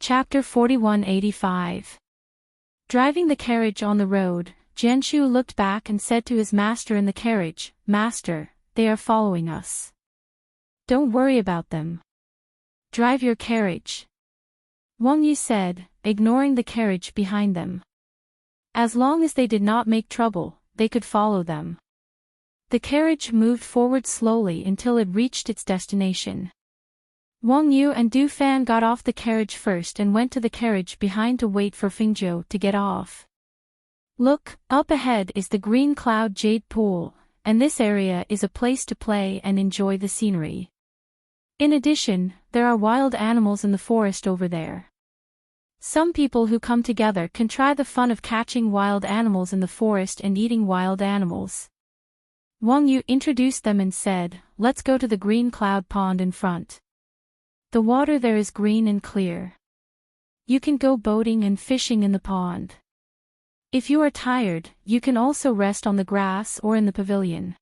Chapter 4185. Driving the carriage on the road, Jianshu looked back and said to his master in the carriage, "Master, they are following us. Don't worry about them. Drive your carriage." Wang Yu said, ignoring the carriage behind them. As long as they did not make trouble, they could follow them. The carriage moved forward slowly until it reached its destination. Wang Yu and Du Fan got off the carriage first and went to the carriage behind to wait for Fingzhou to get off. "Look, up ahead is the Green Cloud Jade Pool, and this area is a place to play and enjoy the scenery. In addition, there are wild animals in the forest over there. Some people who come together can try the fun of catching wild animals in the forest and eating wild animals." Wang Yu introduced them and said, "Let's go to the Green Cloud Pond in front. The water there is green and clear. You can go boating and fishing in the pond. If you are tired, you can also rest on the grass or in the pavilion."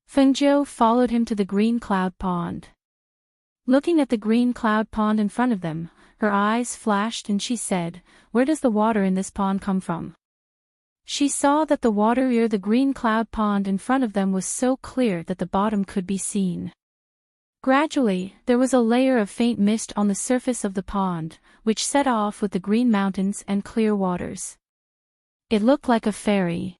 Fengzhou followed him to the Green Cloud Pond. Looking at the Green Cloud Pond in front of them, her eyes flashed and she said, "Where does the water in this pond come from?" She saw that the water near the Green Cloud Pond in front of them was so clear that the bottom could be seen. Gradually, there was a layer of faint mist on the surface of the pond, which set off with the green mountains and clear waters. It looked like a fairy.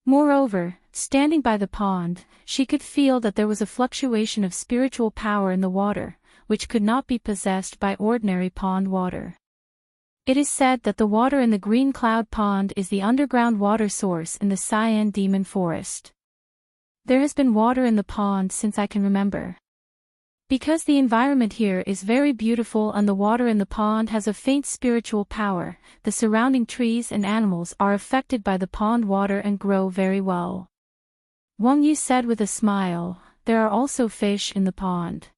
Moreover, standing by the pond, she could feel that there was a fluctuation of spiritual power in the water, which could not be possessed by ordinary pond water. It is said that the water in the Green Cloud Pond is the underground water source in the Cyan Demon Forest. There has been water in the pond since I can remember. Because the environment here is very beautiful and the water in the pond has a faint spiritual power, the surrounding trees and animals are affected by the pond water and grow very well." Wang Yu said with a smile, "There are also fish in the pond.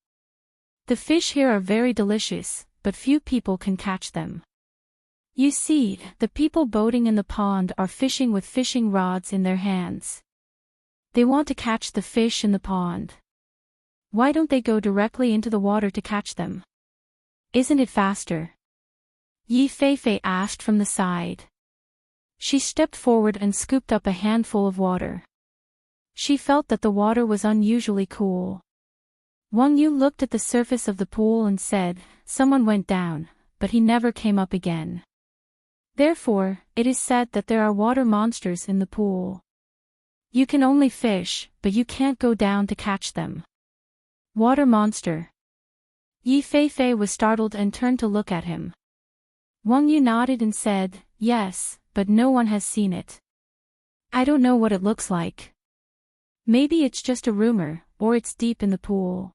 The fish here are very delicious, but few people can catch them. You see, the people boating in the pond are fishing with fishing rods in their hands. They want to catch the fish in the pond. Why don't they go directly into the water to catch them? Isn't it faster?" Yi Feifei asked from the side. She stepped forward and scooped up a handful of water. She felt that the water was unusually cool. Wang Yu looked at the surface of the pool and said, "Someone went down, but he never came up again. Therefore, it is said that there are water monsters in the pool. You can only fish, but you can't go down to catch them." "Water monster?" Yi Feifei was startled and turned to look at him. Wang Yu nodded and said, "Yes, but no one has seen it. I don't know what it looks like. Maybe it's just a rumor, or it's deep in the pool."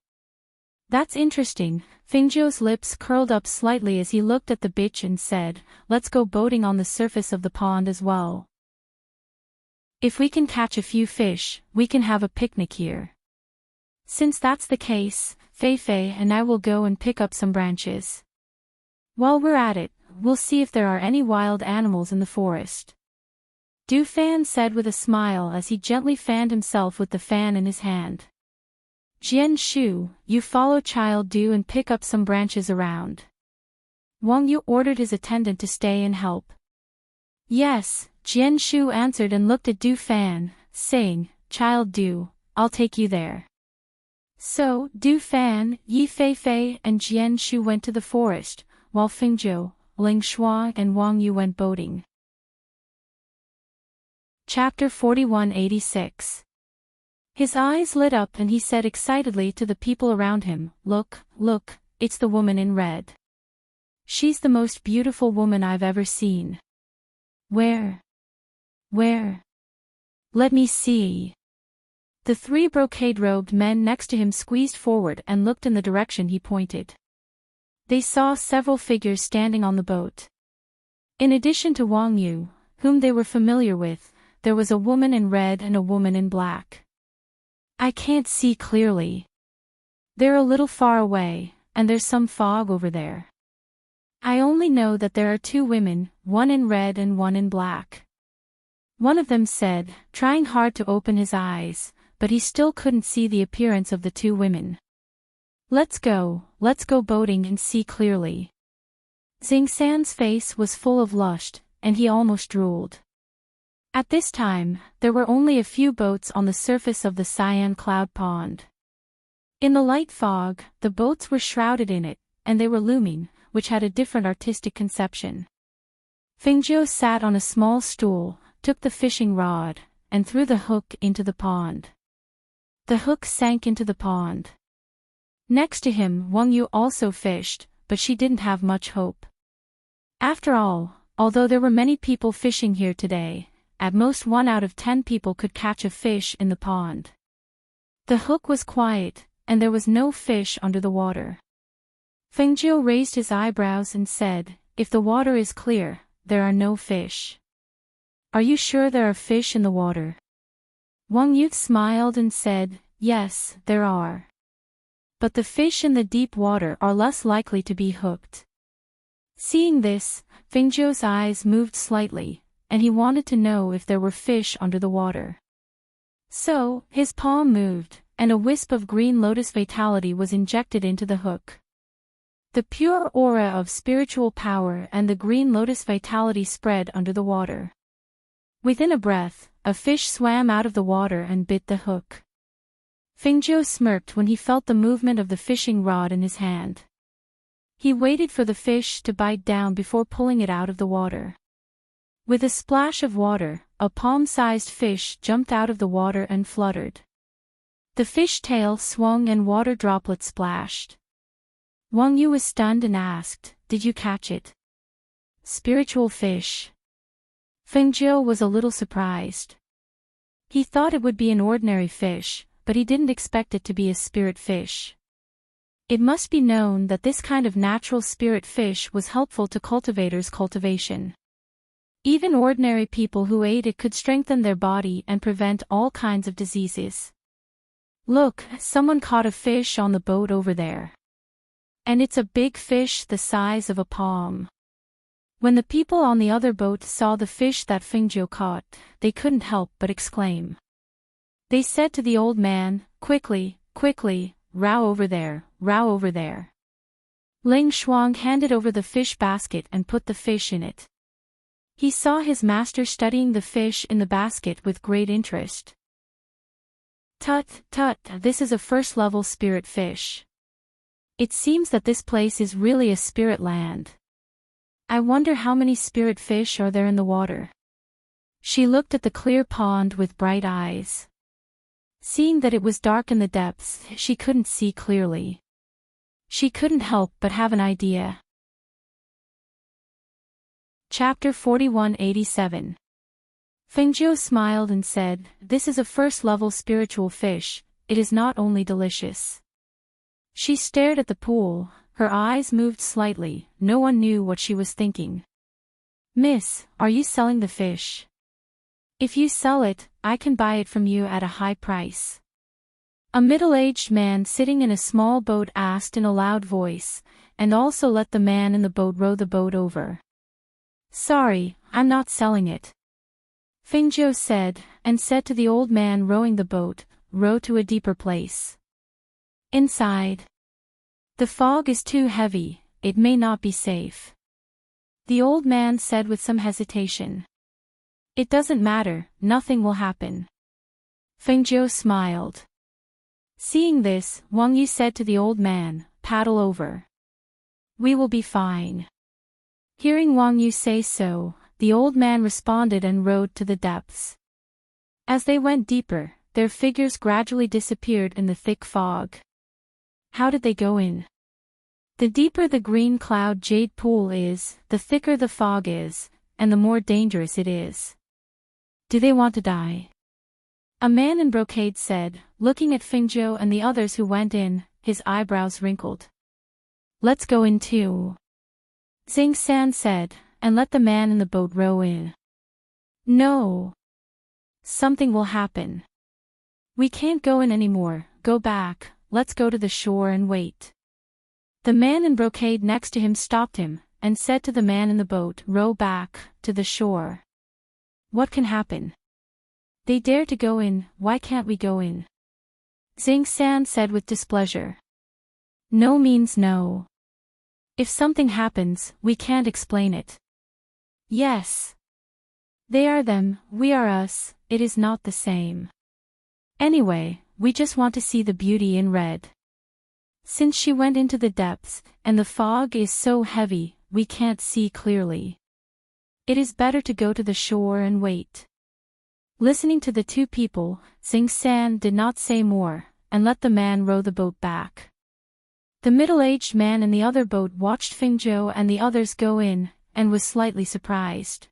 "That's interesting." Fingzhou's lips curled up slightly as he looked at the beach and said, "Let's go boating on the surface of the pond as well. If we can catch a few fish, we can have a picnic here. Since that's the case, Feifei and I will go and pick up some branches. While we're at it, we'll see if there are any wild animals in the forest." Du Fan said with a smile as he gently fanned himself with the fan in his hand. "Jianshu, you follow Child Du and pick up some branches around." Wang Yu ordered his attendant to stay and help. "Yes," Jianshu answered and looked at Du Fan, saying, "Child Du, I'll take you there." So, Du Fan, Yi Feifei and Jianshu went to the forest, while Fingzhou, Ling Shuang and Wang Yu went boating. Chapter 4186. His eyes lit up and he said excitedly to the people around him, Look, it's the woman in red. She's the most beautiful woman I've ever seen." Where? Let me see." The three brocade-robed men next to him squeezed forward and looked in the direction he pointed. They saw several figures standing on the boat. In addition to Wang Yu, whom they were familiar with, there was a woman in red and a woman in black. "I can't see clearly. They're a little far away, and there's some fog over there. I only know that there are two women, one in red and one in black." One of them said, trying hard to open his eyes, but he still couldn't see the appearance of the two women. Let's go boating and see clearly." Xing San's face was full of lust, and he almost drooled. At this time, there were only a few boats on the surface of the cyan cloud pond. In the light fog, the boats were shrouded in it, and they were looming, which had a different artistic conception. Fengjiu sat on a small stool, took the fishing rod, and threw the hook into the pond. The hook sank into the pond. Next to him, Wang Yu also fished, but she didn't have much hope. After all, although there were many people fishing here today, at most 1 out of 10 people could catch a fish in the pond. The hook was quiet, and there was no fish under the water. Fengjiu raised his eyebrows and said, "If the water is clear, there are no fish." "Are you sure there are fish in the water?" Wang Yu smiled and said, "Yes, there are. But the fish in the deep water are less likely to be hooked." Seeing this, Fengjiu's eyes moved slightly, and he wanted to know if there were fish under the water. So, his palm moved, and a wisp of green lotus vitality was injected into the hook. The pure aura of spiritual power and the green lotus vitality spread under the water. Within a breath, a fish swam out of the water and bit the hook. Fengjiu smirked when he felt the movement of the fishing rod in his hand. He waited for the fish to bite down before pulling it out of the water. With a splash of water, a palm-sized fish jumped out of the water and fluttered. The fish tail swung and water droplets splashed. Wang Yu was stunned and asked, "Did you catch it?" "Spiritual fish." Fengjiu was a little surprised. He thought it would be an ordinary fish, but he didn't expect it to be a spirit fish. It must be known that this kind of natural spirit fish was helpful to cultivators' cultivation. Even ordinary people who ate it could strengthen their body and prevent all kinds of diseases. "Look, someone caught a fish on the boat over there. And it's a big fish the size of a palm." When the people on the other boat saw the fish that Fengjiu caught, they couldn't help but exclaim. They said to the old man, "Quickly, quickly, row over there, row over there." Ling Shuang handed over the fish basket and put the fish in it. He saw his master studying the fish in the basket with great interest. "Tut, tut, this is a first-level spirit fish. It seems that this place is really a spirit land. I wonder how many spirit fish are there in the water." She looked at the clear pond with bright eyes. Seeing that it was dark in the depths, she couldn't see clearly. She couldn't help but have an idea. Chapter 4187. Fengjiu smiled and said, "This is a first-level spiritual fish, it is not only delicious." She stared at the pool, her eyes moved slightly, no one knew what she was thinking. "Miss, are you selling the fish? If you sell it, I can buy it from you at a high price." A middle-aged man sitting in a small boat asked in a loud voice, and also let the man in the boat row the boat over. "Sorry, I'm not selling it," Fengjiu said, and said to the old man rowing the boat, "Row to a deeper place. Inside. The fog is too heavy, it may not be safe." The old man said with some hesitation. "It doesn't matter, nothing will happen." Fengjiu smiled. Seeing this, Wang Yu said to the old man, "Paddle over. We will be fine." Hearing Wang Yu say so, the old man responded and rowed to the depths. As they went deeper, their figures gradually disappeared in the thick fog. How did they go in? The deeper the green cloud jade pool is, the thicker the fog is, and the more dangerous it is. Do they want to die? A man in brocade said, looking at Fengjiu and the others who went in, his eyebrows wrinkled. "Let's go in too," Xing San said, and let the man in the boat row in. "No. Something will happen. We can't go in anymore, go back, let's go to the shore and wait." The man in brocade next to him stopped him, and said to the man in the boat, "Row back, to the shore. What can happen? They dare to go in, why can't we go in?" Xing San said with displeasure. "No means no. If something happens, we can't explain it. Yes. They are them, we are us, it is not the same. Anyway, we just want to see the beauty in red. Since she went into the depths, and the fog is so heavy, we can't see clearly. It is better to go to the shore and wait. Listening to the two people, Sing San did not say more, and let the man row the boat back. The middle-aged man in the other boat watched Fingzhou and the others go in, and was slightly surprised.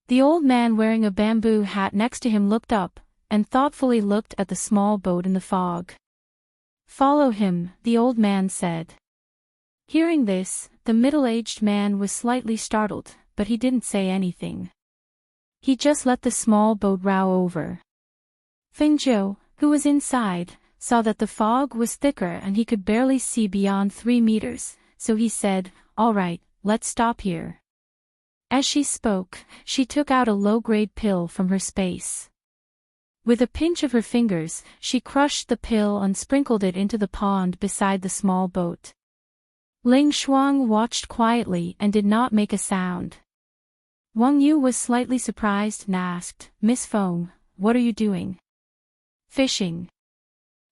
The old man wearing a bamboo hat next to him looked up, and thoughtfully looked at the small boat in the fog. "Follow him," the old man said. Hearing this, the middle-aged man was slightly startled, but he didn't say anything. He just let the small boat row over. Fingzhou, who was inside, saw that the fog was thicker and he could barely see beyond 3 meters, so he said, "All right, let's stop here." As she spoke, she took out a low-grade pill from her space. With a pinch of her fingers, she crushed the pill and sprinkled it into the pond beside the small boat. Ling Shuang watched quietly and did not make a sound. Wang Yu was slightly surprised and asked, "Miss Feng, what are you doing?" "Fishing."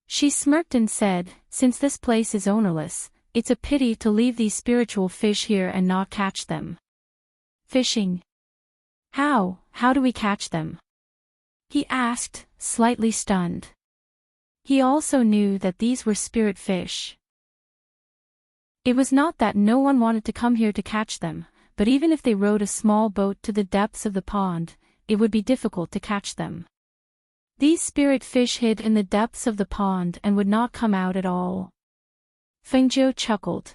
She smirked and said, "Since this place is ownerless, it's a pity to leave these spiritual fish here and not catch them." "Fishing? How do we catch them?" he asked, slightly stunned. He also knew that these were spirit fish. It was not that no one wanted to come here to catch them, but even if they rowed a small boat to the depths of the pond, it would be difficult to catch them. These spirit fish hid in the depths of the pond and would not come out at all. Fengzhou chuckled.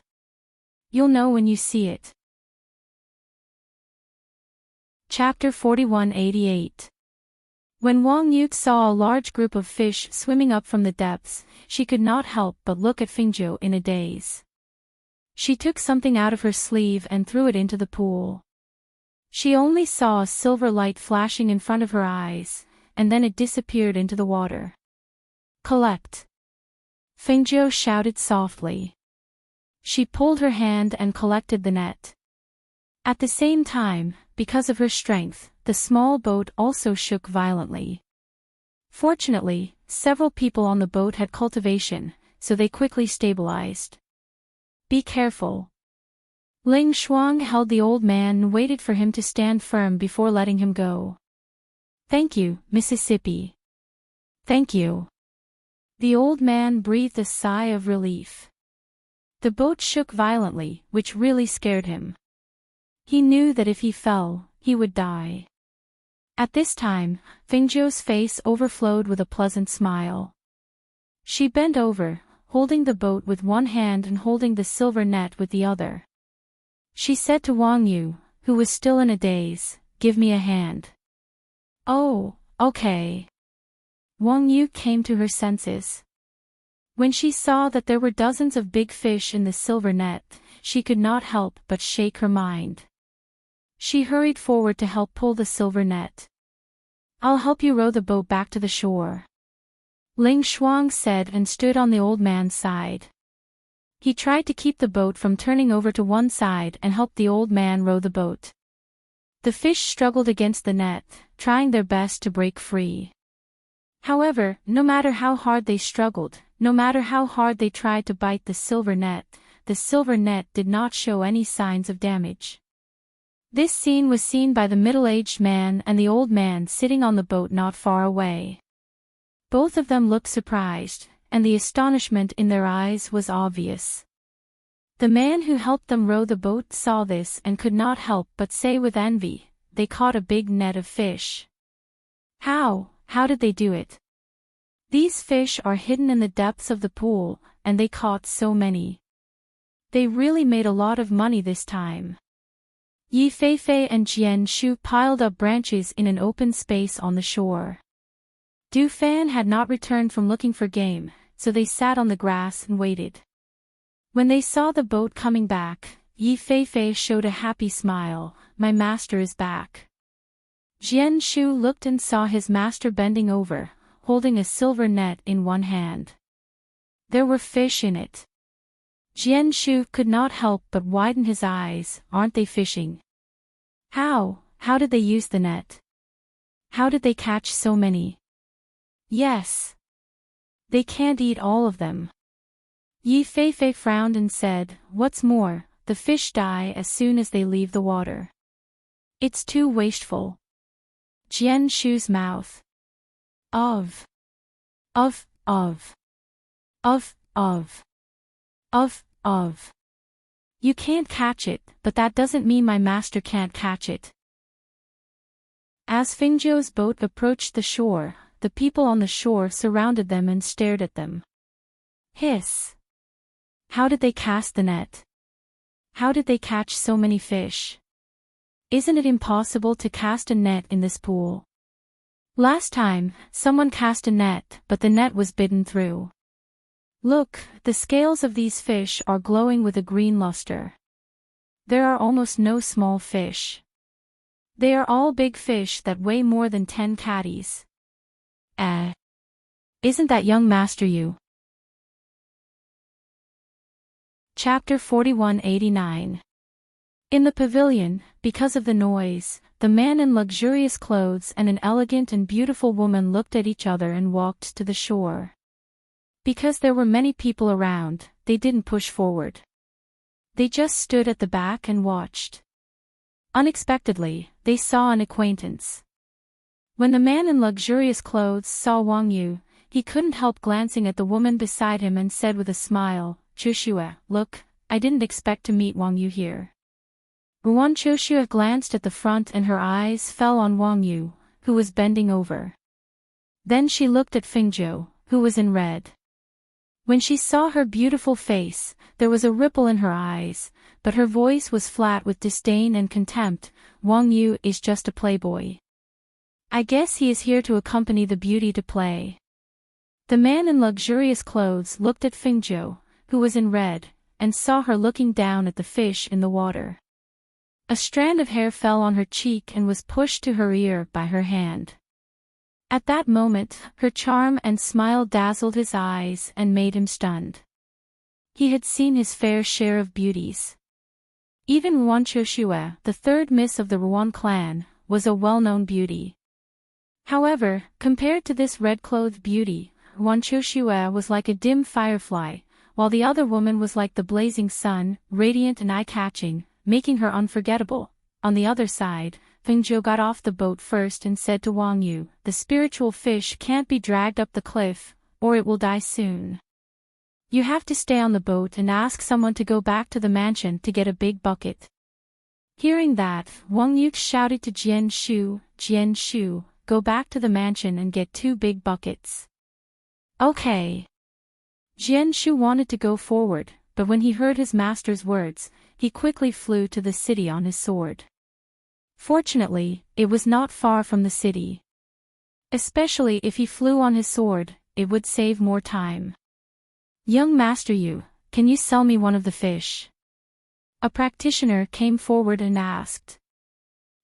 "You'll know when you see it." Chapter 4188. When Wang Yu saw a large group of fish swimming up from the depths, she could not help but look at Fengzhou in a daze. She took something out of her sleeve and threw it into the pool. She only saw a silver light flashing in front of her eyes, and then it disappeared into the water. "Collect!" Fengzhou shouted softly. She pulled her hand and collected the net. At the same time, because of her strength, the small boat also shook violently. Fortunately, several people on the boat had cultivation, so they quickly stabilized. "Be careful." Ling Shuang held the old man and waited for him to stand firm before letting him go. "Thank you, Mississippi." "Thank you." The old man breathed a sigh of relief. The boat shook violently, which really scared him. He knew that if he fell, he would die. At this time, Fengzhou's face overflowed with a pleasant smile. She bent over, holding the boat with one hand and holding the silver net with the other. She said to Wang Yu, who was still in a daze, "Give me a hand." "Oh, okay." Wang Yu came to her senses. When she saw that there were dozens of big fish in the silver net, she could not help but shake her mind. She hurried forward to help pull the silver net. "I'll help you row the boat back to the shore," Ling Shuang said and stood on the old man's side. He tried to keep the boat from turning over to one side and helped the old man row the boat. The fish struggled against the net, trying their best to break free. However, no matter how hard they struggled, no matter how hard they tried to bite the silver net did not show any signs of damage. This scene was seen by the middle-aged man and the old man sitting on the boat not far away. Both of them looked surprised, and the astonishment in their eyes was obvious. The man who helped them row the boat saw this and could not help but say with envy, "They caught a big net of fish." How did they do it? These fish are hidden in the depths of the pool, and they caught so many. They really made a lot of money this time. Yi Feifei and Jian Shu piled up branches in an open space on the shore. Du Fan had not returned from looking for game, so they sat on the grass and waited. When they saw the boat coming back, Yi Feifei showed a happy smile. "My master is back." Jian Shu looked and saw his master bending over, holding a silver net in one hand. There were fish in it. Jianshu could not help but widen his eyes. Aren't they fishing? How did they use the net? How did they catch so many? Yes. They can't eat all of them. Yi Feifei frowned and said, what's more, the fish die as soon as they leave the water. It's too wasteful. Jianshu's mouth. Of. You can't catch it, but that doesn't mean my master can't catch it. As Fingzhou's boat approached the shore, the people on the shore surrounded them and stared at them. Hiss! How did they cast the net? How did they catch so many fish? Isn't it impossible to cast a net in this pool? Last time, someone cast a net, but the net was bitten through. Look, the scales of these fish are glowing with a green luster. There are almost no small fish. They are all big fish that weigh more than 10 catties. Isn't that young master you? Chapter 4189. In the pavilion, because of the noise, the man in luxurious clothes and an elegant and beautiful woman looked at each other and walked to the shore. Because there were many people around, they didn't push forward. They just stood at the back and watched. Unexpectedly, they saw an acquaintance. When the man in luxurious clothes saw Wang Yu, he couldn't help glancing at the woman beside him and said with a smile, Chushue, look, I didn't expect to meet Wang Yu here. Ruan Chushue glanced at the front and her eyes fell on Wang Yu, who was bending over. Then she looked at Fingzhou, who was in red. When she saw her beautiful face, there was a ripple in her eyes, but her voice was flat with disdain and contempt. Wang Yu is just a playboy. I guess he is here to accompany the beauty to play. The man in luxurious clothes looked at Fingzhou, who was in red, and saw her looking down at the fish in the water. A strand of hair fell on her cheek and was pushed to her ear by her hand. At that moment, her charm and smile dazzled his eyes and made him stunned. He had seen his fair share of beauties. Even Ruan Chushue, the third miss of the Ruan clan, was a well-known beauty. However, compared to this red-clothed beauty, Ruan Chushue was like a dim firefly, while the other woman was like the blazing sun, radiant and eye-catching, making her unforgettable. On the other side, Fingzhou got off the boat first and said to Wang Yu, the spiritual fish can't be dragged up the cliff, or it will die soon. You have to stay on the boat and ask someone to go back to the mansion to get a big bucket. Hearing that, Wang Yu shouted to Jianshu, go back to the mansion and get 2 big buckets. Okay. Jianshu wanted to go forward, but when he heard his master's words, he quickly flew to the city on his sword. Fortunately, it was not far from the city. Especially if he flew on his sword, it would save more time. Young Master Yu, can you sell me one of the fish? A practitioner came forward and asked.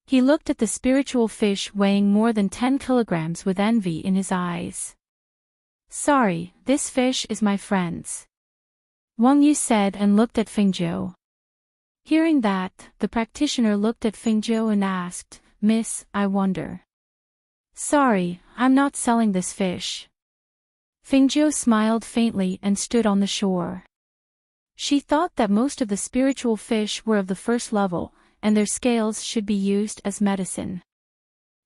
He looked at the spiritual fish weighing more than 10 kilograms with envy in his eyes. Sorry, this fish is my friend's. Wang Yu said and looked at Fingzhou. Hearing that, the practitioner looked at Fingzhou and asked, Miss, I wonder. Sorry, I'm not selling this fish. Fingzhou smiled faintly and stood on the shore. She thought that most of the spiritual fish were of the first level, and their scales should be used as medicine.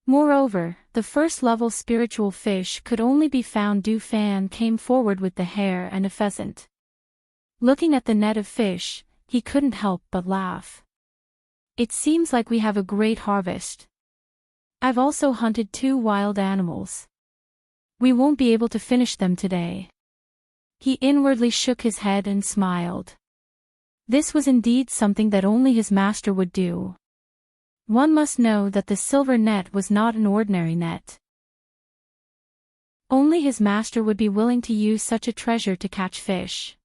Moreover, the first-level spiritual fish could only be found. Du Fan came forward with the hare and a pheasant. Looking at the net of fish, he couldn't help but laugh. It seems like we have a great harvest. I've also hunted 2 wild animals. We won't be able to finish them today. He inwardly shook his head and smiled. This was indeed something that only his master would do. One must know that the silver net was not an ordinary net. Only his master would be willing to use such a treasure to catch fish.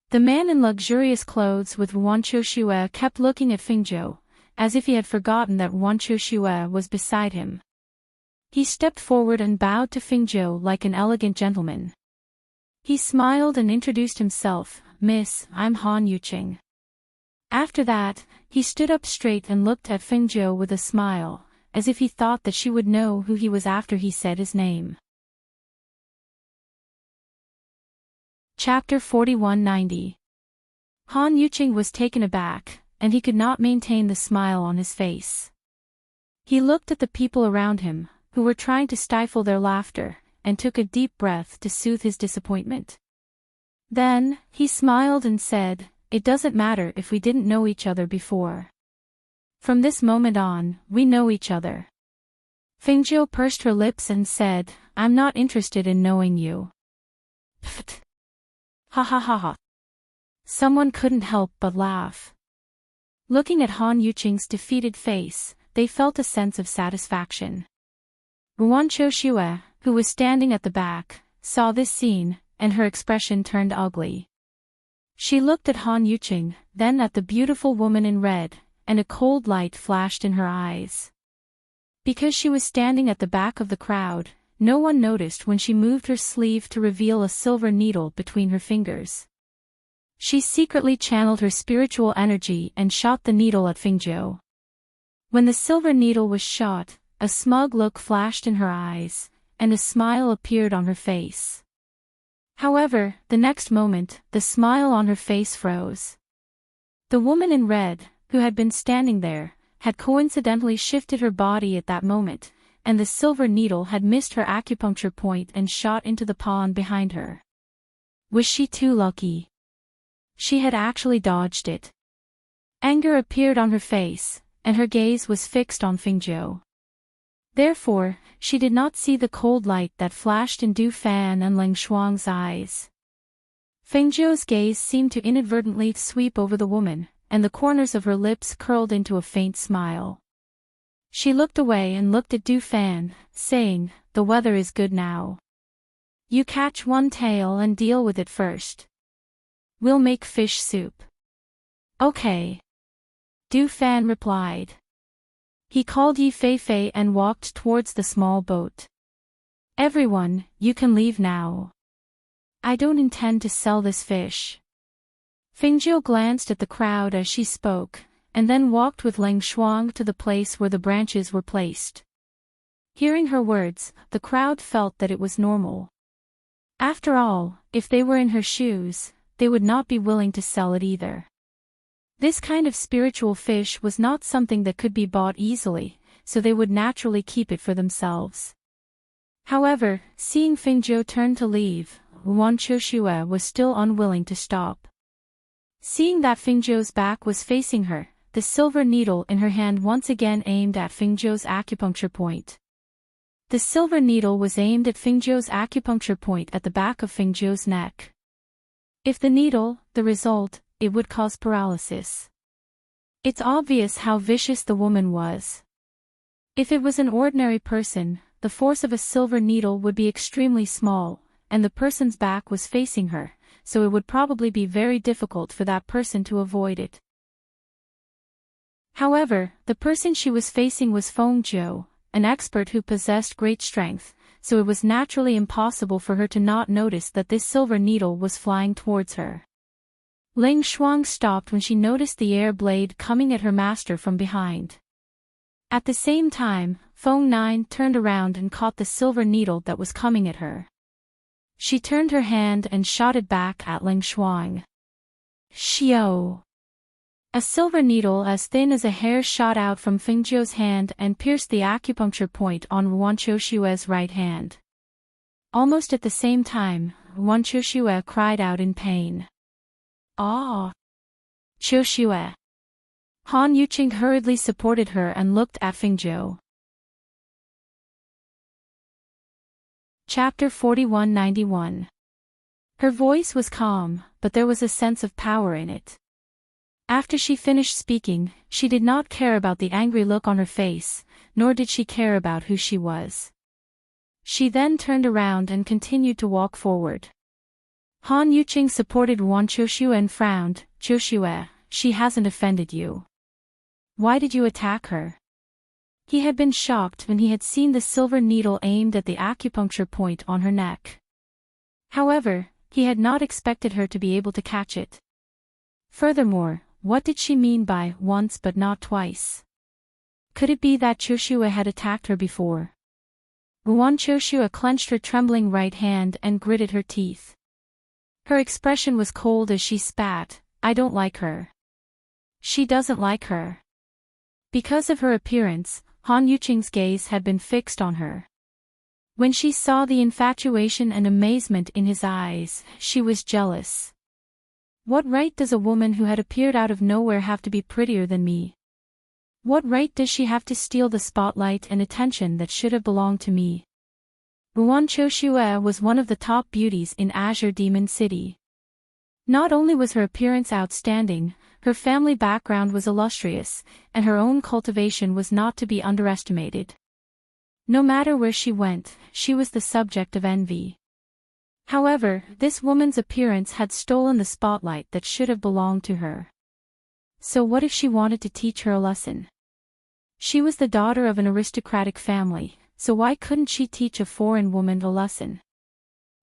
The man in luxurious clothes with Ruan Chushue kept looking at Fingzhou, as if he had forgotten that Ruan Chushue was beside him. He stepped forward and bowed to Fingzhou like an elegant gentleman. He smiled and introduced himself, Miss, I'm Han Yuqing. After that, he stood up straight and looked at Fingzhou with a smile, as if he thought that she would know who he was after he said his name. Chapter 4190. Han Yuqing was taken aback, and he could not maintain the smile on his face. He looked at the people around him, who were trying to stifle their laughter, and took a deep breath to soothe his disappointment. Then, he smiled and said, "It doesn't matter if we didn't know each other before. From this moment on, we know each other." Fingzhou pursed her lips and said, "I'm not interested in knowing you." Pfft. Ha ha ha ha. Someone couldn't help but laugh. Looking at Han Yuqing's defeated face, they felt a sense of satisfaction. Ruanqiu, who was standing at the back, saw this scene, and her expression turned ugly. She looked at Han Yuqing, then at the beautiful woman in red, and a cold light flashed in her eyes. Because she was standing at the back of the crowd, no one noticed when she moved her sleeve to reveal a silver needle between her fingers. She secretly channeled her spiritual energy and shot the needle at Fingzhou. When the silver needle was shot, a smug look flashed in her eyes, and a smile appeared on her face. However, the next moment, the smile on her face froze. The woman in red, who had been standing there, had coincidentally shifted her body at that moment, and the silver needle had missed her acupuncture point and shot into the pond behind her. Was she too lucky? She had actually dodged it. Anger appeared on her face, and her gaze was fixed on Fingzhou. Therefore, she did not see the cold light that flashed in Du Fan and Ling Shuang's eyes. Fingzhou's gaze seemed to inadvertently sweep over the woman, and the corners of her lips curled into a faint smile. She looked away and looked at Du Fan, saying, "The weather is good now. You catch one tail and deal with it first. We'll make fish soup." "Okay." Du Fan replied. He called Yi Fei and walked towards the small boat. "Everyone, you can leave now. I don't intend to sell this fish." Fingzhou glanced at the crowd as she spoke, and then walked with Ling Shuang to the place where the branches were placed. Hearing her words, the crowd felt that it was normal. After all, if they were in her shoes, they would not be willing to sell it either. This kind of spiritual fish was not something that could be bought easily, so they would naturally keep it for themselves. However, seeing Fingzhou turn to leave, Ruanqiu was still unwilling to stop. Seeing that Fingzhou's back was facing her, the silver needle in her hand once again aimed at Fingzhou's acupuncture point. The silver needle was aimed at Fingzhou's acupuncture point at the back of Fingzhou's neck. If the needle, the result, it would cause paralysis. It's obvious how vicious the woman was. If it was an ordinary person, the force of a silver needle would be extremely small, and the person's back was facing her, so it would probably be very difficult for that person to avoid it. However, the person she was facing was Fengzhou, an expert who possessed great strength, so it was naturally impossible for her to not notice that this silver needle was flying towards her. Ling Shuang stopped when she noticed the air blade coming at her master from behind. At the same time, Feng Nine turned around and caught the silver needle that was coming at her. She turned her hand and shot it back at Ling Shuang. Xiao! A silver needle as thin as a hair shot out from Fengzhou's hand and pierced the acupuncture point on Ruanqiu's right hand. Almost at the same time, Ruanqiu cried out in pain. "Ah! Qiuxue!" Han Yuqing hurriedly supported her and looked at Fingzhou. Chapter 4191. Her voice was calm, but there was a sense of power in it. After she finished speaking, she did not care about the angry look on her face, nor did she care about who she was. She then turned around and continued to walk forward. Han Yuqing supported Ruanqiu and frowned. "Qiuxue, she hasn't offended you. Why did you attack her?" He had been shocked when he had seen the silver needle aimed at the acupuncture point on her neck. However, he had not expected her to be able to catch it. Furthermore, what did she mean by once but not twice? Could it be that Choshua had attacked her before? Choshua clenched her trembling right hand and gritted her teeth. Her expression was cold as she spat, "I don't like her." She doesn't like her. Because of her appearance, Han Yuqing's gaze had been fixed on her. When she saw the infatuation and amazement in his eyes, she was jealous. What right does a woman who had appeared out of nowhere have to be prettier than me? What right does she have to steal the spotlight and attention that should have belonged to me? Choshua was one of the top beauties in Azure Demon City. Not only was her appearance outstanding, her family background was illustrious, and her own cultivation was not to be underestimated. No matter where she went, she was the subject of envy. However, this woman's appearance had stolen the spotlight that should have belonged to her. So what if she wanted to teach her a lesson? She was the daughter of an aristocratic family, so why couldn't she teach a foreign woman a lesson?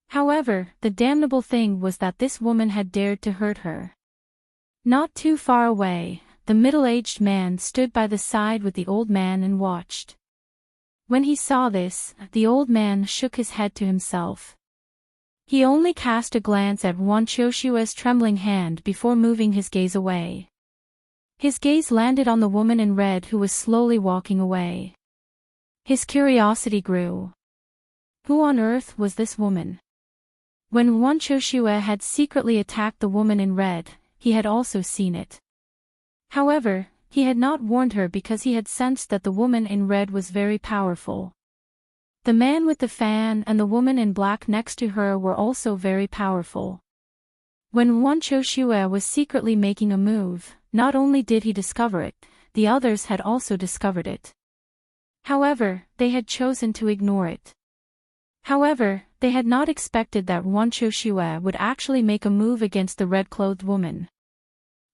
However, the damnable thing was that this woman had dared to hurt her. Not too far away, the middle-aged man stood by the side with the old man and watched. When he saw this, the old man shook his head to himself. He only cast a glance at Choshua's trembling hand before moving his gaze away. His gaze landed on the woman in red who was slowly walking away. His curiosity grew. Who on earth was this woman? When Choshua had secretly attacked the woman in red, he had also seen it. However, he had not warned her because he had sensed that the woman in red was very powerful. The man with the fan and the woman in black next to her were also very powerful. When Choshua was secretly making a move, not only did he discover it, the others had also discovered it. However, they had chosen to ignore it. However, they had not expected that Choshua would actually make a move against the red-clothed woman.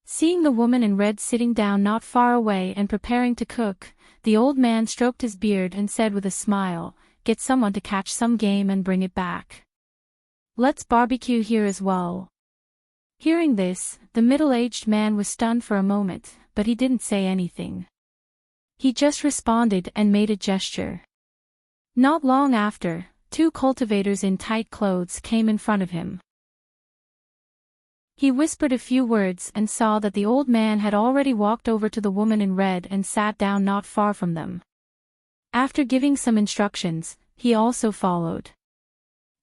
Seeing the woman in red sitting down not far away and preparing to cook, the old man stroked his beard and said with a smile, "Get someone to catch some game and bring it back. Let's barbecue here as well." Hearing this, the middle-aged man was stunned for a moment, but he didn't say anything. He just responded and made a gesture. Not long after, two cultivators in tight clothes came in front of him. He whispered a few words and saw that the old man had already walked over to the woman in red and sat down not far from them. After giving some instructions, he also followed.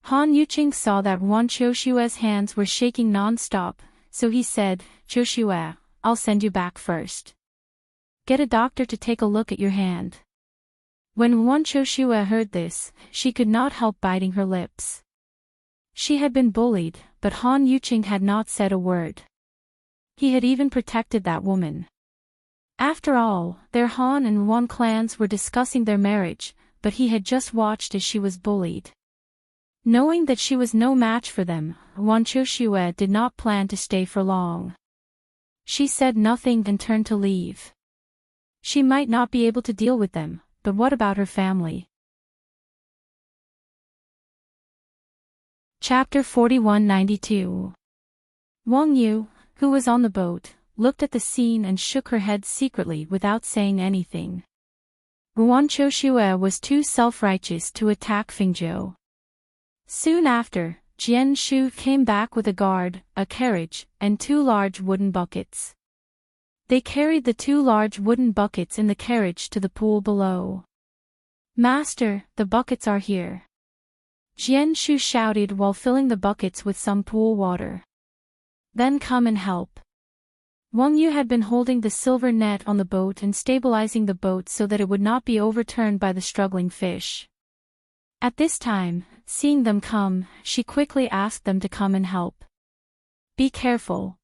Han Yuqing saw that Choshua's hands were shaking non-stop, so he said, "Choshua, I'll send you back first. Get a doctor to take a look at your hand." When Choshua heard this, she could not help biting her lips. She had been bullied, but Han Yuqing had not said a word. He had even protected that woman. After all, their Han and Wan clans were discussing their marriage, but he had just watched as she was bullied. Knowing that she was no match for them, Choshua did not plan to stay for long. She said nothing and turned to leave. She might not be able to deal with them, but what about her family? Chapter 4192. Wang Yu, who was on the boat, looked at the scene and shook her head secretly without saying anything. Choshua was too self-righteous to attack Fingzhou. Soon after, Jian Shu came back with a guard, a carriage, and two large wooden buckets. They carried the two large wooden buckets in the carriage to the pool below. "Master, the buckets are here," Jian Shu shouted while filling the buckets with some pool water. "Then come and help." Wang Yu had been holding the silver net on the boat and stabilizing the boat so that it would not be overturned by the struggling fish. At this time, seeing them come, she quickly asked them to come and help. "Be careful.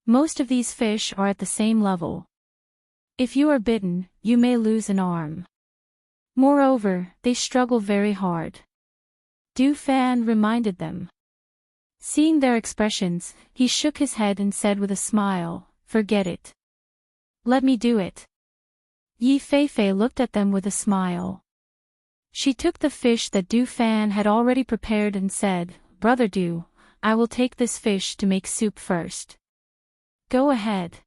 Most of these fish are at the same level. If you are bitten, you may lose an arm. Moreover, they struggle very hard." Du Fan reminded them. Seeing their expressions, he shook his head and said with a smile, "Forget it. Let me do it." Yi Feifei looked at them with a smile. She took the fish that Du Fan had already prepared and said, "Brother Du, I will take this fish to make soup first. Go ahead.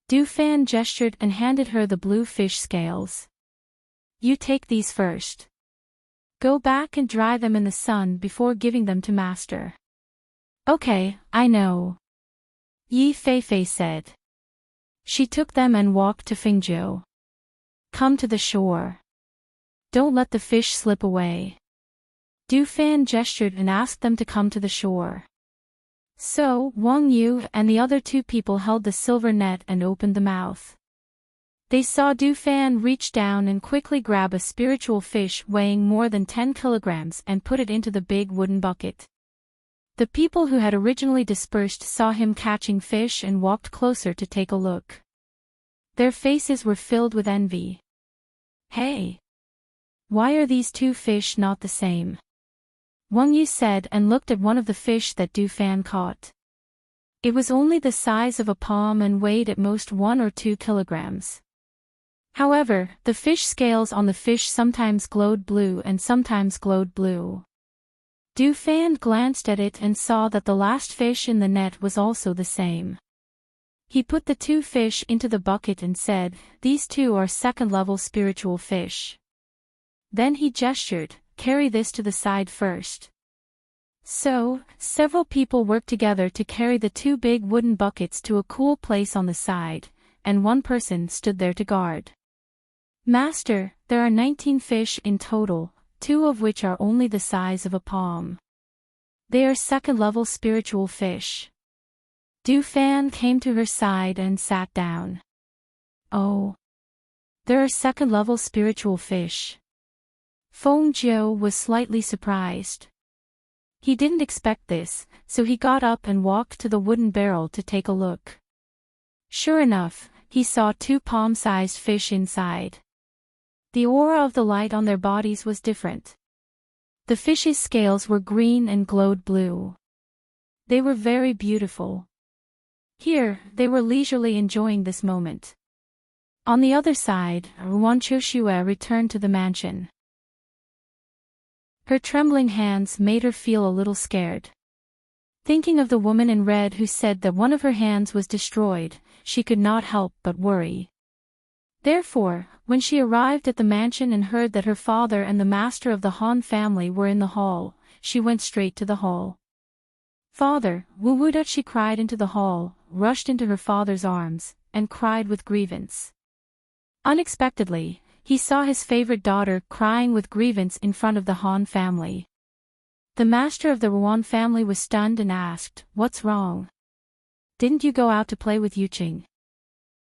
Du Fan gestured and handed her the blue fish scales. You take these first. Go back and dry them in the sun before giving them to master. Okay, I know. Yi Feifei said. She took them and walked to Fingzhou. Come to the shore. Don't let the fish slip away. Du Fan gestured and asked them to come to the shore. So, Wang Yu and the other two people held the silver net and opened the mouth. They saw Du Fan reach down and quickly grab a spiritual fish weighing more than 10 kilograms and put it into the big wooden bucket. The people who had originally dispersed saw him catching fish and walked closer to take a look. Their faces were filled with envy. Hey! Why are these two fish not the same? Wang Yu said and looked at one of the fish that Du Fan caught. It was only the size of a palm and weighed at most 1 or 2 kilograms. However, the fish scales on the fish sometimes glowed blue and sometimes glowed blue. Du Fan glanced at it and saw that the last fish in the net was also the same. He put the two fish into the bucket and said, "These two are second-level spiritual fish." Then he gestured, "Carry this to the side first." So, several people worked together to carry the two big wooden buckets to a cool place on the side, and one person stood there to guard. Master, there are 19 fish in total, 2 of which are only the size of a palm. They are second-level spiritual fish. Du Fan came to her side and sat down. Oh. There are second-level spiritual fish. Feng Jiu was slightly surprised. He didn't expect this, so he got up and walked to the wooden barrel to take a look. Sure enough, he saw 2 palm-sized fish inside. The aura of the light on their bodies was different. The fish's scales were green and glowed blue. They were very beautiful. Here, they were leisurely enjoying this moment. On the other side, Ruan Qiushue returned to the mansion. Her trembling hands made her feel a little scared. Thinking of the woman in red who said that one of her hands was destroyed, she could not help but worry. Therefore, when she arrived at the mansion and heard that her father and the master of the Han family were in the hall, she went straight to the hall. "Father, Wu-Wuda," she cried into the hall, rushed into her father's arms, and cried with grievance. Unexpectedly, he saw his favorite daughter crying with grievance in front of the Han family. The master of the Ruan family was stunned and asked, "What's wrong? Didn't you go out to play with Yuqing?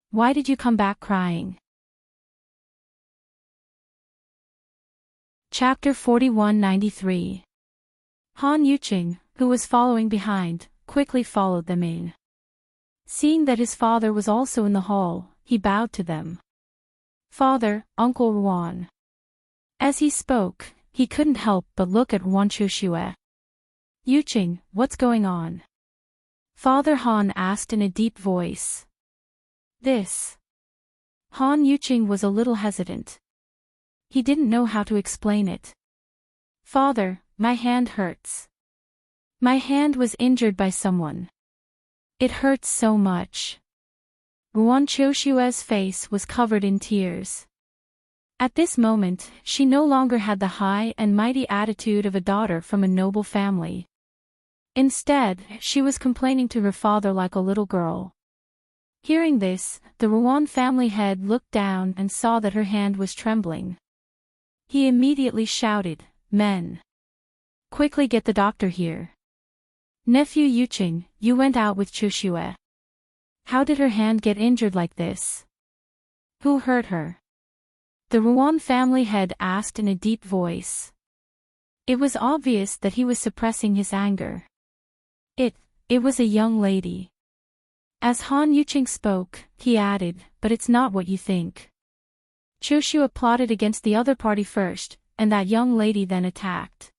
Why did you come back crying?" Chapter 4193. Han Yuqing, who was following behind, quickly followed them in. Seeing that his father was also in the hall, he bowed to them. "Father, Uncle Ruan." As he spoke, he couldn't help but look at Ruan Qiushue. "Yuqing, what's going on?" Father Han asked in a deep voice. "This." Han Yuqing was a little hesitant. He didn't know how to explain it. "Father, my hand hurts. My hand was injured by someone. It hurts so much." Ruan Qiushue's face was covered in tears. At this moment, she no longer had the high and mighty attitude of a daughter from a noble family. Instead, she was complaining to her father like a little girl. Hearing this, the Ruan family head looked down and saw that her hand was trembling. He immediately shouted, "Men! Quickly get the doctor here. Nephew Yuqing, you went out with Qiushue. How did her hand get injured like this? Who hurt her?" The Ruan family head asked in a deep voice. It was obvious that he was suppressing his anger. It was a young lady. As Han Yuqing spoke, he added, "But it's not what you think. Qiushue plotted against the other party first, and that young lady then attacked."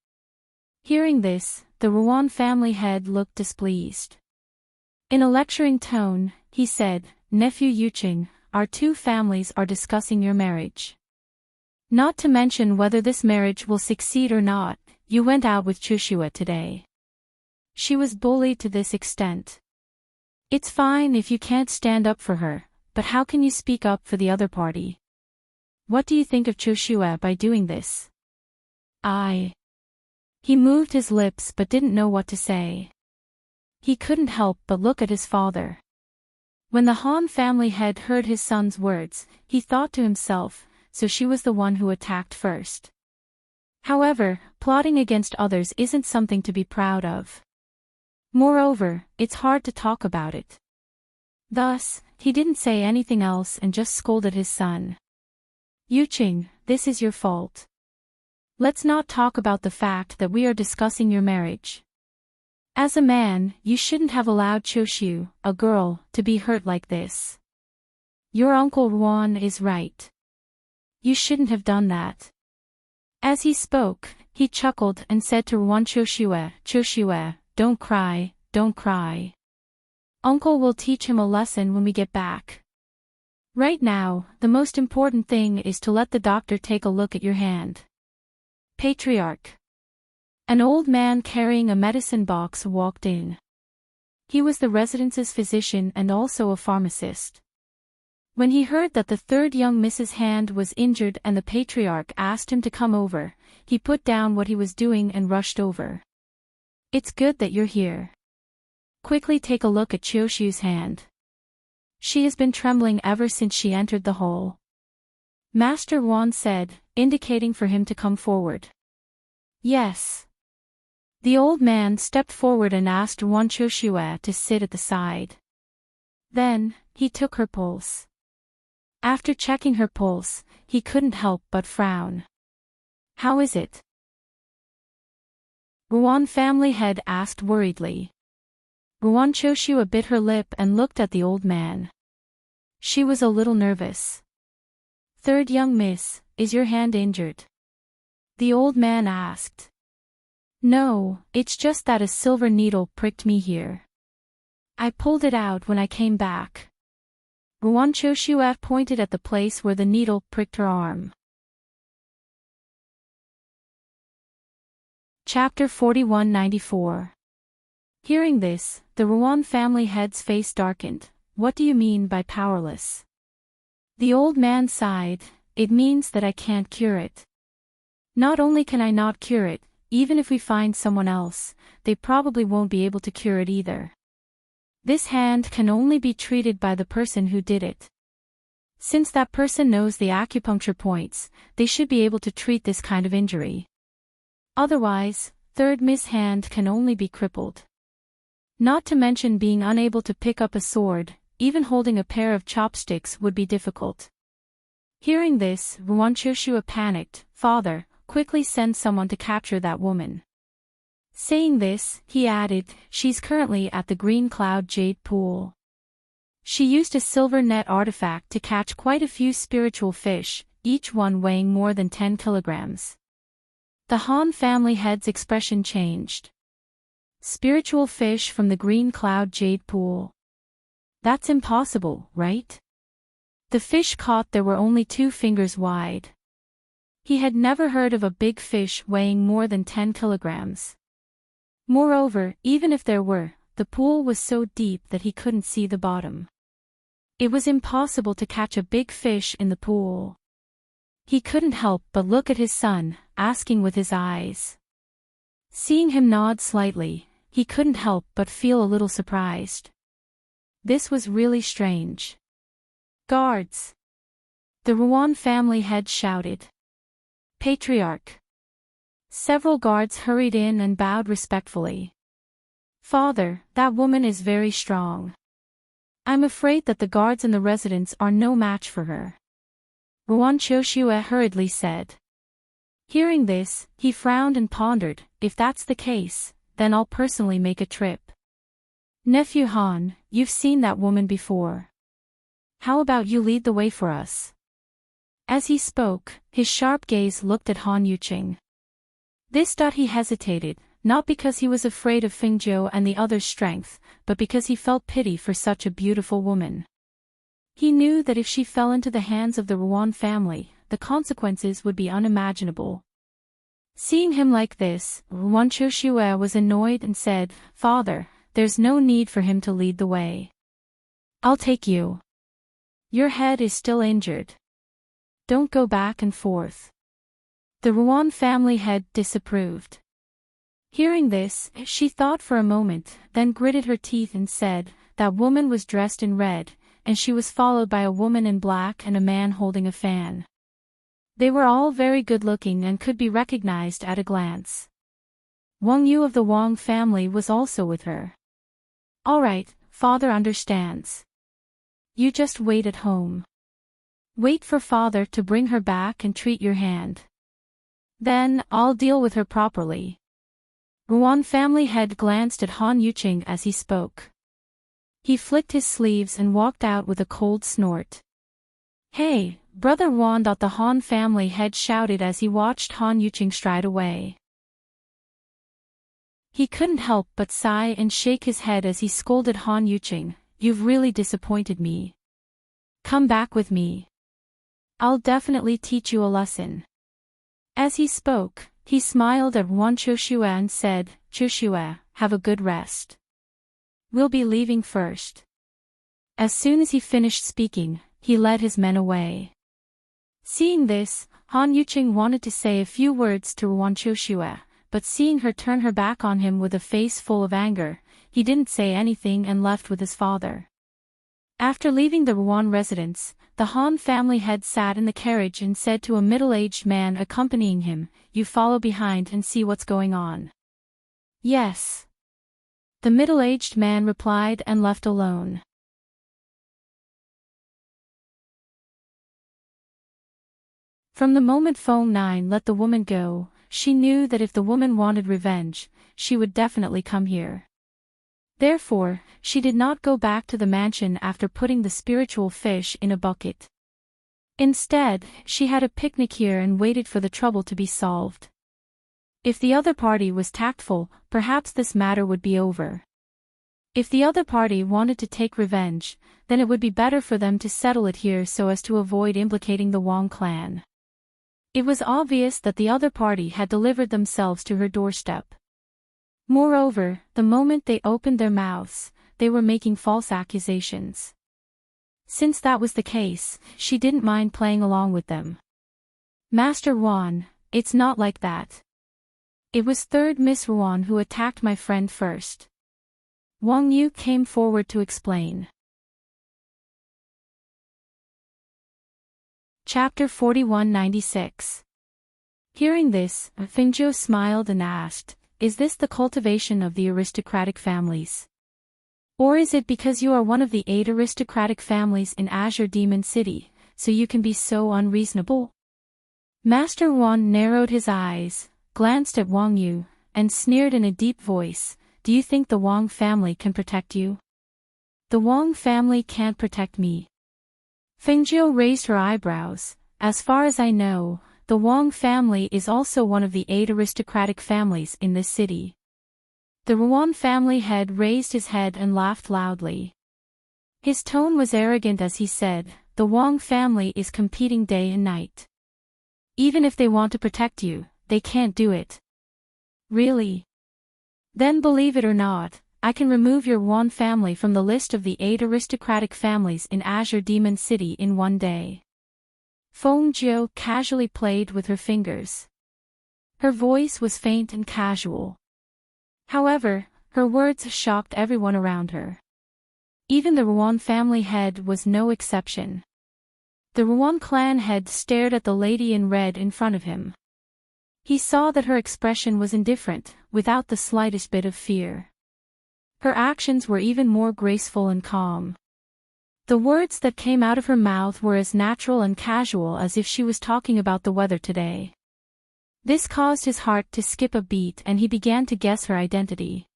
Hearing this, the Ruan family head looked displeased. In a lecturing tone, he said, "Nephew Yuqing, our two families are discussing your marriage. Not to mention whether this marriage will succeed or not, you went out with Qiushue today. She was bullied to this extent. It's fine if you can't stand up for her, but how can you speak up for the other party? What do you think of Choshue by doing this? He moved his lips but didn't know what to say. He couldn't help but look at his father. When the Han family head heard his son's words, he thought to himself, so she was the one who attacked first. However, plotting against others isn't something to be proud of. Moreover, it's hard to talk about it. Thus, he didn't say anything else and just scolded his son. Yuqing, this is your fault. Let's not talk about the fact that we are discussing your marriage. As a man, you shouldn't have allowed Choshue, a girl, to be hurt like this. Your uncle Ruan is right. You shouldn't have done that. As he spoke, he chuckled and said to Ruan, Choshue, don't cry, don't cry. Uncle will teach him a lesson when we get back. Right now, the most important thing is to let the doctor take a look at your hand. Patriarch. An old man carrying a medicine box walked in. He was the residence's physician and also a pharmacist. When he heard that the third young Mrs. Hand was injured and the patriarch asked him to come over, he put down what he was doing and rushed over. It's good that you're here. Quickly take a look at Chioshu's hand. She has been trembling ever since she entered the hall. Master Wan said, indicating for him to come forward. Yes. The old man stepped forward and asked Wan Choshue to sit at the side. Then, he took her pulse. After checking her pulse, he couldn't help but frown. How is it? Ruan family head asked worriedly. Ruan Choshue bit her lip and looked at the old man. She was a little nervous. Third young miss, is your hand injured? The old man asked. No, it's just that a silver needle pricked me here. I pulled it out when I came back. Ruan Choshue pointed at the place where the needle pricked her arm. Chapter 4194. Hearing this, the Ruan family head's face darkened. What do you mean by powerless? The old man sighed, it means that I can't cure it. Not only can I not cure it, even if we find someone else, they probably won't be able to cure it either. This hand can only be treated by the person who did it. Since that person knows the acupuncture points, they should be able to treat this kind of injury. Otherwise, third miss hand can only be crippled. Not to mention being unable to pick up a sword, even holding a pair of chopsticks would be difficult. Hearing this, Ruan Choshue panicked. Father, quickly send someone to capture that woman. Saying this, he added, she's currently at the Green Cloud Jade Pool. She used a silver net artifact to catch quite a few spiritual fish, each one weighing more than 10 kilograms. The Han family head's expression changed. Spiritual fish from the Green Cloud Jade Pool. That's impossible, right? The fish caught there were only 2 fingers wide. He had never heard of a big fish weighing more than 10 kilograms. Moreover, even if there were, the pool was so deep that he couldn't see the bottom. It was impossible to catch a big fish in the pool. He couldn't help but look at his son, asking with his eyes. Seeing him nod slightly, he couldn't help but feel a little surprised. This was really strange. Guards! The Ruan family head shouted. Patriarch! Several guards hurried in and bowed respectfully. Father, that woman is very strong. I'm afraid that the guards in the residence are no match for her. Ruan Choshue hurriedly said. Hearing this, he frowned and pondered, if that's the case, then I'll personally make a trip. Nephew Han, you've seen that woman before. How about you lead the way for us? As he spoke, his sharp gaze looked at Han Yuqing. He hesitated, not because he was afraid of Fengzhou and the other's strength, but because he felt pity for such a beautiful woman. He knew that if she fell into the hands of the Ruan family, the consequences would be unimaginable. Seeing him like this, Wanchoshua was annoyed and said, "Father, there's no need for him to lead the way. I'll take you. Your head is still injured. Don't go back and forth." The Ruan family head disapproved. Hearing this, she thought for a moment, then gritted her teeth and said, "That woman was dressed in red, and she was followed by a woman in black and a man holding a fan. They were all very good-looking and could be recognized at a glance. Wang Yu of the Wang family was also with her. All right, father understands. You just wait at home. Wait for father to bring her back and treat your hand. Then, I'll deal with her properly." Ruan family head glanced at Han Yuqing as he spoke. He flicked his sleeves and walked out with a cold snort. "Hey, brother Wan!" The Han family head shouted as he watched Han Yuqing stride away. He couldn't help but sigh and shake his head as he scolded Han Yuqing, "You've really disappointed me. Come back with me. I'll definitely teach you a lesson." As he spoke, he smiled at Wan Choshua and said, "Choshua, have a good rest. We'll be leaving first." As soon as he finished speaking, he led his men away. Seeing this, Han Yuqing wanted to say a few words to Wan Choshua, but seeing her turn her back on him with a face full of anger, he didn't say anything and left with his father. After leaving the Ruan residence, the Han family head sat in the carriage and said to a middle-aged man accompanying him, "You follow behind and see what's going on." "Yes." The middle-aged man replied and left alone. From the moment Feng Nine let the woman go, she knew that if the woman wanted revenge, she would definitely come here. Therefore, she did not go back to the mansion after putting the spiritual fish in a bucket. Instead, she had a picnic here and waited for the trouble to be solved. If the other party was tactful, perhaps this matter would be over. If the other party wanted to take revenge, then it would be better for them to settle it here so as to avoid implicating the Wang clan. It was obvious that the other party had delivered themselves to her doorstep. Moreover, the moment they opened their mouths, they were making false accusations. Since that was the case, she didn't mind playing along with them. "Master Wan, it's not like that. It was third Miss Wan who attacked my friend first." Wang Yu came forward to explain. Chapter 4196. Hearing this, Fengzhou smiled and asked, "Is this the cultivation of the aristocratic families? Or is it because you are one of the 8 aristocratic families in Azure Demon City, so you can be so unreasonable?" Master Wan narrowed his eyes, glanced at Wang Yu, and sneered in a deep voice, "Do you think the Wang family can protect you?" "The Wang family can't protect me." Fengzhou raised her eyebrows. "As far as I know, the Wang family is also one of the 8 aristocratic families in this city." The Ruan family head raised his head and laughed loudly. His tone was arrogant as he said, "The Wang family is competing day and night. Even if they want to protect you, they can't do it." "Really? Then believe it or not, I can remove your Wan family from the list of the 8 aristocratic families in Azure Demon City in one day." Feng Jiu casually played with her fingers. Her voice was faint and casual. However, her words shocked everyone around her. Even the Ruan family head was no exception. The Ruan clan head stared at the lady in red in front of him. He saw that her expression was indifferent, without the slightest bit of fear. Her actions were even more graceful and calm. The words that came out of her mouth were as natural and casual as if she was talking about the weather today. This caused his heart to skip a beat and he began to guess her identity.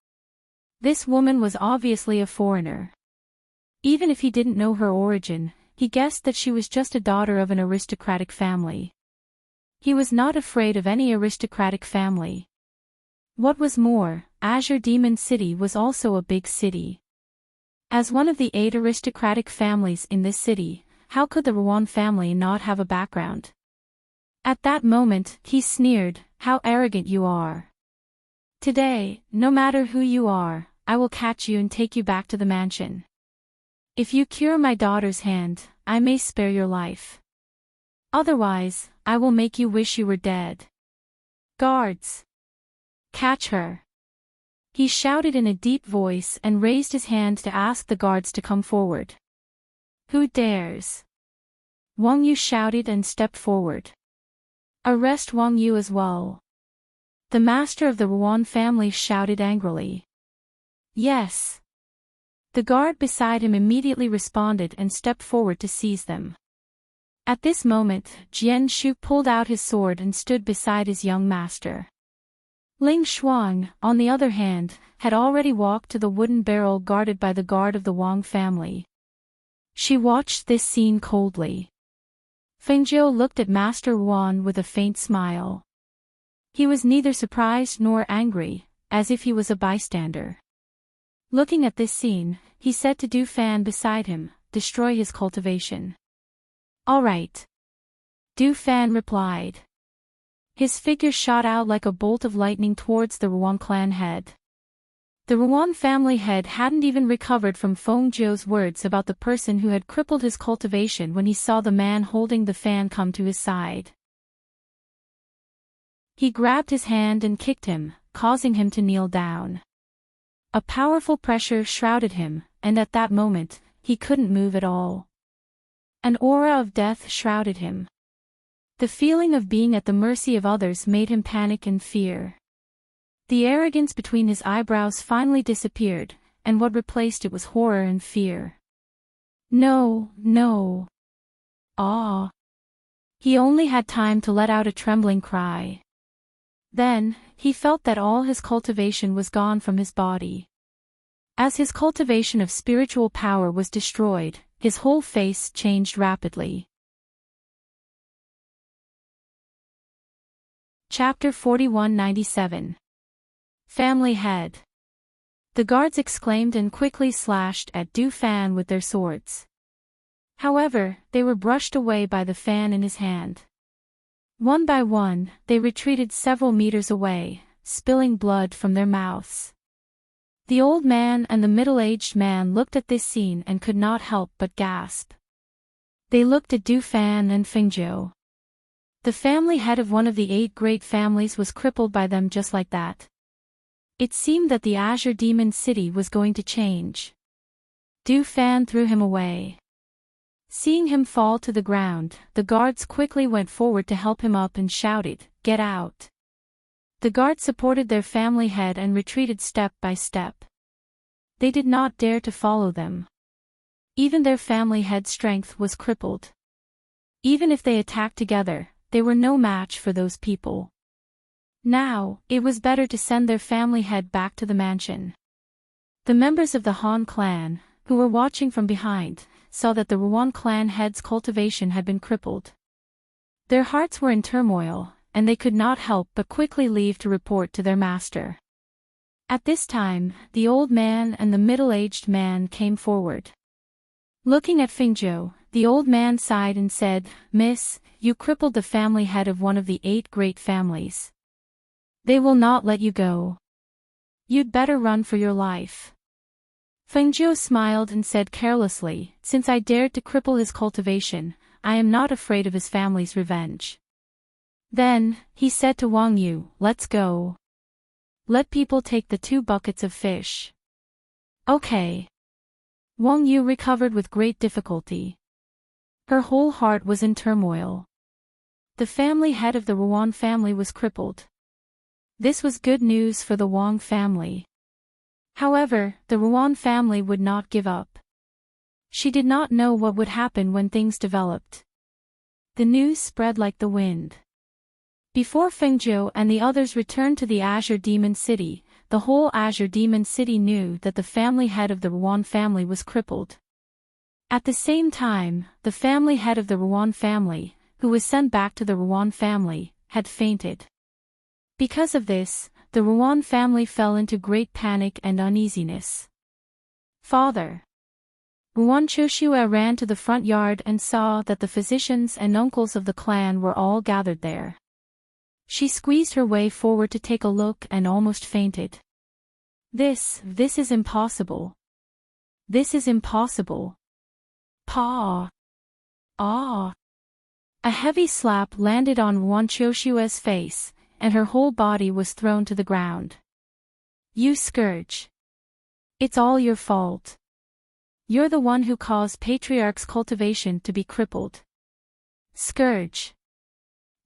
This woman was obviously a foreigner. Even if he didn't know her origin, he guessed that she was just a daughter of an aristocratic family. He was not afraid of any aristocratic family. What was more, Azure Demon City was also a big city. As one of the 8 aristocratic families in this city, how could the Ruan family not have a background? At that moment, he sneered, how arrogant you are. Today, no matter who you are, I will catch you and take you back to the mansion. If you cure my daughter's hand, I may spare your life. Otherwise, I will make you wish you were dead. Guards! Catch her! He shouted in a deep voice and raised his hand to ask the guards to come forward. Who dares? Wang Yu shouted and stepped forward. Arrest Wang Yu as well. The master of the Ruan family shouted angrily. Yes. The guard beside him immediately responded and stepped forward to seize them. At this moment, Jian Shu pulled out his sword and stood beside his young master. Ling Shuang, on the other hand, had already walked to the wooden barrel guarded by the guard of the Wang family. She watched this scene coldly. Feng Jiu looked at Master Wan with a faint smile. He was neither surprised nor angry, as if he was a bystander. Looking at this scene, he said to Du Fan beside him, destroy his cultivation. All right. Du Fan replied. His figure shot out like a bolt of lightning towards the Ruan clan head. The Ruan family head hadn't even recovered from Feng Jiu's words about the person who had crippled his cultivation when he saw the man holding the fan come to his side. He grabbed his hand and kicked him, causing him to kneel down. A powerful pressure shrouded him, and at that moment, he couldn't move at all. An aura of death shrouded him. The feeling of being at the mercy of others made him panic and fear. The arrogance between his eyebrows finally disappeared, and what replaced it was horror and fear. No, no. Ah. He only had time to let out a trembling cry. Then, he felt that all his cultivation was gone from his body. As his cultivation of spiritual power was destroyed, his whole face changed rapidly. Chapter 4197. Family Head. The guards exclaimed and quickly slashed at Du Fan with their swords. However, they were brushed away by the fan in his hand. One by one, they retreated several meters away, spilling blood from their mouths. The old man and the middle-aged man looked at this scene and could not help but gasp. They looked at Du Fan and Feng Jiu. The family head of one of the 8 great families was crippled by them just like that. It seemed that the Azure Demon City was going to change. Du Fan threw him away. Seeing him fall to the ground, the guards quickly went forward to help him up and shouted, "Get out!" The guards supported their family head and retreated step by step. They did not dare to follow them. Even their family head's strength was crippled. Even if they attacked together, they were no match for those people. Now, it was better to send their family head back to the mansion. The members of the Han clan, who were watching from behind, saw that the Ruan clan head's cultivation had been crippled. Their hearts were in turmoil, and they could not help but quickly leave to report to their master. At this time, the old man and the middle-aged man came forward. Looking at Feng Jiu, the old man sighed and said, "Miss, you crippled the family head of one of the 8 great families. They will not let you go. You'd better run for your life." Feng Jiu smiled and said carelessly, "Since I dared to cripple his cultivation, I am not afraid of his family's revenge." Then, he said to Wang Yu, "Let's go. Let people take the 2 buckets of fish." Okay. Wang Yu recovered with great difficulty. Her whole heart was in turmoil. The family head of the Ruan family was crippled. This was good news for the Wang family. However, the Ruan family would not give up. She did not know what would happen when things developed. The news spread like the wind. Before Feng Jiu and the others returned to the Azure Demon City, the whole Azure Demon City knew that the family head of the Ruan family was crippled. At the same time, the family head of the Ruan family, who was sent back to the Ruan family, had fainted. Because of this, the Ruan family fell into great panic and uneasiness. "Father!" Ruan Choshua ran to the front yard and saw that the physicians and uncles of the clan were all gathered there. She squeezed her way forward to take a look and almost fainted. This is impossible. This is impossible. Pa. Ah. A heavy slap landed on Wanchoshua's face, and her whole body was thrown to the ground. You scourge. It's all your fault. You're the one who caused Patriarch's cultivation to be crippled. Scourge.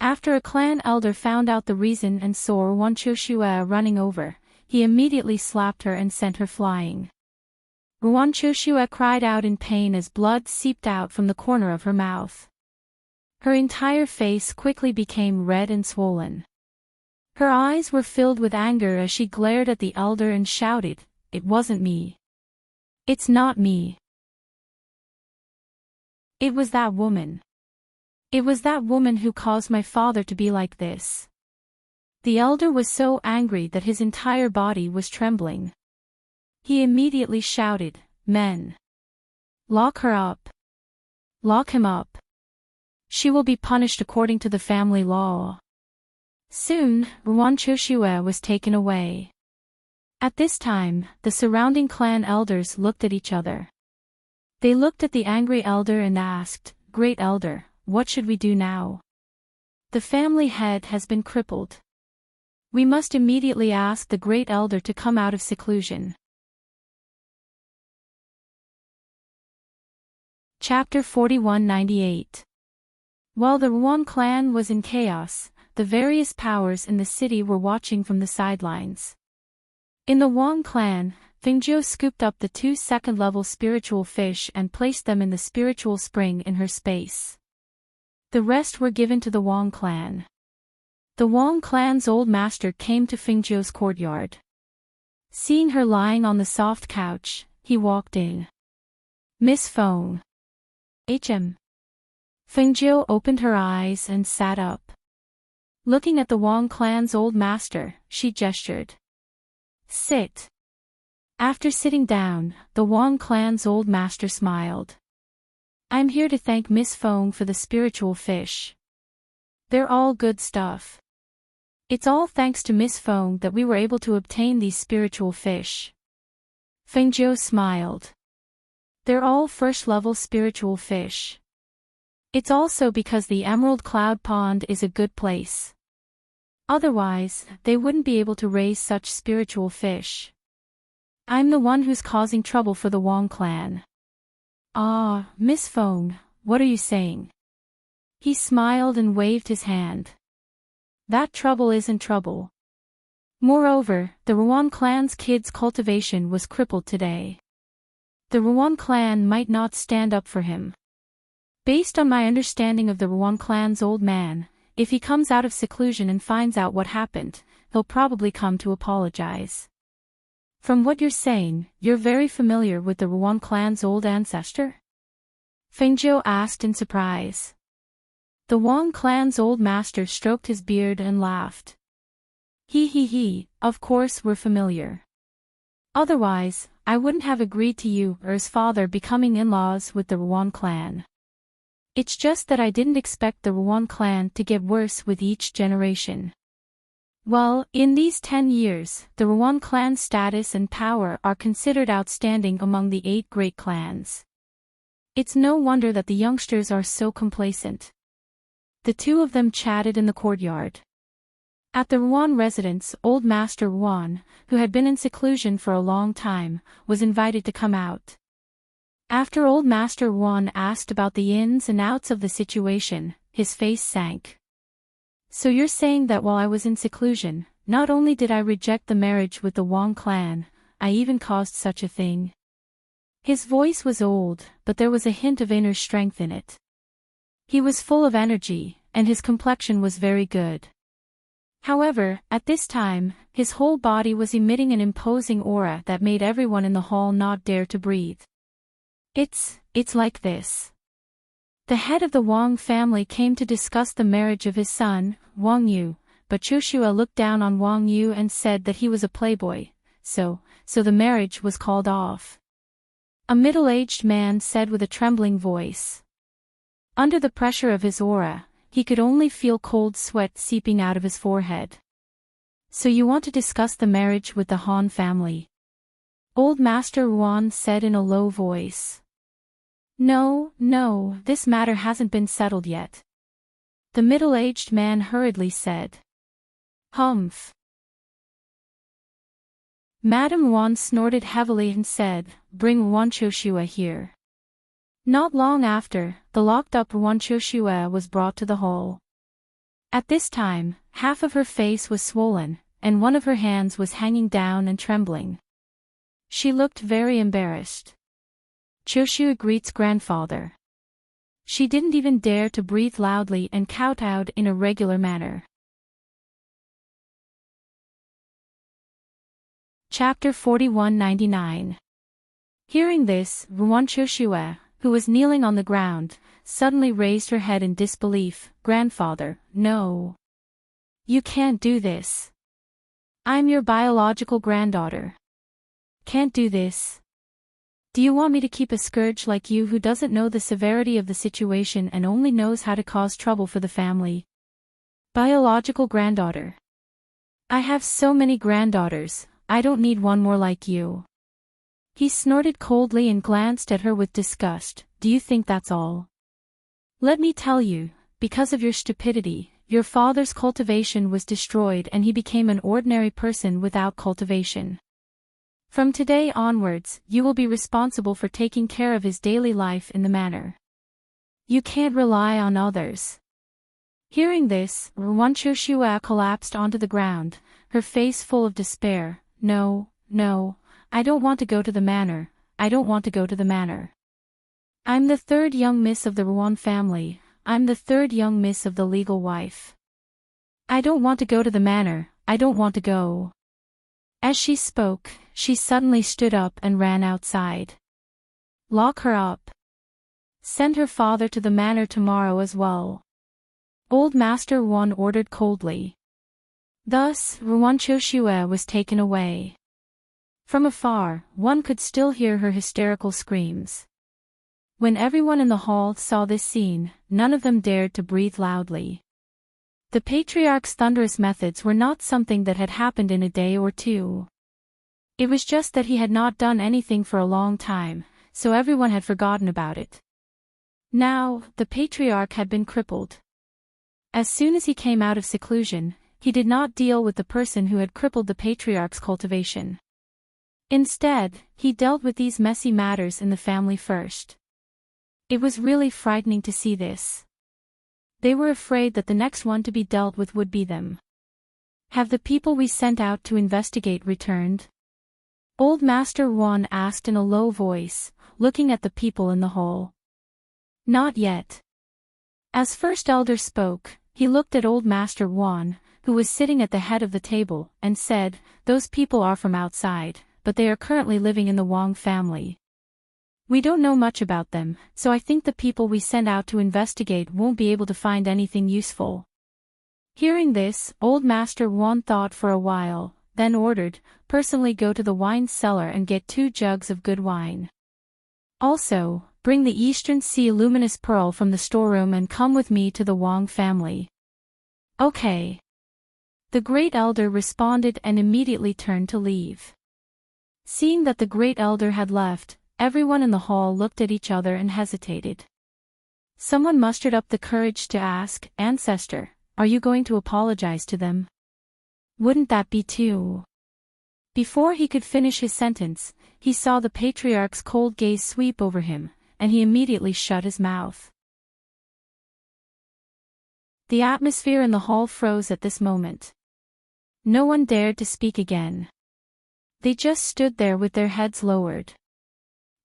After a clan elder found out the reason and saw Wanchoshua running over, he immediately slapped her and sent her flying. Wanchoshua cried out in pain as blood seeped out from the corner of her mouth. Her entire face quickly became red and swollen. Her eyes were filled with anger as she glared at the elder and shouted, "It wasn't me. It's not me. It was that woman. It was that woman who caused my father to be like this." The elder was so angry that his entire body was trembling. He immediately shouted, "Men! Lock her up. Lock him up. She will be punished according to the family law." Soon, Wanchoshua was taken away. At this time, the surrounding clan elders looked at each other. They looked at the angry elder and asked, "Great elder, what should we do now? The family head has been crippled. We must immediately ask the great elder to come out of seclusion." Chapter 4198. While the Ruan clan was in chaos, the various powers in the city were watching from the sidelines. In the Wang clan, Fingzhou scooped up the 2 second-level spiritual fish and placed them in the spiritual spring in her space. The rest were given to the Wang clan. The Wang clan's old master came to Fingzhou's courtyard. Seeing her lying on the soft couch, he walked in. "Miss Feng." "HM." Fengjiu opened her eyes and sat up. Looking at the Wang clan's old master, she gestured. "Sit." After sitting down, the Wang clan's old master smiled. "I'm here to thank Miss Feng for the spiritual fish. They're all good stuff. It's all thanks to Miss Feng that we were able to obtain these spiritual fish." Fengjiu smiled. "They're all first-level spiritual fish. It's also because the Emerald Cloud Pond is a good place. Otherwise, they wouldn't be able to raise such spiritual fish. I'm the one who's causing trouble for the Wang clan." "Ah, Miss Feng, what are you saying?" He smiled and waved his hand. "That trouble isn't trouble. Moreover, the Ruan clan's kids' cultivation was crippled today. The Ruan clan might not stand up for him. Based on my understanding of the Ruan clan's old man, if he comes out of seclusion and finds out what happened, he'll probably come to apologize." "From what you're saying, you're very familiar with the Ruan clan's old ancestor?" Fengjiu asked in surprise. The Wang clan's old master stroked his beard and laughed. He, of course we're familiar. Otherwise, I wouldn't have agreed to you or his father becoming in-laws with the Ruan clan. It's just that I didn't expect the Ruan clan to get worse with each generation. Well, in these 10 years, the Ruan clan's status and power are considered outstanding among the 8 great clans. It's no wonder that the youngsters are so complacent." The two of them chatted in the courtyard. At the Ruan residence, old Master Ruan, who had been in seclusion for a long time, was invited to come out. After old Master Ruan asked about the ins and outs of the situation, his face sank. "So you're saying that while I was in seclusion, not only did I reject the marriage with the Wang clan, I even caused such a thing?" His voice was old, but there was a hint of inner strength in it. He was full of energy, and his complexion was very good. However, at this time, his whole body was emitting an imposing aura that made everyone in the hall not dare to breathe. It's like this. The head of the Wang family came to discuss the marriage of his son, Wang Yu, but Choshua looked down on Wang Yu and said that he was a playboy, so the marriage was called off. A middle-aged man said with a trembling voice. Under the pressure of his aura, he could only feel cold sweat seeping out of his forehead. So you want to discuss the marriage with the Han family? Old Master Yuan said in a low voice. No, this matter hasn't been settled yet. The middle-aged man hurriedly said. Humph. Madame Yuan snorted heavily and said, bring Yuan Qiushue here. Not long after, the locked-up Yuan Qiushue was brought to the hall. At this time, half of her face was swollen, and one of her hands was hanging down and trembling. She looked very embarrassed. Qiushue greets grandfather. She didn't even dare to breathe loudly and kowtowed in a regular manner. Chapter 4199. Hearing this, Yuan Qiushue, who was kneeling on the ground, suddenly raised her head in disbelief. Grandfather, no. You can't do this. I'm your biological granddaughter. Can't do this. Do you want me to keep a scourge like you who doesn't know the severity of the situation and only knows how to cause trouble for the family? Biological granddaughter. I have so many granddaughters, I don't need one more like you. He snorted coldly and glanced at her with disgust. Do you think that's all? Let me tell you, because of your stupidity, your father's cultivation was destroyed and he became an ordinary person without cultivation. From today onwards, you will be responsible for taking care of his daily life in the manor. You can't rely on others. Hearing this, Yuan Qiushue collapsed onto the ground, her face full of despair. No, I don't want to go to the manor, I don't want to go to the manor. I'm the third young miss of the Yuan family, I'm the third young miss of the legal wife. I don't want to go to the manor, I don't want to go. As she spoke, she suddenly stood up and ran outside. Lock her up. Send her father to the manor tomorrow as well. Old Master Yuan ordered coldly. Thus, Yuan Qiushue was taken away. From afar, one could still hear her hysterical screams. When everyone in the hall saw this scene, none of them dared to breathe loudly. The patriarch's thunderous methods were not something that had happened in a day or two. It was just that he had not done anything for a long time, so everyone had forgotten about it. Now, the patriarch had been crippled. As soon as he came out of seclusion, he did not deal with the person who had crippled the patriarch's cultivation. Instead, he dealt with these messy matters in the family first. It was really frightening to see this. They were afraid that the next one to be dealt with would be them. Have the people we sent out to investigate returned? Old Master Yuan asked in a low voice, looking at the people in the hall. Not yet. As First Elder spoke, he looked at Old Master Yuan, who was sitting at the head of the table, and said, those people are from outside, but they are currently living in the Wang family. We don't know much about them, so I think the people we send out to investigate won't be able to find anything useful. Hearing this, Old Master Yuan thought for a while, then ordered, personally go to the wine cellar and get 2 jugs of good wine. Also, bring the Eastern Sea luminous pearl from the storeroom and come with me to the Wang family. Okay. The Great Elder responded and immediately turned to leave. Seeing that the Great Elder had left, everyone in the hall looked at each other and hesitated. Someone mustered up the courage to ask, Ancestor, are you going to apologize to them? Wouldn't that be too? Before he could finish his sentence, he saw the patriarch's cold gaze sweep over him, and he immediately shut his mouth. The atmosphere in the hall froze at this moment. No one dared to speak again. They just stood there with their heads lowered.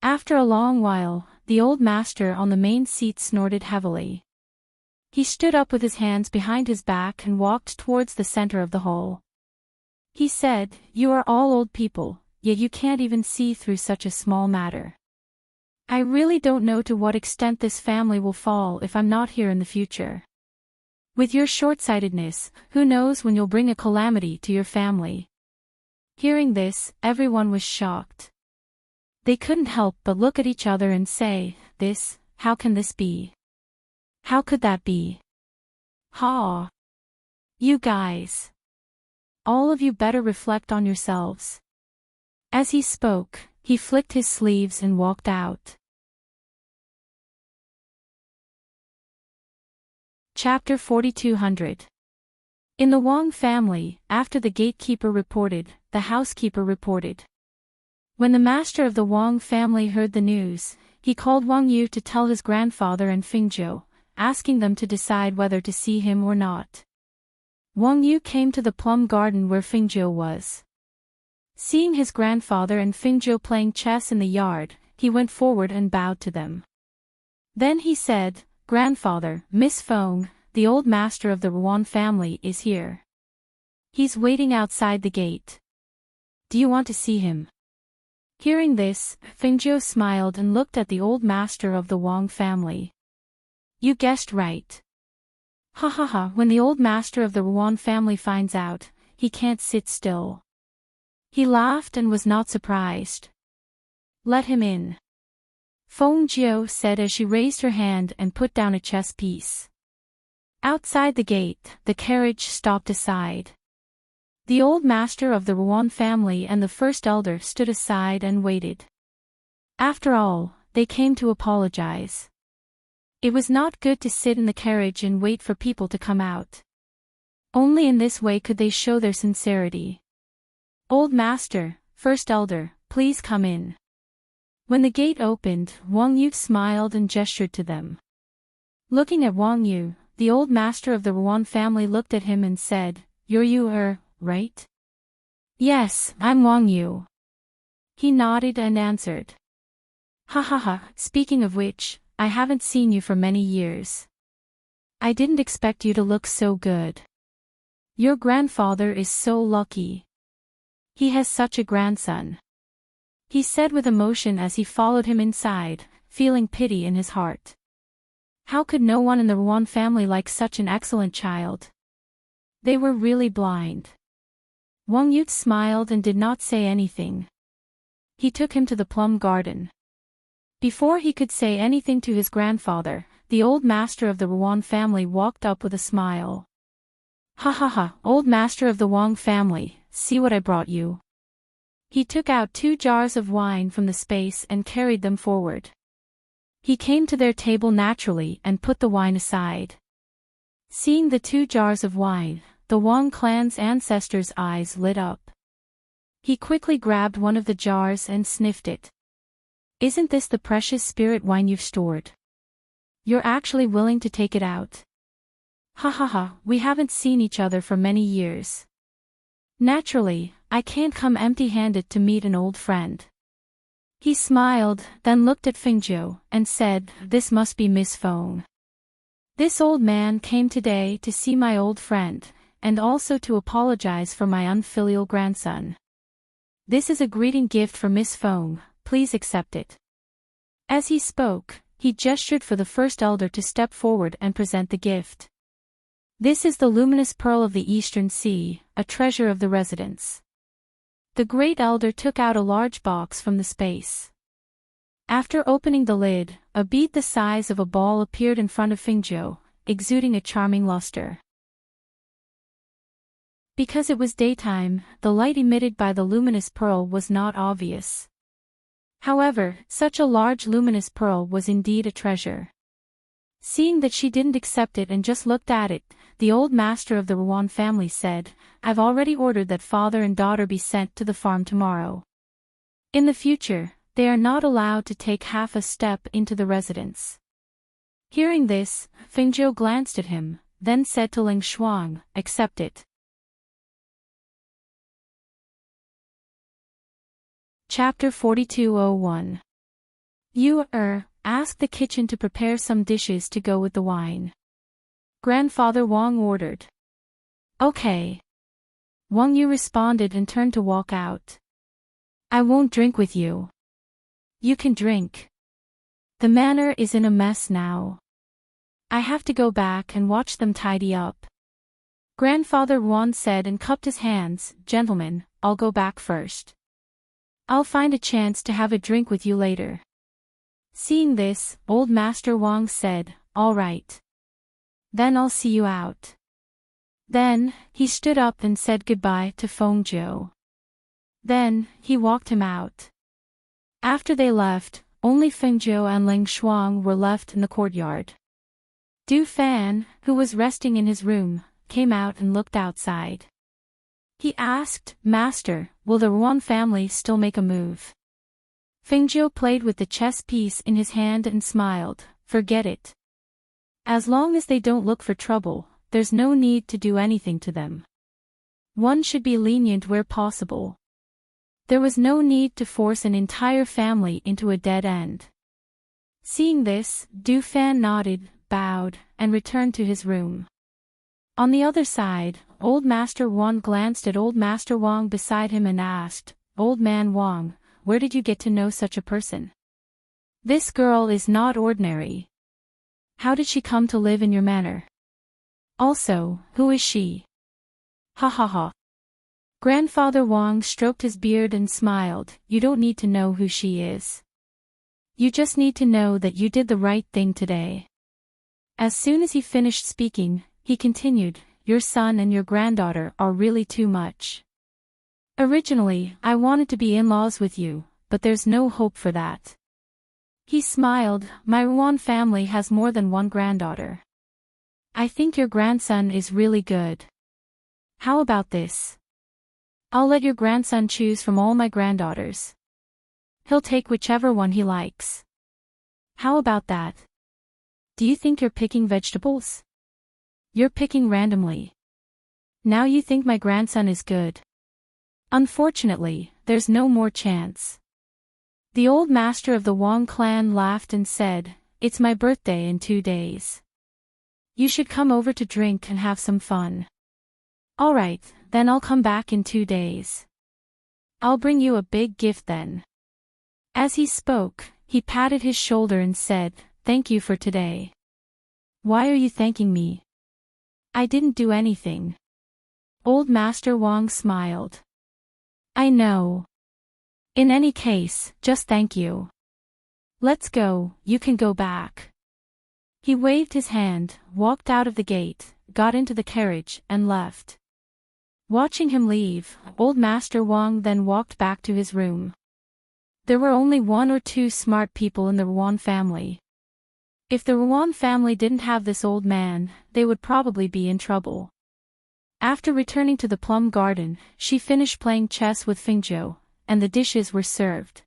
After a long while, the old master on the main seat snorted heavily. He stood up with his hands behind his back and walked towards the center of the hall. He said, You are all old people, yet you can't even see through such a small matter. I really don't know to what extent this family will fall if I'm not here in the future. With your short-sightedness, who knows when you'll bring a calamity to your family. Hearing this, everyone was shocked. They couldn't help but look at each other and say, how can this be? How could that be? Ha! You guys. All of you better reflect on yourselves. As he spoke, he flicked his sleeves and walked out. Chapter 4200. In the Wang family, after the gatekeeper reported, the housekeeper reported. When the master of the Wang family heard the news, he called Wang Yu to tell his grandfather and Fingzhou, asking them to decide whether to see him or not. Wang Yu came to the plum garden where Fingzhou was. Seeing his grandfather and Fingzhou playing chess in the yard, he went forward and bowed to them. Then he said, "Grandfather, Miss Feng, the old master of the Ruan family is here. He's waiting outside the gate. Do you want to see him?" Hearing this, Fingzhou smiled and looked at the old master of the Wang family. "You guessed right. Ha ha ha, when the old master of the Ruan family finds out, he can't sit still." He laughed and was not surprised. "Let him in," Feng Jiu said as she raised her hand and put down a chess piece. Outside the gate, the carriage stopped aside. The old master of the Ruan family and the first elder stood aside and waited. After all, they came to apologize. It was not good to sit in the carriage and wait for people to come out. Only in this way could they show their sincerity. "Old master, first elder, please come in." When the gate opened, Wang Yu smiled and gestured to them. Looking at Wang Yu, the old master of the Ruan family looked at him and said, "You're Yu, right?" "Yes, I'm Wang Yu." He nodded and answered. "Ha ha ha, speaking of which, I haven't seen you for many years. I didn't expect you to look so good. Your grandfather is so lucky. He has such a grandson," he said with emotion as he followed him inside, feeling pity in his heart. How could no one in the Ruan family like such an excellent child? They were really blind. Wang Yu smiled and did not say anything. He took him to the plum garden. Before he could say anything to his grandfather, the old master of the Ruan family walked up with a smile. "Ha ha ha, old master of the Wang family, see what I brought you." He took out 2 jars of wine from the space and carried them forward. He came to their table naturally and put the wine aside. Seeing the 2 jars of wine, the Wang clan's ancestors' eyes lit up. He quickly grabbed one of the jars and sniffed it. "Isn't this the precious spirit wine you've stored? You're actually willing to take it out? Ha ha ha, we haven't seen each other for many years. Naturally, I can't come empty-handed to meet an old friend." He smiled, then looked at Fingzhou, and said, "This must be Miss Feng. This old man came today to see my old friend, and also to apologize for my unfilial grandson. This is a greeting gift for Miss Feng, please accept it." As he spoke, he gestured for the first elder to step forward and present the gift. "This is the luminous pearl of the Eastern Sea, a treasure of the residence." The great elder took out a large box from the space. After opening the lid, a bead the size of a ball appeared in front of Fingzhou, exuding a charming luster. Because it was daytime, the light emitted by the luminous pearl was not obvious. However, such a large luminous pearl was indeed a treasure. Seeing that she didn't accept it and just looked at it, the old master of the Ruan family said, "I've already ordered that father and daughter be sent to the farm tomorrow. In the future, they are not allowed to take half a step into the residence." Hearing this, Fingzhou glanced at him, then said to Ling Shuang, "Accept it." Chapter 4201. You asked the kitchen to prepare some dishes to go with the wine. Grandfather Wang ordered. "Okay." Wang Yu responded and turned to walk out. "I won't drink with you." "You can drink. The manor is in a mess now. I have to go back and watch them tidy up." Grandfather Wang said and cupped his hands, "Gentlemen, I'll go back first. I'll find a chance to have a drink with you later." Seeing this, old Master Wang said, "All right." Then I'll see you out. Then, he stood up and said goodbye to Fengzhou. Then, he walked him out. After they left, only Fengzhou and Ling Shuang were left in the courtyard. Du Fan, who was resting in his room, came out and looked outside. He asked, "Master, will the Ruan family still make a move?" Fengzhou played with the chess piece in his hand and smiled, "Forget it. As long as they don't look for trouble, there's no need to do anything to them. One should be lenient where possible." There was no need to force an entire family into a dead end. Seeing this, Du Fan nodded, bowed, and returned to his room. On the other side, Old Master Wang glanced at Old Master Wang beside him and asked, "Old Man Wang, where did you get to know such a person? This girl is not ordinary. How did she come to live in your manor? Also, who is she?" "Ha ha ha." Grandfather Wang stroked his beard and smiled, "You don't need to know who she is. You just need to know that you did the right thing today." As soon as he finished speaking, he continued, "Your son and your granddaughter are really too much. Originally, I wanted to be in-laws with you, but there's no hope for that." He smiled, "My Ruan family has more than one granddaughter. I think your grandson is really good. How about this? I'll let your grandson choose from all my granddaughters. He'll take whichever one he likes. How about that? Do you think you're picking vegetables? You're picking randomly. Now you think my grandson is good. Unfortunately, there's no more chance." The old master of the Wang clan laughed and said, "It's my birthday in 2 days. You should come over to drink and have some fun." "All right, then I'll come back in 2 days. I'll bring you a big gift then." As he spoke, he patted his shoulder and said, "Thank you for today." "Why are you thanking me? I didn't do anything." Old Master Wang smiled. "I know. In any case, just thank you. Let's go, you can go back." He waved his hand, walked out of the gate, got into the carriage, and left. Watching him leave, Old Master Wang then walked back to his room. There were only 1 or 2 smart people in the Ruan family. If the Ruan family didn't have this old man, they would probably be in trouble. After returning to the plum garden, she finished playing chess with Fengzhou, and the dishes were served.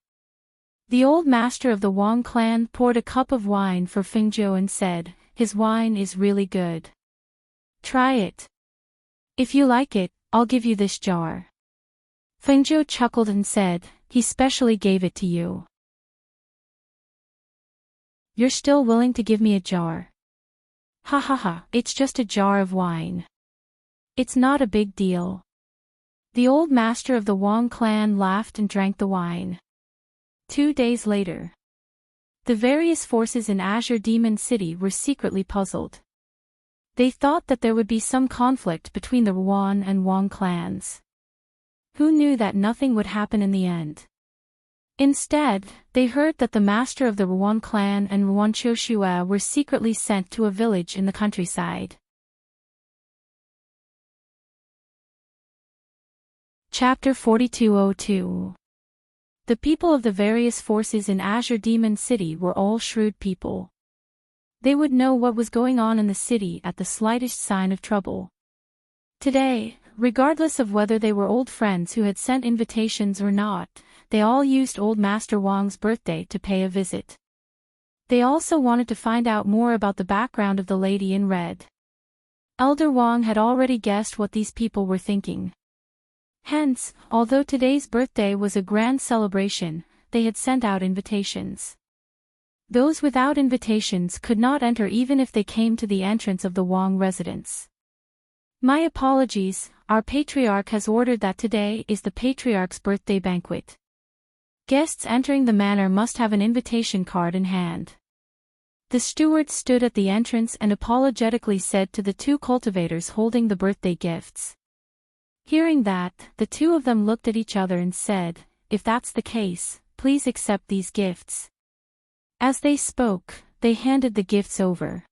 The old master of the Wang clan poured a cup of wine for Fengzhou and said, "His wine is really good. Try it. If you like it, I'll give you this jar." Fengzhou chuckled and said, "He specially gave it to you. You're still willing to give me a jar? Ha ha ha, it's just a jar of wine. It's not a big deal." The old master of the Wang clan laughed and drank the wine. 2 days later. The various forces in Azure Demon City were secretly puzzled. They thought that there would be some conflict between the Ruan and Wang clans. Who knew that nothing would happen in the end? Instead, they heard that the master of the Ruan clan and Ruan Qiushua were secretly sent to a village in the countryside. Chapter 4202. The people of the various forces in Azure Demon City were all shrewd people. They would know what was going on in the city at the slightest sign of trouble. Today, regardless of whether they were old friends who had sent invitations or not, they all used Old Master Wang's birthday to pay a visit. They also wanted to find out more about the background of the lady in red. Elder Wang had already guessed what these people were thinking. Hence, although today's birthday was a grand celebration, they had sent out invitations. Those without invitations could not enter even if they came to the entrance of the Wang residence. "My apologies, our patriarch has ordered that today is the patriarch's birthday banquet. Guests entering the manor must have an invitation card in hand." The steward stood at the entrance and apologetically said to the 2 cultivators holding the birthday gifts. Hearing that, the 2 of them looked at each other and said, "If that's the case, please accept these gifts." As they spoke, they handed the gifts over.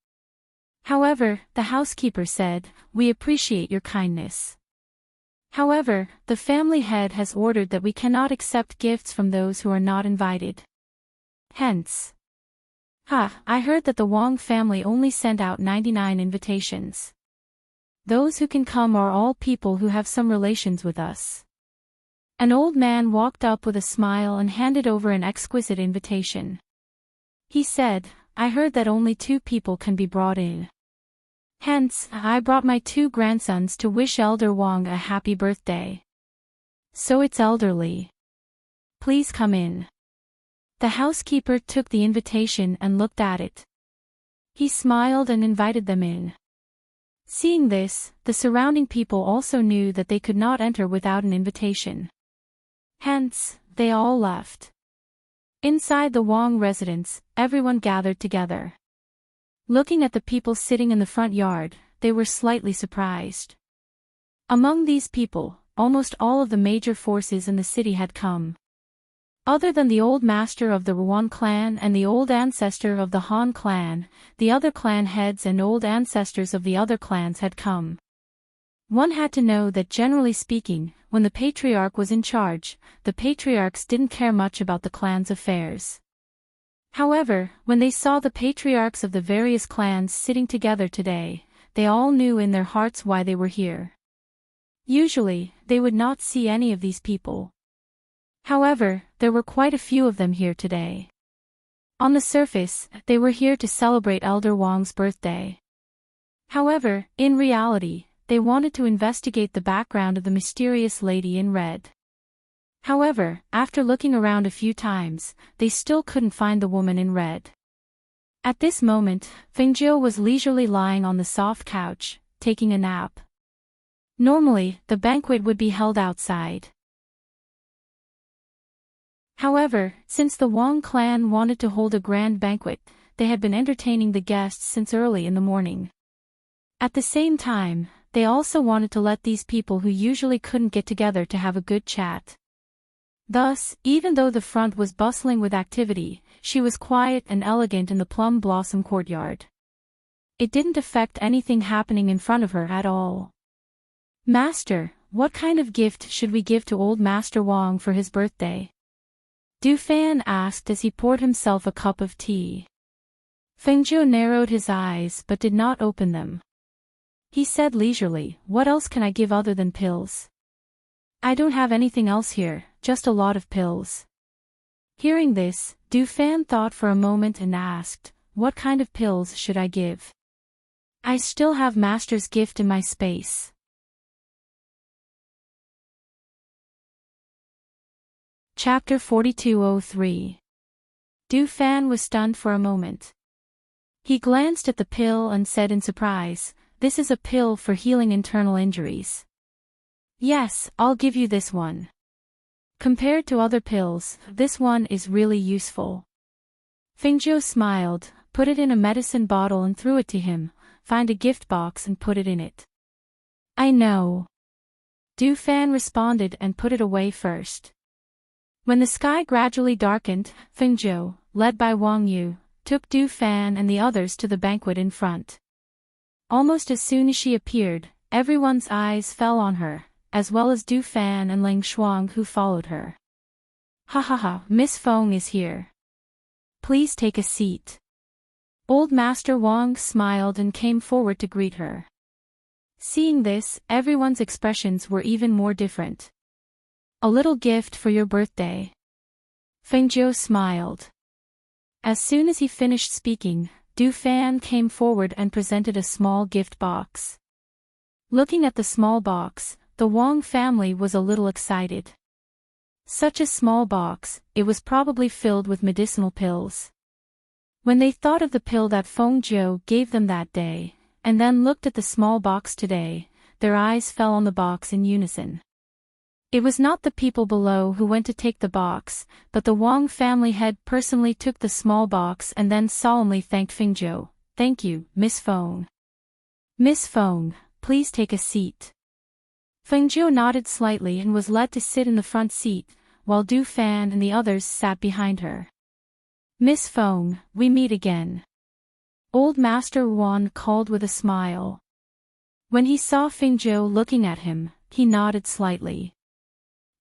However, the housekeeper said, "We appreciate your kindness. However, the family head has ordered that we cannot accept gifts from those who are not invited. Hence." I heard that the Wong family only sent out 99 invitations. Those who can come are all people who have some relations with us. An old man walked up with a smile and handed over an exquisite invitation. He said, "I heard that only 2 people can be brought in. Hence, I brought my 2 grandsons to wish Elder Wong a happy birthday. So it's elderly. Please come in." The housekeeper took the invitation and looked at it. He smiled and invited them in. Seeing this, the surrounding people also knew that they could not enter without an invitation. Hence, they all left. Inside the Wong residence, everyone gathered together. Looking at the people sitting in the front yard, they were slightly surprised. Among these people, almost all of the major forces in the city had come. Other than the old master of the Ruan clan and the old ancestor of the Han clan, the other clan heads and old ancestors of the other clans had come. One had to know that generally speaking, when the patriarch was in charge, the patriarchs didn't care much about the clan's affairs. However, when they saw the patriarchs of the various clans sitting together today, they all knew in their hearts why they were here. Usually, they would not see any of these people. However, there were quite a few of them here today. On the surface, they were here to celebrate Elder Wong's birthday. However, in reality, they wanted to investigate the background of the mysterious lady in red. However, after looking around a few times, they still couldn't find the woman in red. At this moment, Fengjiu was leisurely lying on the soft couch, taking a nap. Normally, the banquet would be held outside. However, since the Wong clan wanted to hold a grand banquet, they had been entertaining the guests since early in the morning. At the same time, they also wanted to let these people who usually couldn't get together to have a good chat. Thus, even though the front was bustling with activity, she was quiet and elegant in the plum blossom courtyard. It didn't affect anything happening in front of her at all. "Master, what kind of gift should we give to old Master Wong for his birthday?" Du Fan asked as he poured himself a cup of tea. Fengjiu narrowed his eyes but did not open them. He said leisurely, "What else can I give other than pills? I don't have anything else here, just a lot of pills." Hearing this, Du Fan thought for a moment and asked, "What kind of pills should I give? I still have Master's gift in my space." Chapter 4203. Du Fan was stunned for a moment. He glanced at the pill and said in surprise, "This is a pill for healing internal injuries." "Yes, I'll give you this one. Compared to other pills, this one is really useful." Fengjiu smiled, put it in a medicine bottle and threw it to him. "Find a gift box and put it in it." "I know." Du Fan responded and put it away first. When the sky gradually darkened, Fengjiu, led by Wang Yu, took Du Fan and the others to the banquet in front. Almost as soon as she appeared, everyone's eyes fell on her, as well as Du Fan and Lang Shuang who followed her. "Ha ha ha, Miss Feng is here. Please take a seat." Old Master Wang smiled and came forward to greet her. Seeing this, everyone's expressions were even more different. "A little gift for your birthday." Fengjiu smiled. As soon as he finished speaking, Du Fan came forward and presented a small gift box. Looking at the small box, the Wong family was a little excited. Such a small box, it was probably filled with medicinal pills. When they thought of the pill that Fengjiu gave them that day, and then looked at the small box today, their eyes fell on the box in unison. It was not the people below who went to take the box, but the Wong family head personally took the small box and then solemnly thanked Fengjiu. "Thank you, Miss Feng. Miss Feng, please take a seat." Fengjiu nodded slightly and was led to sit in the front seat, while Du Fan and the others sat behind her. "Miss Feng, we meet again. Old Master Wan called with a smile. When he saw Fingzhou looking at him, he nodded slightly.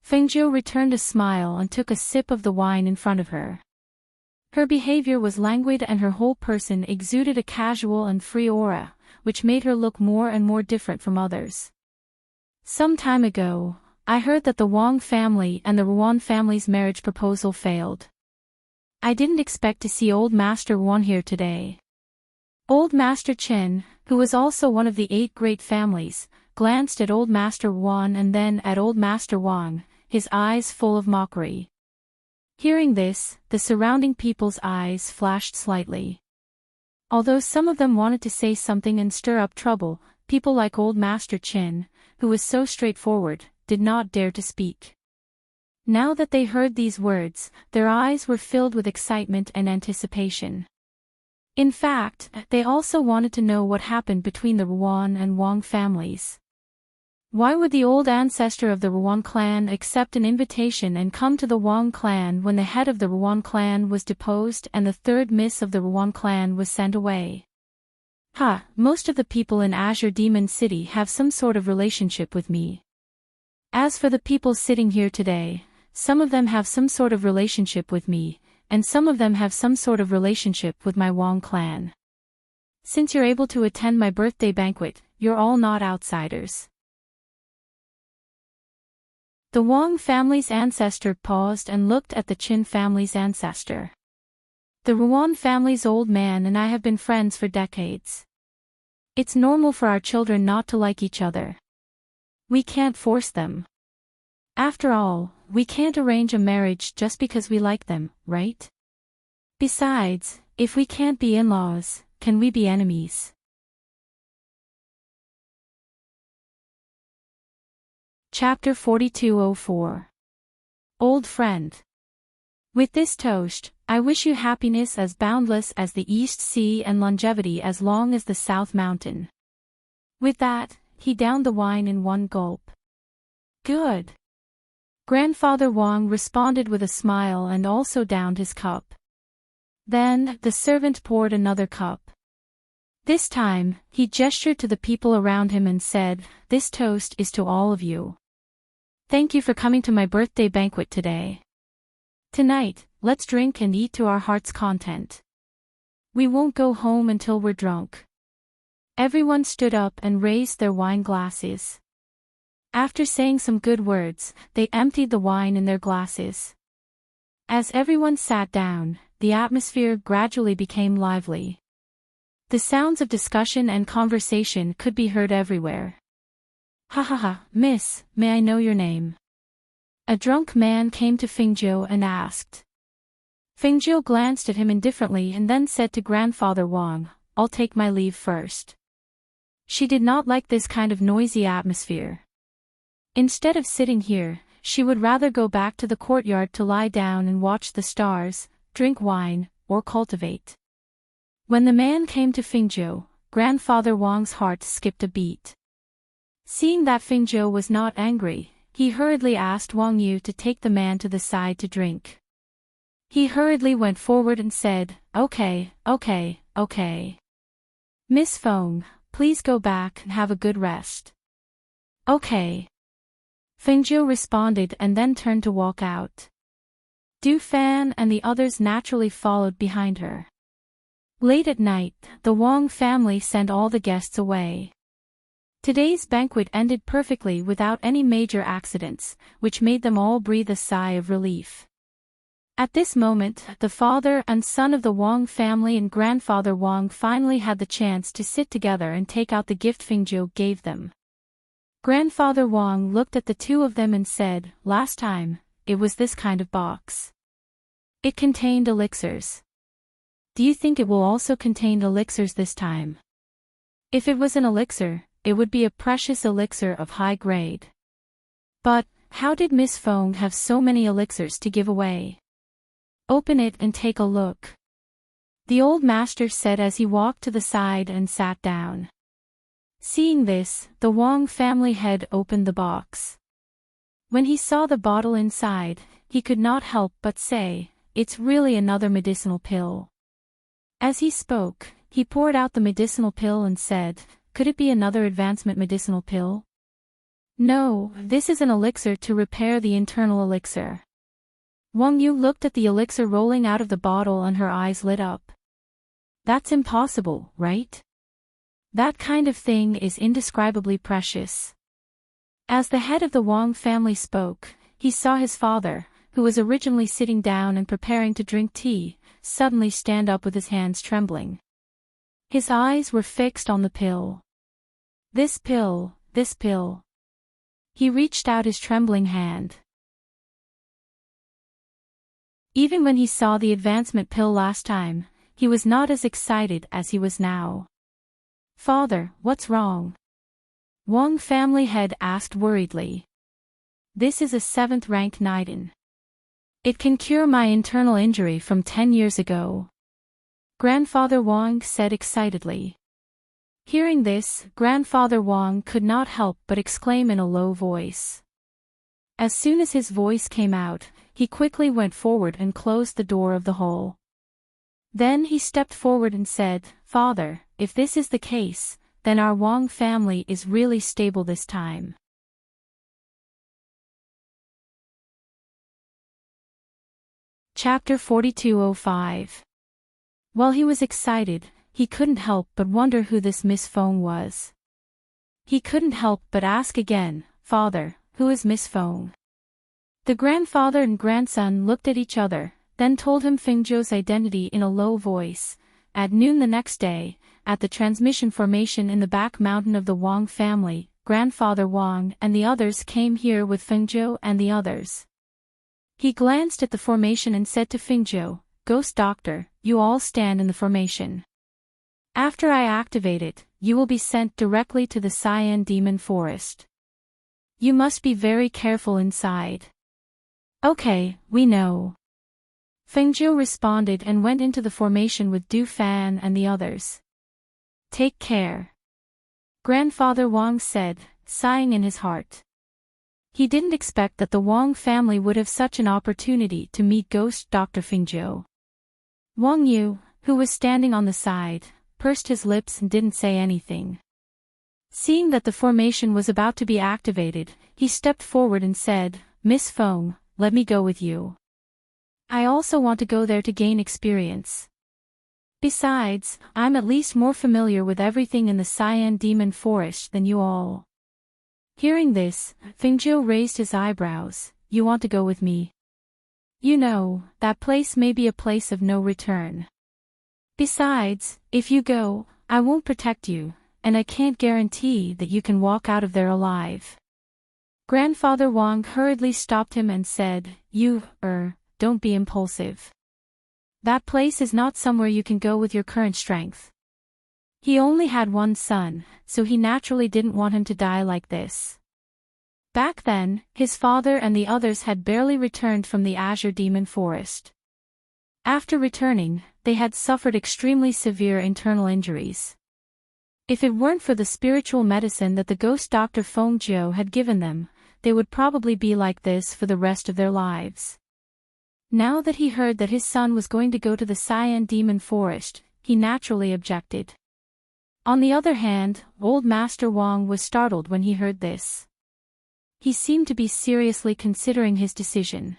Fingzhou returned a smile and took a sip of the wine in front of her. Her behavior was languid and her whole person exuded a casual and free aura, which made her look more and more different from others. Some time ago, I heard that the Wang family and the Ruan family's marriage proposal failed. I didn't expect to see Old Master Wan here today. Old Master Chen, who was also one of the 8 great families, glanced at Old Master Wan and then at Old Master Wang, his eyes full of mockery. Hearing this, the surrounding people's eyes flashed slightly. Although some of them wanted to say something and stir up trouble, people like Old Master Chen, who was so straightforward, did not dare to speak. Now that they heard these words, their eyes were filled with excitement and anticipation. In fact, they also wanted to know what happened between the Ruan and Wang families. Why would the old ancestor of the Ruan clan accept an invitation and come to the Wang clan when the head of the Ruan clan was deposed and the third miss of the Ruan clan was sent away? Most of the people in Azure Demon City have some sort of relationship with me. As for the people sitting here today, some of them have some sort of relationship with me, and some of them have some sort of relationship with my Wang clan. Since you're able to attend my birthday banquet, you're all not outsiders. The Wang family's ancestor paused and looked at the Qin family's ancestor. The Ruan family's old man and I have been friends for decades. It's normal for our children not to like each other. We can't force them. After all, we can't arrange a marriage just because we like them, right? Besides, if we can't be in-laws, can we be enemies? Chapter 4204. Old Friend. With this toast, I wish you happiness as boundless as the East Sea and longevity as long as the South Mountain. With that, he downed the wine in one gulp. Good. Grandfather Wang responded with a smile and also downed his cup. Then, the servant poured another cup. This time, he gestured to the people around him and said, "This toast is to all of you. Thank you for coming to my birthday banquet today. Tonight, let's drink and eat to our heart's content. We won't go home until we're drunk." Everyone stood up and raised their wine glasses. After saying some good words, they emptied the wine in their glasses. As everyone sat down, the atmosphere gradually became lively. The sounds of discussion and conversation could be heard everywhere. Miss, may I know your name?" A drunk man came to Fingzhou and asked. Fingzhou glanced at him indifferently and then said to Grandfather Wang, "I'll take my leave first." She did not like this kind of noisy atmosphere. Instead of sitting here, she would rather go back to the courtyard to lie down and watch the stars, drink wine, or cultivate. When the man came to Fingzhou, Grandfather Wang's heart skipped a beat. Seeing that Fingzhou was not angry, he hurriedly asked Wang Yu to take the man to the side to drink. He hurriedly went forward and said, Okay. Miss Feng, please go back and have a good rest." "Okay." Fingzhou responded and then turned to walk out. Du Fan and the others naturally followed behind her. Late at night, the Wang family sent all the guests away. Today's banquet ended perfectly without any major accidents, which made them all breathe a sigh of relief. At this moment, the father and son of the Wang family and Grandfather Wang finally had the chance to sit together and take out the gift Fingzhou gave them. Grandfather Wang looked at the two of them and said, "Last time, it was this kind of box. It contained elixirs. Do you think it will also contain elixirs this time? If it was an elixir, it would be a precious elixir of high grade. But, how did Miss Feng have so many elixirs to give away? Open it and take a look," the old master said as he walked to the side and sat down. Seeing this, the Wang family head opened the box. When he saw the bottle inside, he could not help but say, "It's really another medicinal pill." As he spoke, he poured out the medicinal pill and said, "Could it be another advancement medicinal pill?" "No, this is an elixir to repair the internal elixir." Wang Yu looked at the elixir rolling out of the bottle and her eyes lit up. "That's impossible, right? That kind of thing is indescribably precious." As the head of the Wang family spoke, he saw his father, who was originally sitting down and preparing to drink tea, suddenly stand up with his hands trembling. His eyes were fixed on the pill. This pill, this pill. He reached out his trembling hand. Even when he saw the advancement pill last time, he was not as excited as he was now. "Father, what's wrong?" Wang family head asked worriedly. "This is a 7th rank Niden. It can cure my internal injury from 10 years ago," Grandfather Wang said excitedly. Hearing this, Grandfather Wang could not help but exclaim in a low voice. As soon as his voice came out, he quickly went forward and closed the door of the hole. Then he stepped forward and said, "Father, if this is the case, then our Wang family is really stable this time." Chapter 4205. While he was excited, he couldn't help but wonder who this Miss Feng was. He couldn't help but ask again, "Father, who is Miss Feng?" The grandfather and grandson looked at each other, then told him Fengzhou's identity in a low voice. At noon the next day, at the transmission formation in the back mountain of the Wang family, Grandfather Wang and the others came here with Fengzhou and the others. He glanced at the formation and said to Fengzhou, "Ghost Doctor, you all stand in the formation. After I activate it, you will be sent directly to the Cyan Demon Forest. You must be very careful inside." "Okay, we know." Fengzhou responded and went into the formation with Du Fan and the others. "Take care," Grandfather Wang said, sighing in his heart. He didn't expect that the Wang family would have such an opportunity to meet Ghost Dr. Fengzhou. Wang Yu, who was standing on the side, pursed his lips and didn't say anything. Seeing that the formation was about to be activated, he stepped forward and said, "Miss Feng, let me go with you. I also want to go there to gain experience. Besides, I'm at least more familiar with everything in the Cyan Demon Forest than you all." Hearing this, Fengzhou raised his eyebrows. "You want to go with me? You know, that place may be a place of no return. Besides, if you go, I won't protect you, and I can't guarantee that you can walk out of there alive." Grandfather Wang hurriedly stopped him and said, Don't be impulsive. That place is not somewhere you can go with your current strength." He only had one son, so he naturally didn't want him to die like this. Back then, his father and the others had barely returned from the Azure Demon Forest. After returning, they had suffered extremely severe internal injuries. If it weren't for the spiritual medicine that the ghost Dr. Fengzhou had given them, they would probably be like this for the rest of their lives. Now that he heard that his son was going to go to the Cyan Demon Forest, he naturally objected. On the other hand, old Master Wang was startled when he heard this. He seemed to be seriously considering his decision.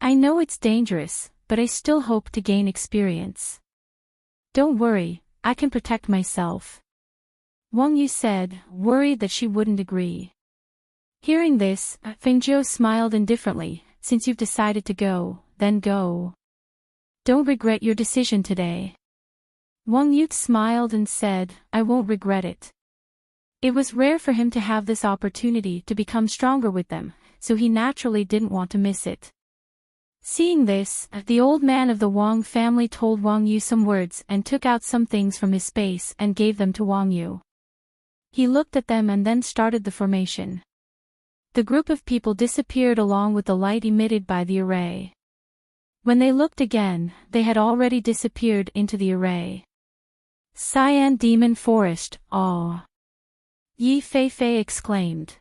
"I know it's dangerous, but I still hope to gain experience. Don't worry, I can protect myself," Wang Yu said, worried that she wouldn't agree. Hearing this, Fengzhou smiled indifferently. "Since you've decided to go, then go. Don't regret your decision today." Wang Yu smiled and said, "I won't regret it." It was rare for him to have this opportunity to become stronger with them, so he naturally didn't want to miss it. Seeing this, the old man of the Wang family told Wang Yu some words and took out some things from his space and gave them to Wang Yu. He looked at them and then started the formation. The group of people disappeared along with the light emitted by the array. When they looked again, they had already disappeared into the array. "Cyan Demon Forest, aw!" Yi Feifei exclaimed.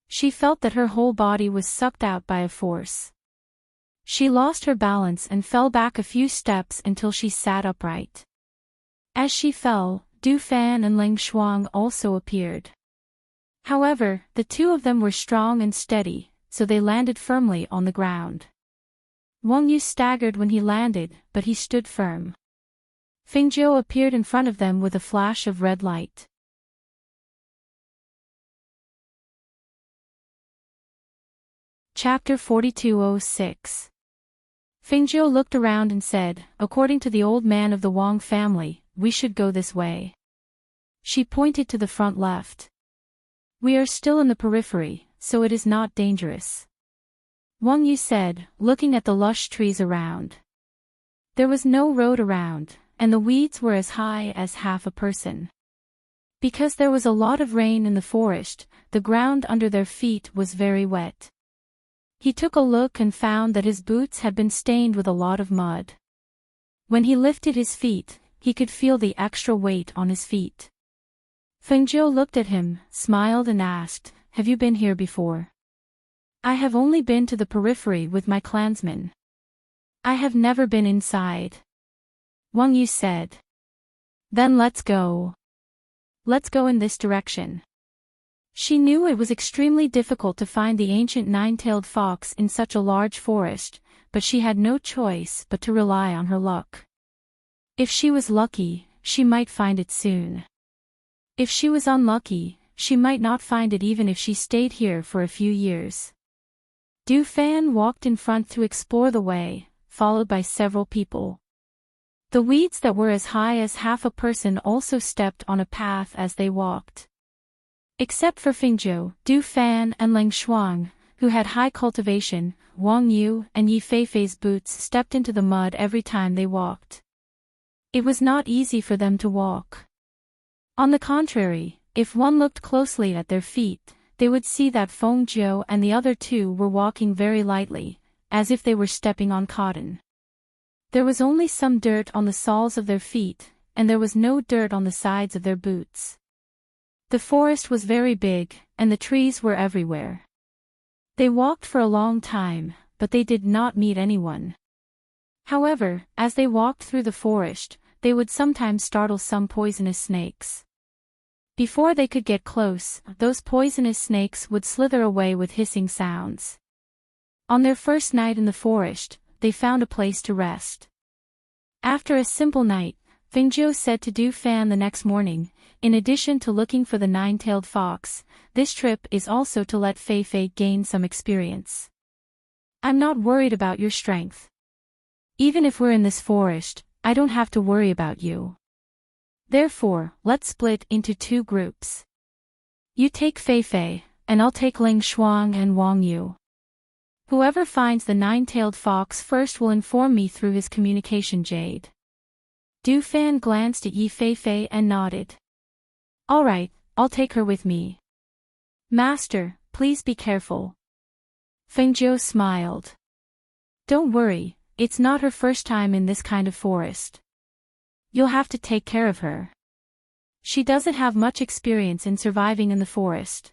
She felt that her whole body was sucked out by a force. She lost her balance and fell back a few steps until she sat upright. As she fell, Du Fan and Ling Shuang also appeared. However, the two of them were strong and steady, so they landed firmly on the ground. Wang Yu staggered when he landed, but he stood firm. Feng Jiu appeared in front of them with a flash of red light. Chapter 4206. Feng Jiu looked around and said, "According to the old man of the Wang family, we should go this way." She pointed to the front left. "We are still in the periphery, so it is not dangerous," Wang Yu said, looking at the lush trees around. There was no road around, and the weeds were as high as half a person. Because there was a lot of rain in the forest, the ground under their feet was very wet. He took a look and found that his boots had been stained with a lot of mud. When he lifted his feet, he could feel the extra weight on his feet. Feng Jiu looked at him, smiled and asked, "Have you been here before?" "I have only been to the periphery with my clansmen. I have never been inside," Wang Yu said. "Then let's go. Let's go in this direction." She knew it was extremely difficult to find the ancient nine-tailed fox in such a large forest, but she had no choice but to rely on her luck. If she was lucky, she might find it soon. If she was unlucky, she might not find it even if she stayed here for a few years. Du Fan walked in front to explore the way, followed by several people. The weeds that were as high as half a person also stepped on a path as they walked. Except for Feng Jiu, Du Fan and Ling Shuang, who had high cultivation, Wang Yu and Yi Feifei's boots stepped into the mud every time they walked. It was not easy for them to walk. On the contrary, if one looked closely at their feet, they would see that Feng Jiu and the other two were walking very lightly, as if they were stepping on cotton. There was only some dirt on the soles of their feet, and there was no dirt on the sides of their boots. The forest was very big, and the trees were everywhere. They walked for a long time, but they did not meet anyone. However, as they walked through the forest, they would sometimes startle some poisonous snakes. Before they could get close, those poisonous snakes would slither away with hissing sounds. On their first night in the forest, they found a place to rest. After a simple night, Feng Jiu said to Du Fan the next morning, "In addition to looking for the nine-tailed fox, this trip is also to let Fei Fei gain some experience. I'm not worried about your strength. Even if we're in this forest, I don't have to worry about you. Therefore, let's split into two groups. You take Fei Fei, and I'll take Ling Shuang and Wang Yu. Whoever finds the nine-tailed fox first will inform me through his communication jade." Du Fan glanced at Yi Feifei and nodded. "All right, I'll take her with me." "Master, please be careful." Feng Jiu smiled. "Don't worry, it's not her first time in this kind of forest. You'll have to take care of her. She doesn't have much experience in surviving in the forest."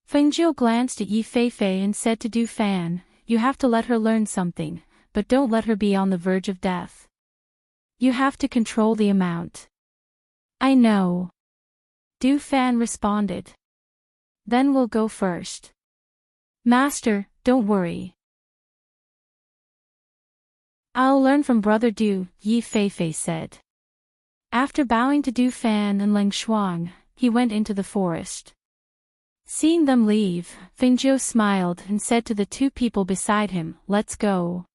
Feng Jiu glanced at Yi Feifei and said to Du Fan, "You have to let her learn something, but don't let her be on the verge of death. You have to control the amount." "I know," Du Fan responded. "Then we'll go first." "Master, don't worry. I'll learn from Brother Du," Yi Feifei said. After bowing to Du Fan and Ling Shuang, he went into the forest. Seeing them leave, Feng Jiu smiled and said to the two people beside him, "Let's go."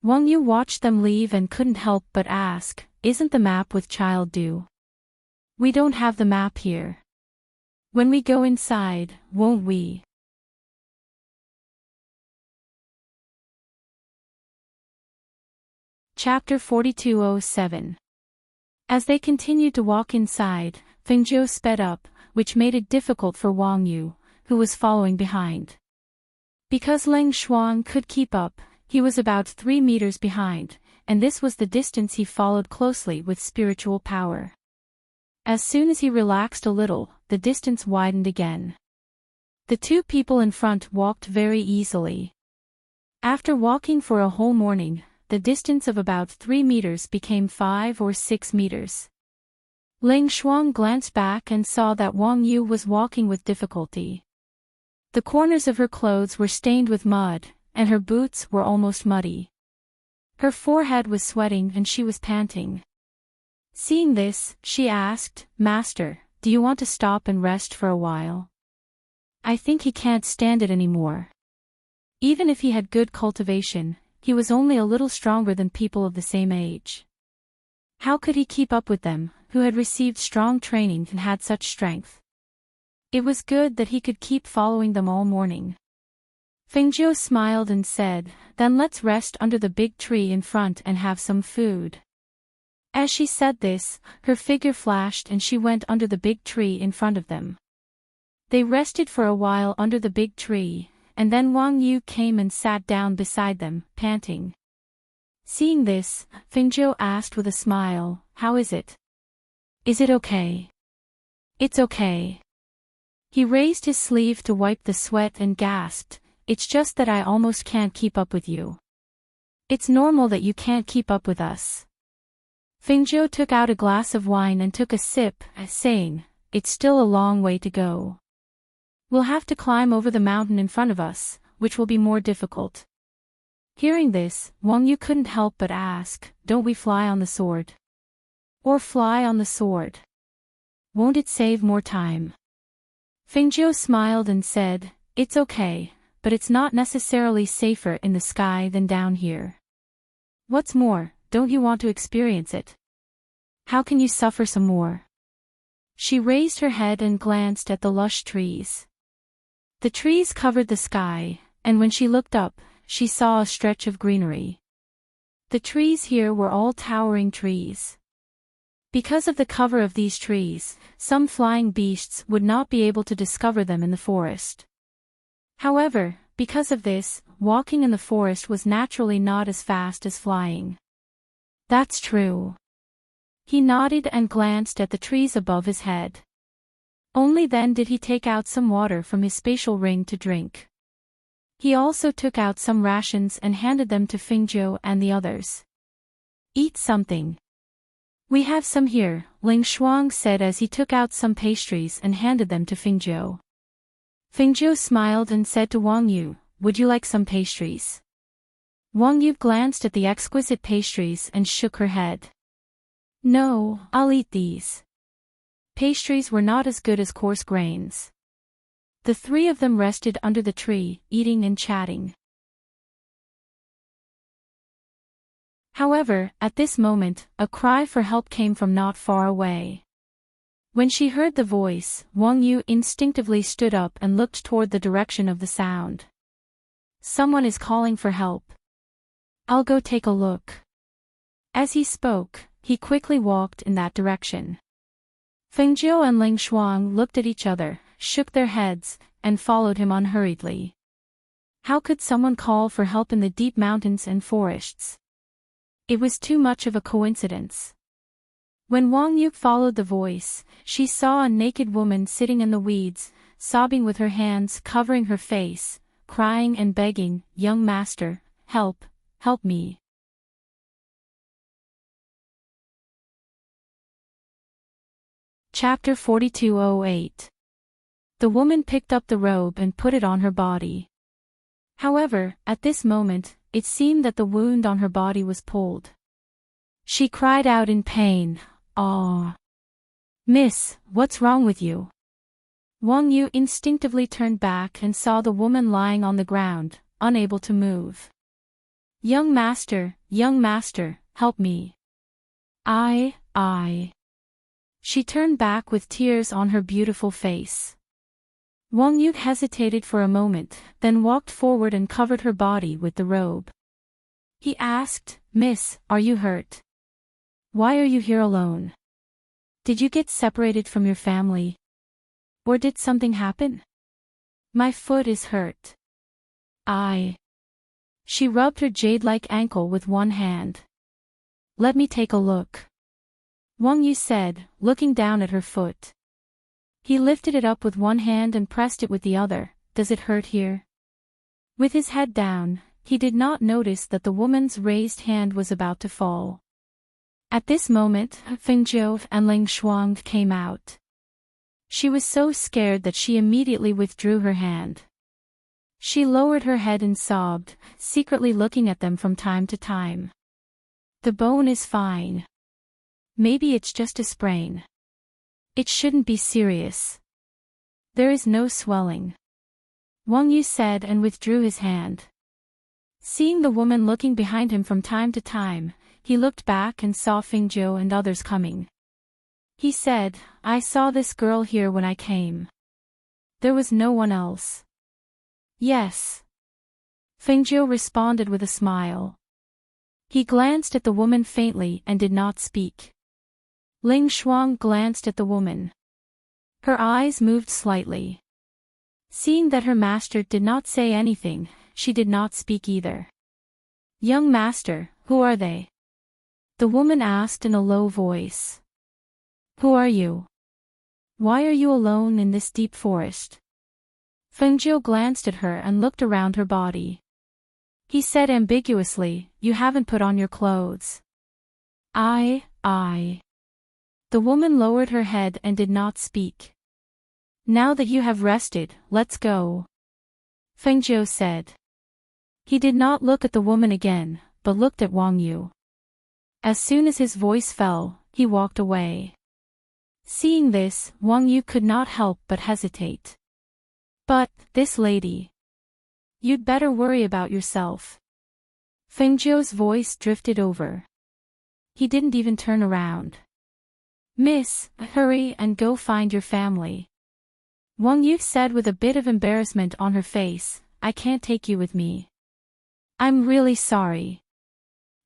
Wang Yu watched them leave and couldn't help but ask, "Isn't the map with Child Du? We don't have the map here. When we go inside, won't we?" Chapter 4207. As they continued to walk inside, Feng Jiu sped up, which made it difficult for Wang Yu, who was following behind. Because Ling Shuang could keep up, he was about 3 meters behind, and this was the distance he followed closely with spiritual power. As soon as he relaxed a little, the distance widened again. The two people in front walked very easily. After walking for a whole morning, the distance of about 3 meters became 5 or 6 meters. Ling Shuang glanced back and saw that Wang Yu was walking with difficulty. The corners of her clothes were stained with mud, and her boots were almost muddy. Her forehead was sweating and she was panting. Seeing this, she asked, "Master, do you want to stop and rest for a while? I think he can't stand it anymore." Even if he had good cultivation, he was only a little stronger than people of the same age. How could he keep up with them, who had received strong training and had such strength? It was good that he could keep following them all morning. Fengjiu smiled and said, "Then let's rest under the big tree in front and have some food." As she said this, her figure flashed and she went under the big tree in front of them. They rested for a while under the big tree, and then Wang Yu came and sat down beside them, panting. Seeing this, Fengjiu asked with a smile, "How is it? Is it okay?" "It's okay." He raised his sleeve to wipe the sweat and gasped, "It's just that I almost can't keep up with you." "It's normal that you can't keep up with us." Fengjiu took out a glass of wine and took a sip, saying, "It's still a long way to go. We'll have to climb over the mountain in front of us, which will be more difficult." Hearing this, Wang Yu couldn't help but ask, "Don't we fly on the sword? Or fly on the sword? Won't it save more time?" Fengjiu smiled and said, "It's okay, but it's not necessarily safer in the sky than down here. What's more, don't you want to experience it? How can you suffer some more?" She raised her head and glanced at the lush trees. The trees covered the sky, and when she looked up, she saw a stretch of greenery. The trees here were all towering trees. Because of the cover of these trees, some flying beasts would not be able to discover them in the forest. However, because of this, walking in the forest was naturally not as fast as flying. "That's true." He nodded and glanced at the trees above his head. Only then did he take out some water from his spatial ring to drink. He also took out some rations and handed them to Fengjiu and the others. "Eat something." "We have some here," Ling Shuang said as he took out some pastries and handed them to Fengjiu. Fengjiu smiled and said to Wang Yu, "Would you like some pastries?" Wang Yu glanced at the exquisite pastries and shook her head. "No, I'll eat these." Pastries were not as good as coarse grains. The three of them rested under the tree, eating and chatting. However, at this moment, a cry for help came from not far away. When she heard the voice, Wang Yu instinctively stood up and looked toward the direction of the sound. "Someone is calling for help. I'll go take a look." As he spoke, he quickly walked in that direction. Fengjiu and Ling Shuang looked at each other, shook their heads, and followed him unhurriedly. How could someone call for help in the deep mountains and forests? It was too much of a coincidence. When Wang Yu followed the voice, she saw a naked woman sitting in the weeds, sobbing with her hands covering her face, crying and begging, "Young master, help, help me." Chapter 4208. The woman picked up the robe and put it on her body. However, at this moment, it seemed that the wound on her body was pulled. She cried out in pain, "Aw! Miss, what's wrong with you?" Wang Yu instinctively turned back and saw the woman lying on the ground, unable to move. Young master, help me. I. She turned back with tears on her beautiful face. Wang Yu hesitated for a moment, then walked forward and covered her body with the robe. He asked, "Miss, are you hurt? Why are you here alone? Did you get separated from your family? Or did something happen? My foot is hurt." She rubbed her jade-like ankle with one hand. "Let me take a look," Wang Yu said, looking down at her foot. He lifted it up with one hand and pressed it with the other. "Does it hurt here?" With his head down, he did not notice that the woman's raised hand was about to fall. At this moment, Fengjiu and Ling Shuang came out. She was so scared that she immediately withdrew her hand. She lowered her head and sobbed, secretly looking at them from time to time. The bone is fine. Maybe it's just a sprain. It shouldn't be serious. There is no swelling. Wang Yu said and withdrew his hand. Seeing the woman looking behind him from time to time, he looked back and saw Fengjiu and others coming. He said, I saw this girl here when I came. There was no one else. Yes. Fengjiu responded with a smile. He glanced at the woman faintly and did not speak. Ling Shuang glanced at the woman. Her eyes moved slightly. Seeing that her master did not say anything, she did not speak either. Young master, who are they? The woman asked in a low voice. Who are you? Why are you alone in this deep forest? Fengjiu glanced at her and looked around her body. He said ambiguously, you haven't put on your clothes. I. The woman lowered her head and did not speak. Now that you have rested, let's go. Fengjiu said. He did not look at the woman again, but looked at Wang Yu. As soon as his voice fell, he walked away. Seeing this, Wang Yu could not help but hesitate. But, this lady. You'd better worry about yourself. Fengjiu's voice drifted over. He didn't even turn around. Miss, hurry and go find your family. Wang Yu said with a bit of embarrassment on her face, I can't take you with me. I'm really sorry.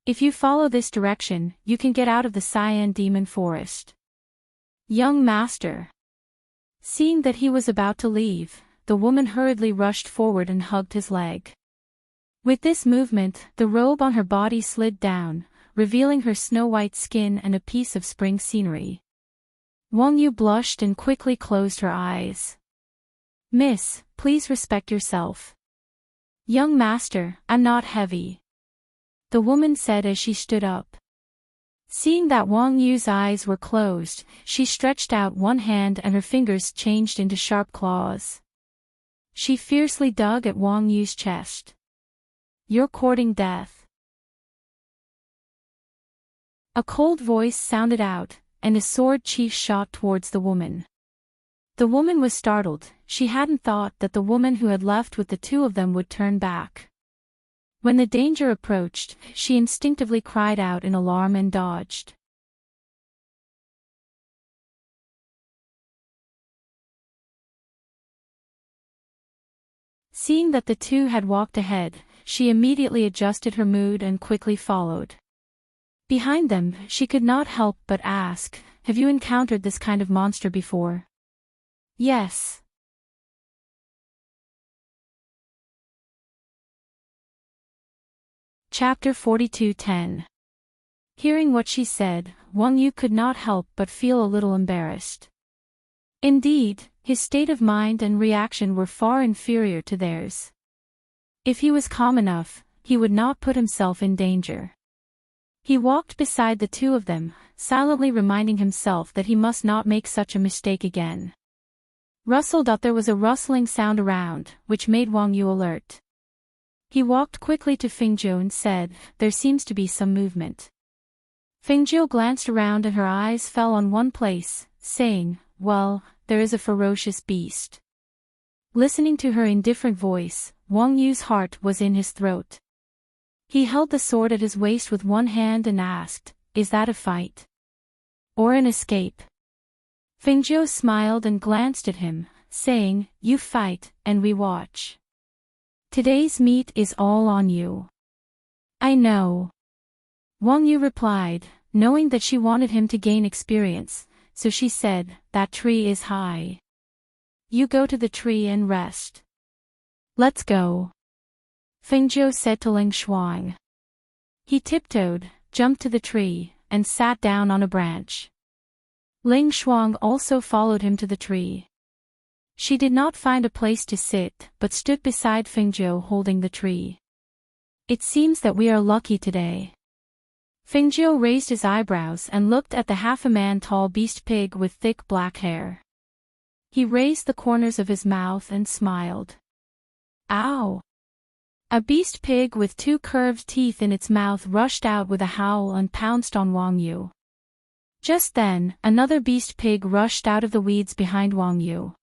If you follow this direction, you can get out of the Cyan Demon Forest. Young master. Seeing that he was about to leave, the woman hurriedly rushed forward and hugged his leg. With this movement, the robe on her body slid down, revealing her snow-white skin and a piece of spring scenery. Wang Yu blushed and quickly closed her eyes. Miss, please respect yourself. Young master, I'm not heavy. The woman said as she stood up. Seeing that Wang Yu's eyes were closed, she stretched out one hand and her fingers changed into sharp claws. She fiercely dug at Wang Yu's chest. You're courting death. A cold voice sounded out, and a sword sheath shot towards the woman. The woman was startled, she hadn't thought that the woman who had left with the two of them would turn back. When the danger approached, she instinctively cried out in alarm and dodged. Seeing that the two had walked ahead, she immediately adjusted her mood and quickly followed. Behind them, she could not help but ask, have you encountered this kind of monster before? Yes. Chapter 42:10. Hearing what she said, Wang Yu could not help but feel a little embarrassed. Indeed, his state of mind and reaction were far inferior to theirs. If he was calm enough, he would not put himself in danger. He walked beside the two of them, silently reminding himself that he must not make such a mistake again. There was a rustling sound around, which made Wang Yu alert. He walked quickly to Fengjiu and said, there seems to be some movement. Fengjiu glanced around and her eyes fell on one place, saying, well, there is a ferocious beast. Listening to her indifferent voice, Wang Yu's heart was in his throat. He held the sword at his waist with one hand and asked, is that a fight? Or an escape? Fengjiu smiled and glanced at him, saying, you fight, and we watch. Today's meat is all on you. I know. Wang Yu replied, knowing that she wanted him to gain experience, so she said, that tree is high. You go to the tree and rest. Let's go. Fengjiu said to Ling Shuang. He tiptoed, jumped to the tree, and sat down on a branch. Ling Shuang also followed him to the tree. She did not find a place to sit, but stood beside Fengjiu holding the tree. It seems that we are lucky today. Fingio raised his eyebrows and looked at the half-a-man-tall beast pig with thick black hair. He raised the corners of his mouth and smiled. Ow! A beast pig with two curved teeth in its mouth rushed out with a howl and pounced on Wang Yu. Just then, another beast pig rushed out of the weeds behind Wang Yu.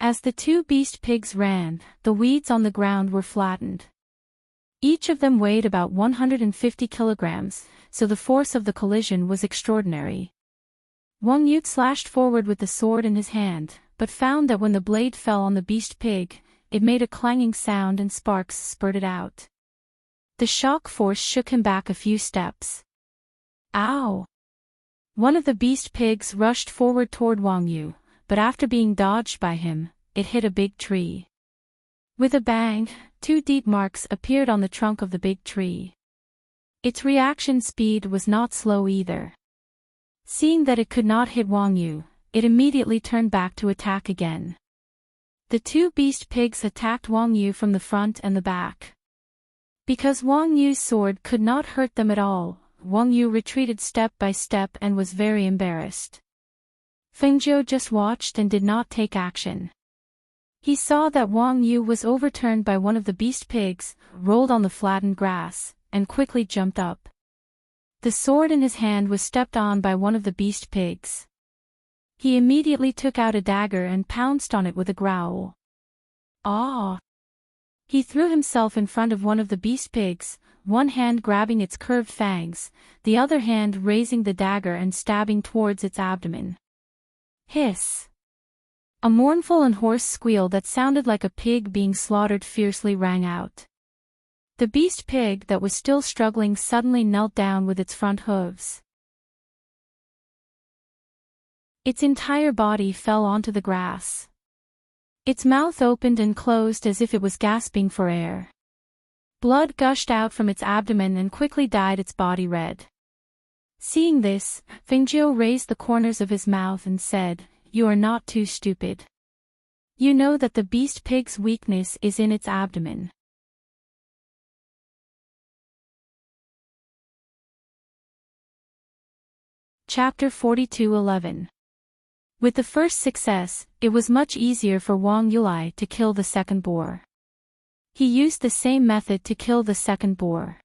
As the two beast pigs ran, the weeds on the ground were flattened. Each of them weighed about 150 kilograms, so the force of the collision was extraordinary. Wang Yu slashed forward with the sword in his hand, but found that when the blade fell on the beast pig, it made a clanging sound and sparks spurted out. The shock force shook him back a few steps. Ow! One of the beast pigs rushed forward toward Wang Yu, but after being dodged by him, it hit a big tree. With a bang, two deep marks appeared on the trunk of the big tree. Its reaction speed was not slow either. Seeing that it could not hit Wang Yu, it immediately turned back to attack again. The two beast pigs attacked Wang Yu from the front and the back. Because Wang Yu's sword could not hurt them at all, Wang Yu retreated step by step and was very embarrassed. Fengzhou just watched and did not take action. He saw that Wang Yu was overturned by one of the beast pigs, rolled on the flattened grass, and quickly jumped up. The sword in his hand was stepped on by one of the beast pigs. He immediately took out a dagger and pounced on it with a growl. Ah! He threw himself in front of one of the beast pigs, one hand grabbing its curved fangs, the other hand raising the dagger and stabbing towards its abdomen. Hiss! A mournful and hoarse squeal that sounded like a pig being slaughtered fiercely rang out. The beast pig that was still struggling suddenly knelt down with its front hooves. Its entire body fell onto the grass. Its mouth opened and closed as if it was gasping for air. Blood gushed out from its abdomen and quickly dyed its body red. Seeing this, Fengzhou raised the corners of his mouth and said, "You are not too stupid. You know that the beast pig's weakness is in its abdomen." Chapter 42:11. With the first success, it was much easier for Wang Yulai to kill the second boar. He used the same method to kill the second boar.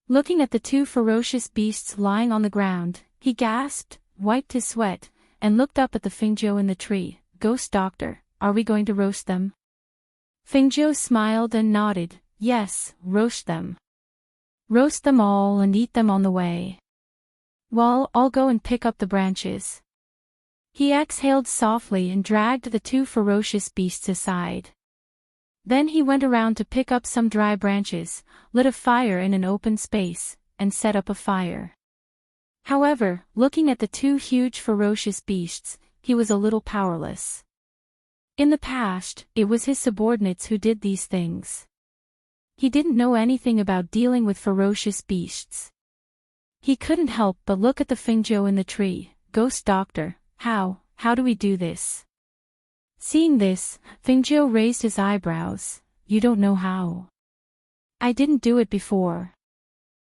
Looking at the two ferocious beasts lying on the ground, he gasped, wiped his sweat, and looked up at the Fengzhou in the tree. "Ghost doctor, are we going to roast them?" Fengzhou smiled and nodded. "Yes, roast them. Roast them all and eat them on the way. Well, I'll go and pick up the branches." He exhaled softly and dragged the two ferocious beasts aside. Then he went around to pick up some dry branches, lit a fire in an open space, and set up a fire. However, looking at the two huge ferocious beasts, he was a little powerless. In the past, it was his subordinates who did these things. He didn't know anything about dealing with ferocious beasts. He couldn't help but look at the Fengzhou in the tree. "Ghost doctor, how do we do this?" Seeing this, Fengzhou raised his eyebrows. "You don't know how?" "I didn't do it before.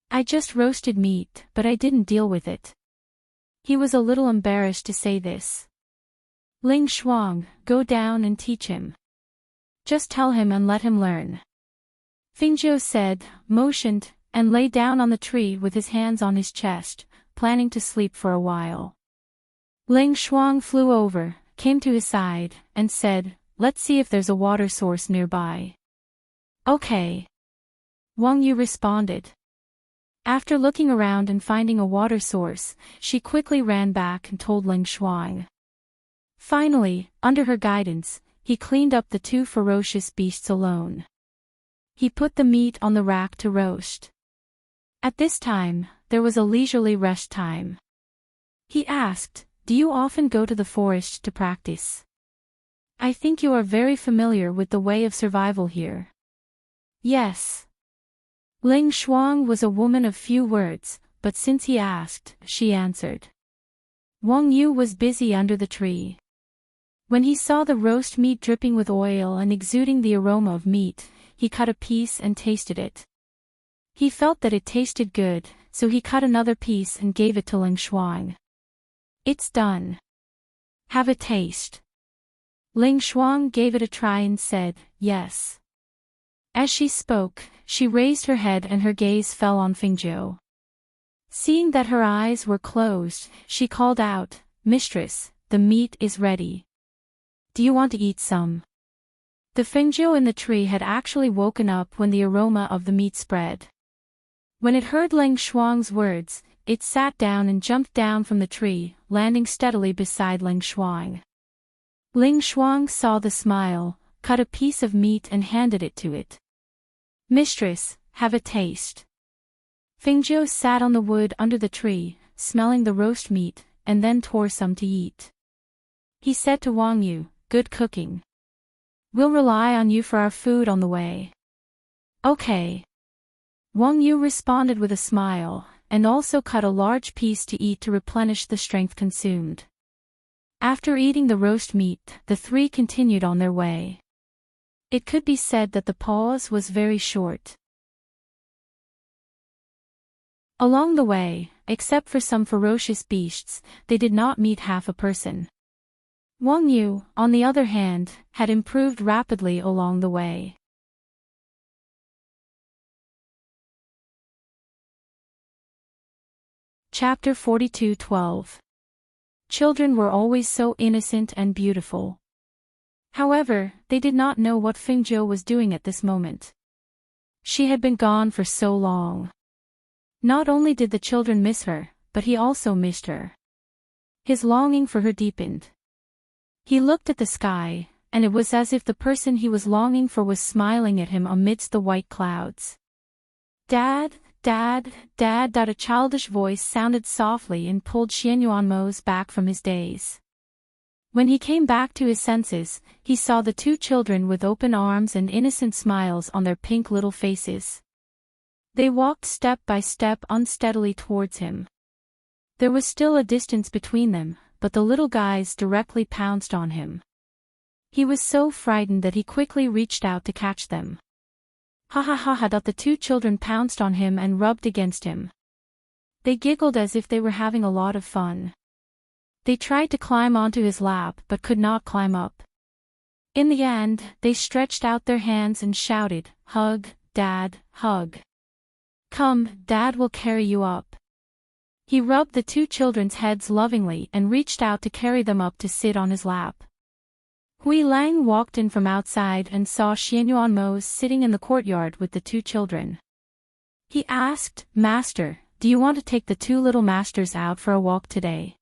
I just roasted meat, but I didn't deal with it." He was a little embarrassed to say this. "Ling Shuang, go down and teach him. Just tell him and let him learn." Fengzhou said, motioned, and lay down on the tree with his hands on his chest, planning to sleep for a while. Ling Shuang flew over, came to his side, and said, "Let's see if there's a water source nearby." "Okay." Wang Yu responded. After looking around and finding a water source, she quickly ran back and told Ling Shuang. Finally, under her guidance, he cleaned up the two ferocious beasts alone. He put the meat on the rack to roast. At this time, there was a leisurely rest time. He asked, "Do you often go to the forest to practice? I think you are very familiar with the way of survival here." "Yes." Ling Shuang was a woman of few words, but since he asked, she answered. Wang Yu was busy under the tree. When he saw the roast meat dripping with oil and exuding the aroma of meat, he cut a piece and tasted it. He felt that it tasted good, so he cut another piece and gave it to Ling Shuang. It's done. Have a taste. Ling Shuang gave it a try and said, yes. As she spoke, she raised her head and her gaze fell on Fingzhou. Seeing that her eyes were closed, she called out, Mistress, the meat is ready. Do you want to eat some? The Fingzhou in the tree had actually woken up when the aroma of the meat spread. When it heard Ling Shuang's words, it sat down and jumped down from the tree, landing steadily beside Ling Shuang. Ling Shuang saw the smile, cut a piece of meat and handed it to it. Mistress, have a taste. Fingzhou sat on the wood under the tree, smelling the roast meat, and then tore some to eat. He said to Wang Yu, good cooking. We'll rely on you for our food on the way. Okay. Wang Yu responded with a smile, and also cut a large piece to eat to replenish the strength consumed. After eating the roast meat, the three continued on their way. It could be said that the pause was very short. Along the way, except for some ferocious beasts, they did not meet half a person. Wang Yu, on the other hand, had improved rapidly along the way. Chapter 42:12. Children were always so innocent and beautiful. However, they did not know what Fingzhou was doing at this moment. She had been gone for so long. Not only did the children miss her, but he also missed her. His longing for her deepened. He looked at the sky, and it was as if the person he was longing for was smiling at him amidst the white clouds. Dad, Dad, Dad. A childish voice sounded softly and pulled Xianyuanmo's back from his daze. When he came back to his senses, he saw the two children with open arms and innocent smiles on their pink little faces. They walked step by step unsteadily towards him. There was still a distance between them, but the little guys directly pounced on him. He was so frightened that he quickly reached out to catch them. Ha ha ha ha. The two children pounced on him and rubbed against him. They giggled as if they were having a lot of fun. They tried to climb onto his lap but could not climb up. In the end, they stretched out their hands and shouted, Hug, Dad, hug. Come, Dad will carry you up. He rubbed the two children's heads lovingly and reached out to carry them up to sit on his lap. Hui Lang walked in from outside and saw Xianyuanmo sitting in the courtyard with the two children. He asked, Master, do you want to take the two little masters out for a walk today?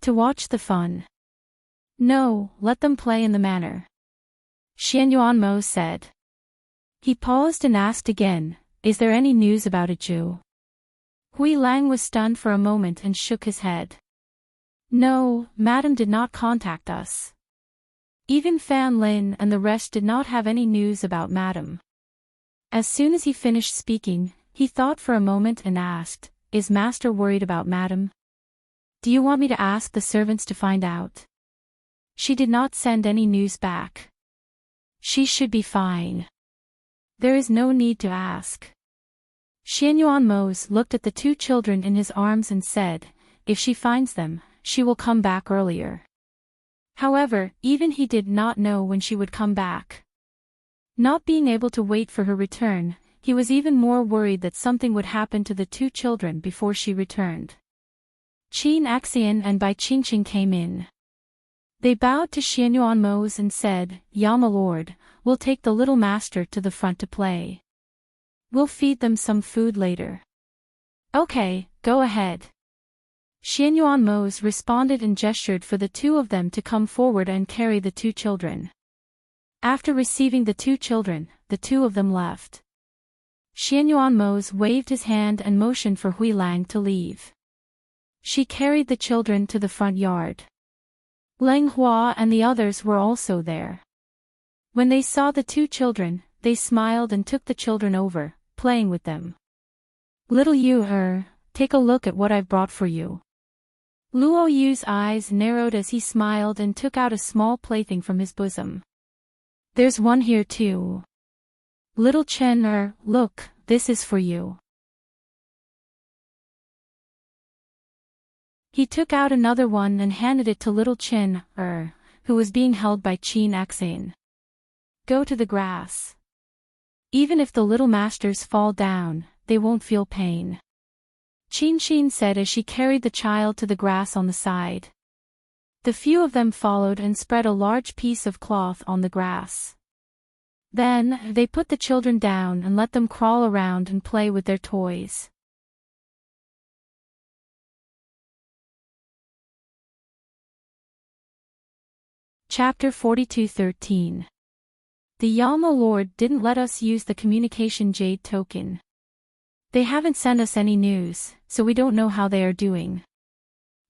To watch the fun? No, let them play in the manor. Xianyuanmo said. He paused and asked again, Is there any news about it, Zhu? Hui Lang was stunned for a moment and shook his head. No, Madam did not contact us. Even Fan Lin and the rest did not have any news about Madam. As soon as he finished speaking, he thought for a moment and asked, Is Master worried about Madam? Do you want me to ask the servants to find out? She did not send any news back. She should be fine. There is no need to ask. Xianyuanmo looked at the two children in his arms and said, If she finds them, she will come back earlier. However, even he did not know when she would come back. Not being able to wait for her return, he was even more worried that something would happen to the two children before she returned. Qin Axian and Bai Qingqing came in. They bowed to Xianyuanmo and said, My lord, we'll take the little master to the front to play. We'll feed them some food later. Okay, go ahead. Xianyuanmo responded and gestured for the two of them to come forward and carry the two children. After receiving the two children, the two of them left. Xianyuanmo waved his hand and motioned for Hui Lang to leave. She carried the children to the front yard. Leng Hua and the others were also there. When they saw the two children, they smiled and took the children over, playing with them. Little Yu, take a look at what I've brought for you. Luo Yu's eyes narrowed as he smiled and took out a small plaything from his bosom. There's one here too. Little Chen, look, this is for you. He took out another one and handed it to little Chin, who was being held by Chin Xane. Go to the grass. Even if the little masters fall down, they won't feel pain. Chin said as she carried the child to the grass on the side. The few of them followed and spread a large piece of cloth on the grass. Then, they put the children down and let them crawl around and play with their toys. Chapter 42:13. The Yama Lord didn't let us use the communication jade token. They haven't sent us any news, so we don't know how they are doing.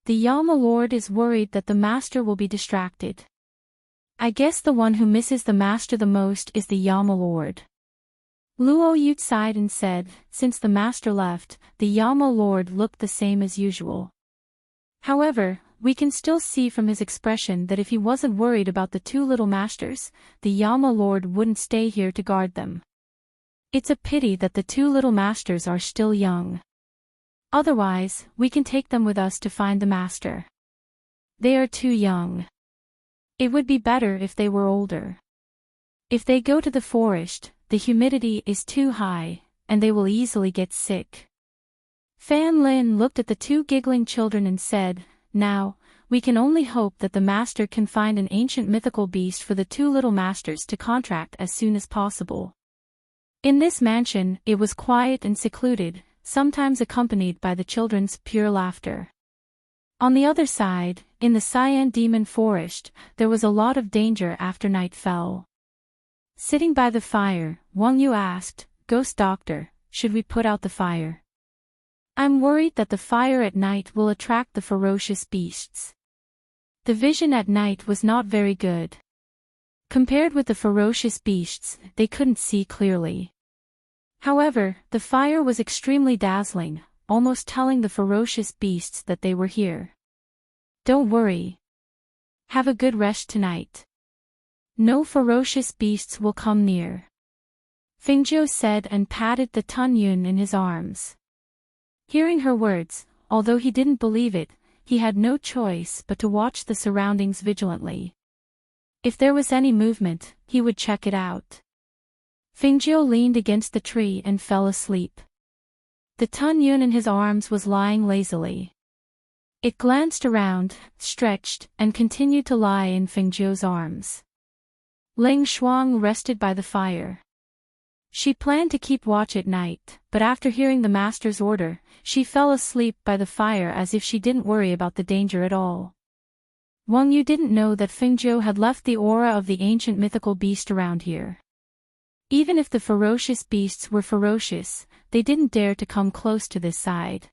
The Yama Lord is worried that the master will be distracted. I guess the one who misses the master the most is the Yama Lord. Luo Yu sighed and said, since the master left, the Yama Lord looked the same as usual. However, we can still see from his expression that if he wasn't worried about the two little masters, the Yama Lord wouldn't stay here to guard them. It's a pity that the two little masters are still young. Otherwise, we can take them with us to find the master. They are too young. It would be better if they were older. If they go to the forest, the humidity is too high, and they will easily get sick. Fan Lin looked at the two giggling children and said, now, we can only hope that the master can find an ancient mythical beast for the two little masters to contract as soon as possible. In this mansion, it was quiet and secluded, sometimes accompanied by the children's pure laughter. On the other side, in the Cyan Demon Forest, there was a lot of danger after night fell. Sitting by the fire, Wang Yu asked, Ghost Doctor, should we put out the fire? I'm worried that the fire at night will attract the ferocious beasts. The vision at night was not very good. Compared with the ferocious beasts, they couldn't see clearly. However, the fire was extremely dazzling, almost telling the ferocious beasts that they were here. Don't worry. Have a good rest tonight. No ferocious beasts will come near. Fingzhou said and patted the Tun Yun in his arms. Hearing her words, although he didn't believe it, he had no choice but to watch the surroundings vigilantly. If there was any movement, he would check it out. Fingzhou leaned against the tree and fell asleep. The Tun Yun in his arms was lying lazily. It glanced around, stretched, and continued to lie in Fingzhou's arms. Ling Shuang rested by the fire. She planned to keep watch at night, but after hearing the master's order, she fell asleep by the fire as if she didn't worry about the danger at all. Wang Yu didn't know that Fingzhou had left the aura of the ancient mythical beast around here. Even if the ferocious beasts were ferocious, they didn't dare to come close to this side.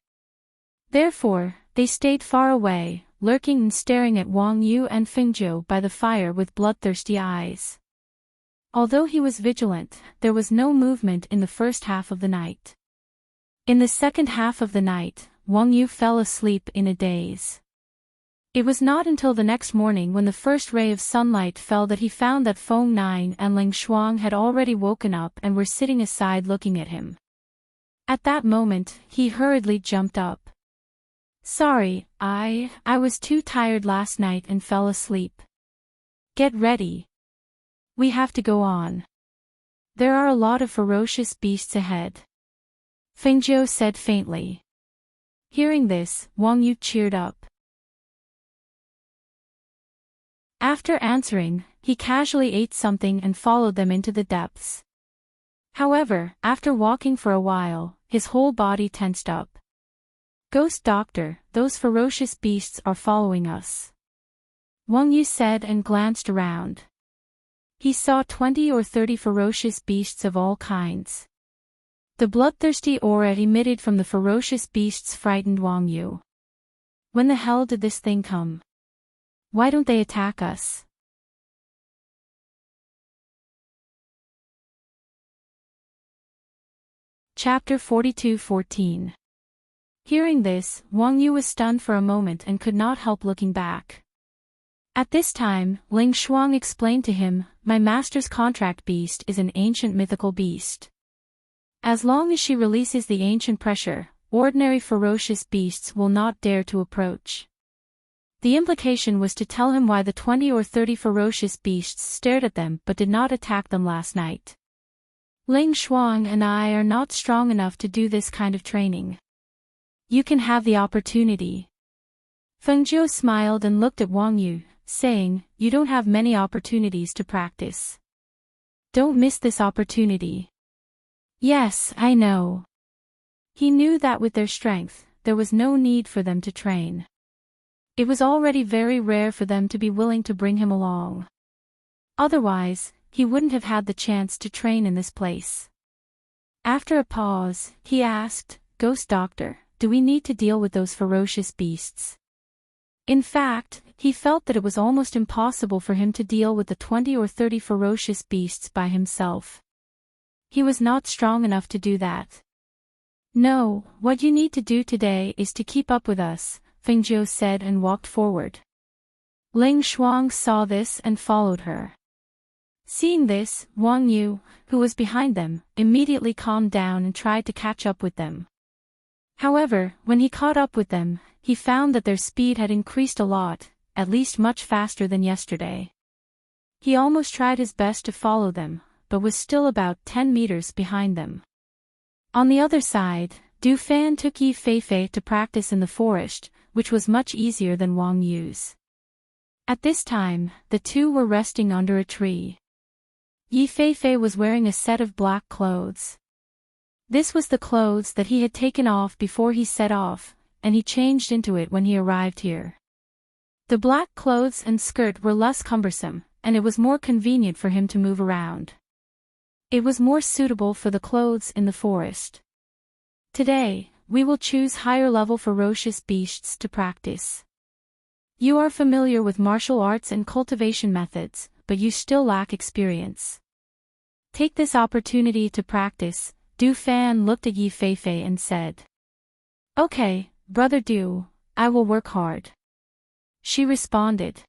Therefore, they stayed far away, lurking and staring at Wang Yu and Fingzhou by the fire with bloodthirsty eyes. Although he was vigilant, there was no movement in the first half of the night. In the second half of the night, Wang Yu fell asleep in a daze. It was not until the next morning when the first ray of sunlight fell that he found that Feng Nine and Ling Shuang had already woken up and were sitting aside looking at him. At that moment, he hurriedly jumped up. Sorry, I was too tired last night and fell asleep. Get ready. We have to go on. There are a lot of ferocious beasts ahead. Fingzhou said faintly. Hearing this, Wang Yu cheered up. After answering, he casually ate something and followed them into the depths. However, after walking for a while, his whole body tensed up. Ghost Doctor, those ferocious beasts are following us. Wang Yu said and glanced around. He saw 20 or 30 ferocious beasts of all kinds. The bloodthirsty aura emitted from the ferocious beasts frightened Wang Yu. When the hell did this thing come? Why don't they attack us? Chapter 42:14. Hearing this, Wang Yu was stunned for a moment and could not help looking back. At this time, Ling Shuang explained to him, my master's contract beast is an ancient mythical beast. As long as she releases the ancient pressure, ordinary ferocious beasts will not dare to approach. The implication was to tell him why the 20 or 30 ferocious beasts stared at them but did not attack them last night. Ling Shuang and I are not strong enough to do this kind of training. You can have the opportunity. Feng Jiu smiled and looked at Wang Yu, saying, you don't have many opportunities to practice. Don't miss this opportunity. Yes, I know. He knew that with their strength, there was no need for them to train. It was already very rare for them to be willing to bring him along. Otherwise, he wouldn't have had the chance to train in this place. After a pause, he asked, Ghost Doctor, do we need to deal with those ferocious beasts? In fact, he felt that it was almost impossible for him to deal with the 20 or 30 ferocious beasts by himself. He was not strong enough to do that. No, what you need to do today is to keep up with us, Feng Jiu said and walked forward. Ling Shuang saw this and followed her. Seeing this, Wang Yu, who was behind them, immediately calmed down and tried to catch up with them. However, when he caught up with them, he found that their speed had increased a lot, at least much faster than yesterday. He almost tried his best to follow them, but was still about 10 meters behind them. On the other side, Du Fan took Yi Feifei to practice in the forest, which was much easier than Wang Yu's. At this time, the two were resting under a tree. Yi Feifei was wearing a set of black clothes. This was the clothes that he had taken off before he set off, and he changed into it when he arrived here. The black clothes and skirt were less cumbersome, and it was more convenient for him to move around. It was more suitable for the clothes in the forest. Today, we will choose higher-level ferocious beasts to practice. You are familiar with martial arts and cultivation methods, but you still lack experience. Take this opportunity to practice. Du Fan looked at Yi Feifei and said. Okay, Brother Du, I will work hard. She responded.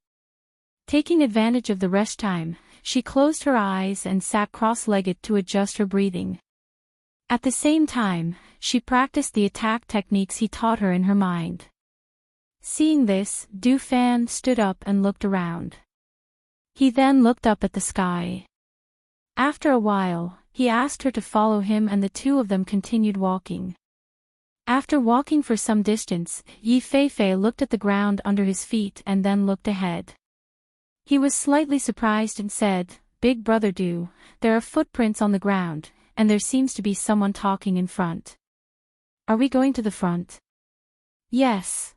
Taking advantage of the rest time, she closed her eyes and sat cross-legged to adjust her breathing. At the same time, she practiced the attack techniques he taught her in her mind. Seeing this, Du Fan stood up and looked around. He then looked up at the sky. After a while, he asked her to follow him and the two of them continued walking. After walking for some distance, Yi Feifei looked at the ground under his feet and then looked ahead. He was slightly surprised and said, Big Brother Du, there are footprints on the ground, and there seems to be someone talking in front. Are we going to the front? Yes.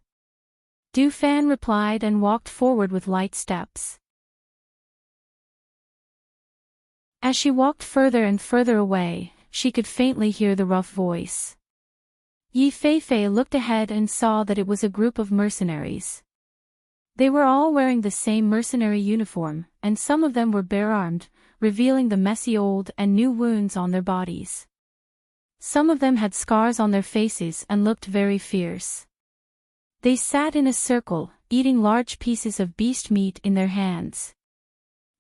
Du Fan replied and walked forward with light steps. As she walked further and further away, she could faintly hear the rough voice. Yi Feifei looked ahead and saw that it was a group of mercenaries. They were all wearing the same mercenary uniform, and some of them were bare-armed, revealing the messy old and new wounds on their bodies. Some of them had scars on their faces and looked very fierce. They sat in a circle, eating large pieces of beast meat in their hands.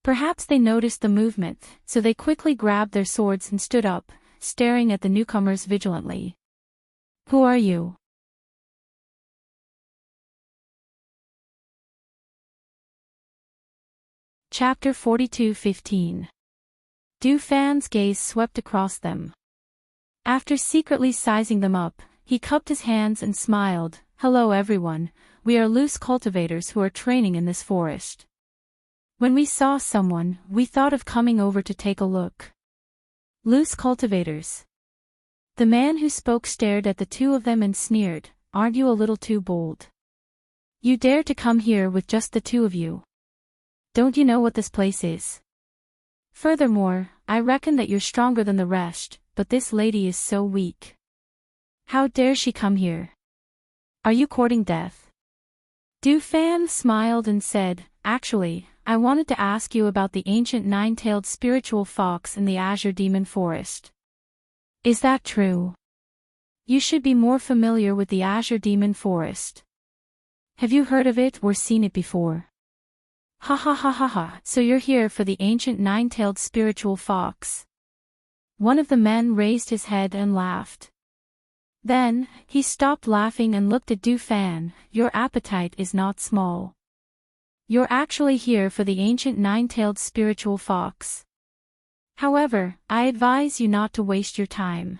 Perhaps they noticed the movement, so they quickly grabbed their swords and stood up, staring at the newcomers vigilantly. Who are you? Chapter 42:15. Du Fan's gaze swept across them. After secretly sizing them up, he cupped his hands and smiled. Hello everyone, we are loose cultivators who are training in this forest. When we saw someone, we thought of coming over to take a look. Loose cultivators. The man who spoke stared at the two of them and sneered, aren't you a little too bold? You dare to come here with just the two of you? Don't you know what this place is? Furthermore, I reckon that you're stronger than the rest, but this lady is so weak. How dare she come here? Are you courting death? Du Fan smiled and said, actually, I wanted to ask you about the ancient nine-tailed spiritual fox in the Azure Demon Forest. Is that true? You should be more familiar with the Azure Demon Forest. Have you heard of it or seen it before? Ha ha ha ha ha, so you're here for the ancient nine-tailed spiritual fox. One of the men raised his head and laughed. Then, he stopped laughing and looked at Du Fan. Your appetite is not small. You're actually here for the ancient nine-tailed spiritual fox. However, I advise you not to waste your time.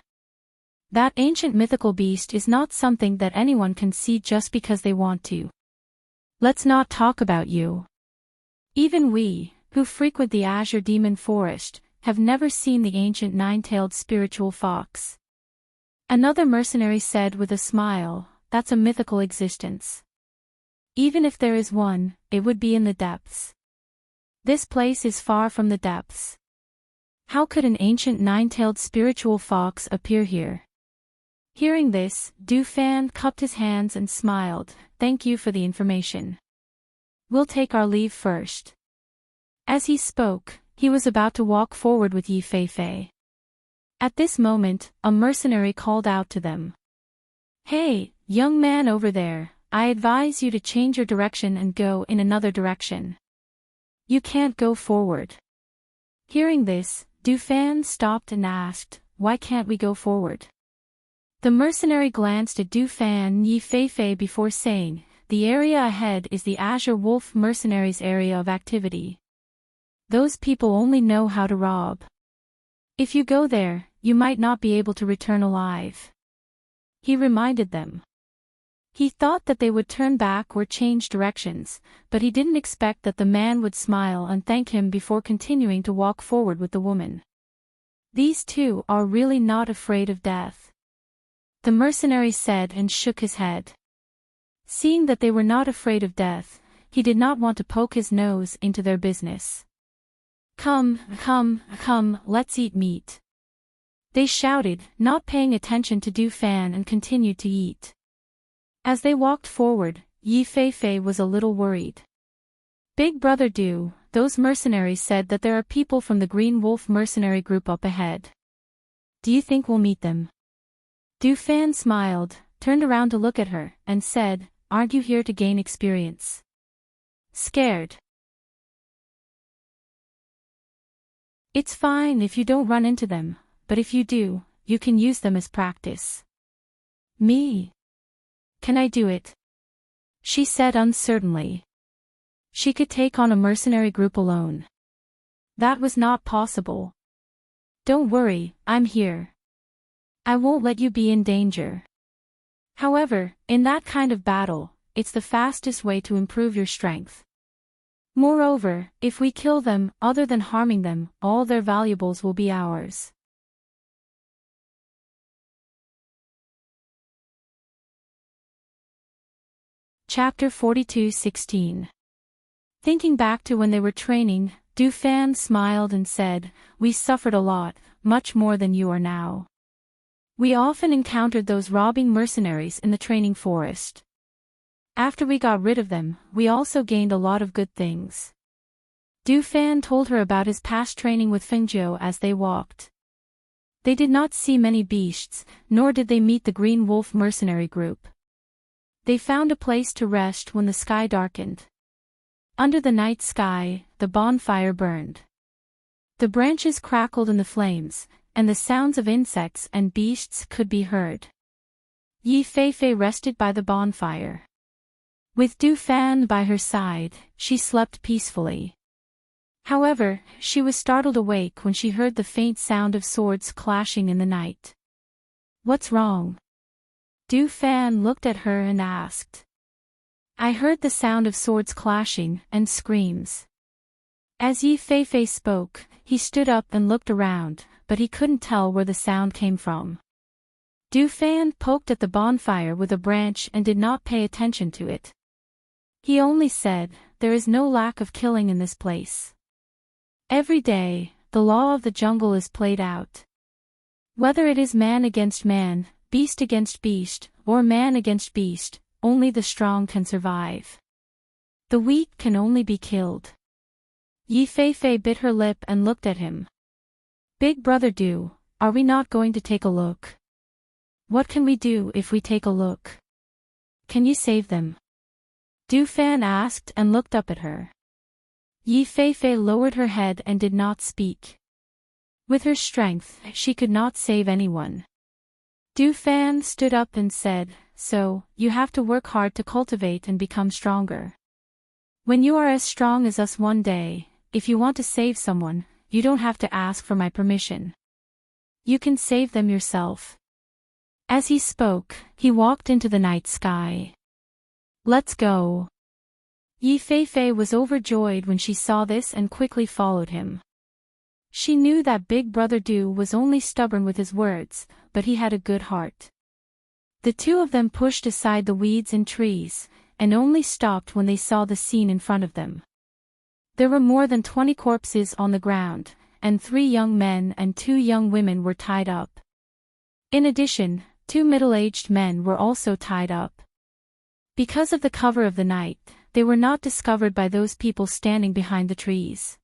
That ancient mythical beast is not something that anyone can see just because they want to. Let's not talk about you. Even we, who frequent the Azure Demon Forest, have never seen the ancient nine-tailed spiritual fox. Another mercenary said with a smile, that's a mythical existence. Even if there is one, it would be in the depths. This place is far from the depths. How could an ancient nine-tailed spiritual fox appear here? Hearing this, Du Fan cupped his hands and smiled. Thank you for the information. We'll take our leave first. As he spoke, he was about to walk forward with Yi Fei. At this moment, a mercenary called out to them. Hey, young man over there, I advise you to change your direction and go in another direction. You can't go forward. Hearing this, Du Fan stopped and asked, why can't we go forward? The mercenary glanced at Du Fan and Yi Fei before saying, the area ahead is the Azure Wolf Mercenaries' area of activity. Those people only know how to rob. If you go there, you might not be able to return alive. He reminded them. He thought that they would turn back or change directions, but he didn't expect that the man would smile and thank him before continuing to walk forward with the woman. These two are really not afraid of death. The mercenary said and shook his head. Seeing that they were not afraid of death, he did not want to poke his nose into their business. Come, let's eat meat. They shouted, not paying attention to Du Fan, and continued to eat. As they walked forward, Yi Fei was a little worried. Big Brother Du, those mercenaries said that there are people from the Green Wolf mercenary group up ahead. Do you think we'll meet them? Du Fan smiled, turned around to look at her, and said, aren't you here to gain experience? Scared? It's fine if you don't run into them, but if you do, you can use them as practice. Me? Can I do it? She said uncertainly. She could take on a mercenary group alone. That was not possible. Don't worry, I'm here. I won't let you be in danger. However, in that kind of battle, it's the fastest way to improve your strength. Moreover, if we kill them, other than harming them, all their valuables will be ours. Chapter 42:16. Thinking back to when they were training, Du Fan smiled and said, we suffered a lot, much more than you are now. We often encountered those robbing mercenaries in the training forest. After we got rid of them, we also gained a lot of good things. Du Fan told her about his past training with Fengjiu as they walked. They did not see many beasts, nor did they meet the Green Wolf mercenary group. They found a place to rest when the sky darkened. Under the night sky, the bonfire burned. The branches crackled in the flames, and the sounds of insects and beasts could be heard. Yi Fei rested by the bonfire. With Du Fan by her side, she slept peacefully. However, she was startled awake when she heard the faint sound of swords clashing in the night. What's wrong? Du Fan looked at her and asked. I heard the sound of swords clashing and screams. As Yi Fei spoke, he stood up and looked around, but he couldn't tell where the sound came from. Du Fan poked at the bonfire with a branch and did not pay attention to it. He only said, there is no lack of killing in this place. Every day, the law of the jungle is played out. Whether it is man against man, beast against beast, or man against beast, only the strong can survive. The weak can only be killed. Yi Fei bit her lip and looked at him. Big Brother Du, are we not going to take a look? What can we do if we take a look? Can you save them? Du Fan asked and looked up at her. Yi Fei lowered her head and did not speak. With her strength, she could not save anyone. Du Fan stood up and said, "So, you have to work hard to cultivate and become stronger. When you are as strong as us one day, if you want to save someone, you don't have to ask for my permission. You can save them yourself." As he spoke, he walked into the night sky. "Let's go." Yi Feifei was overjoyed when she saw this and quickly followed him. She knew that Big Brother Du was only stubborn with his words, but he had a good heart. The two of them pushed aside the weeds and trees, and only stopped when they saw the scene in front of them. There were more than 20 corpses on the ground, and 3 young men and 2 young women were tied up. In addition, 2 middle-aged men were also tied up. Because of the cover of the night, they were not discovered by those people standing behind the trees.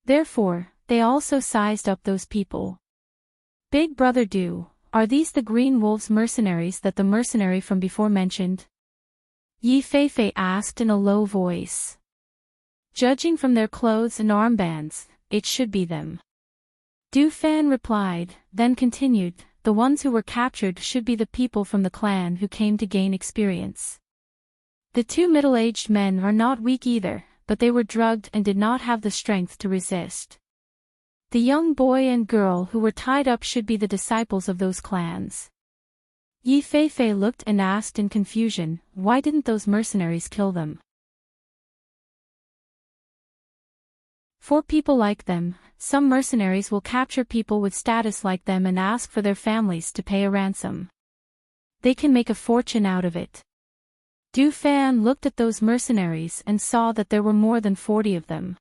Therefore, they also sized up those people. "Big Brother Du, are these the Green Wolves mercenaries that the mercenary from before mentioned?" Yi Feifei asked in a low voice. "Judging from their clothes and armbands, it should be them." Du Fan replied, then continued, "The ones who were captured should be the people from the clan who came to gain experience. The 2 middle-aged men are not weak either, but they were drugged and did not have the strength to resist. The young boy and girl who were tied up should be the disciples of those clans." Yi Feifei looked and asked in confusion, "Why didn't those mercenaries kill them?" "For people like them, some mercenaries will capture people with status like them and ask for their families to pay a ransom. They can make a fortune out of it." Du Fan looked at those mercenaries and saw that there were more than 40 of them.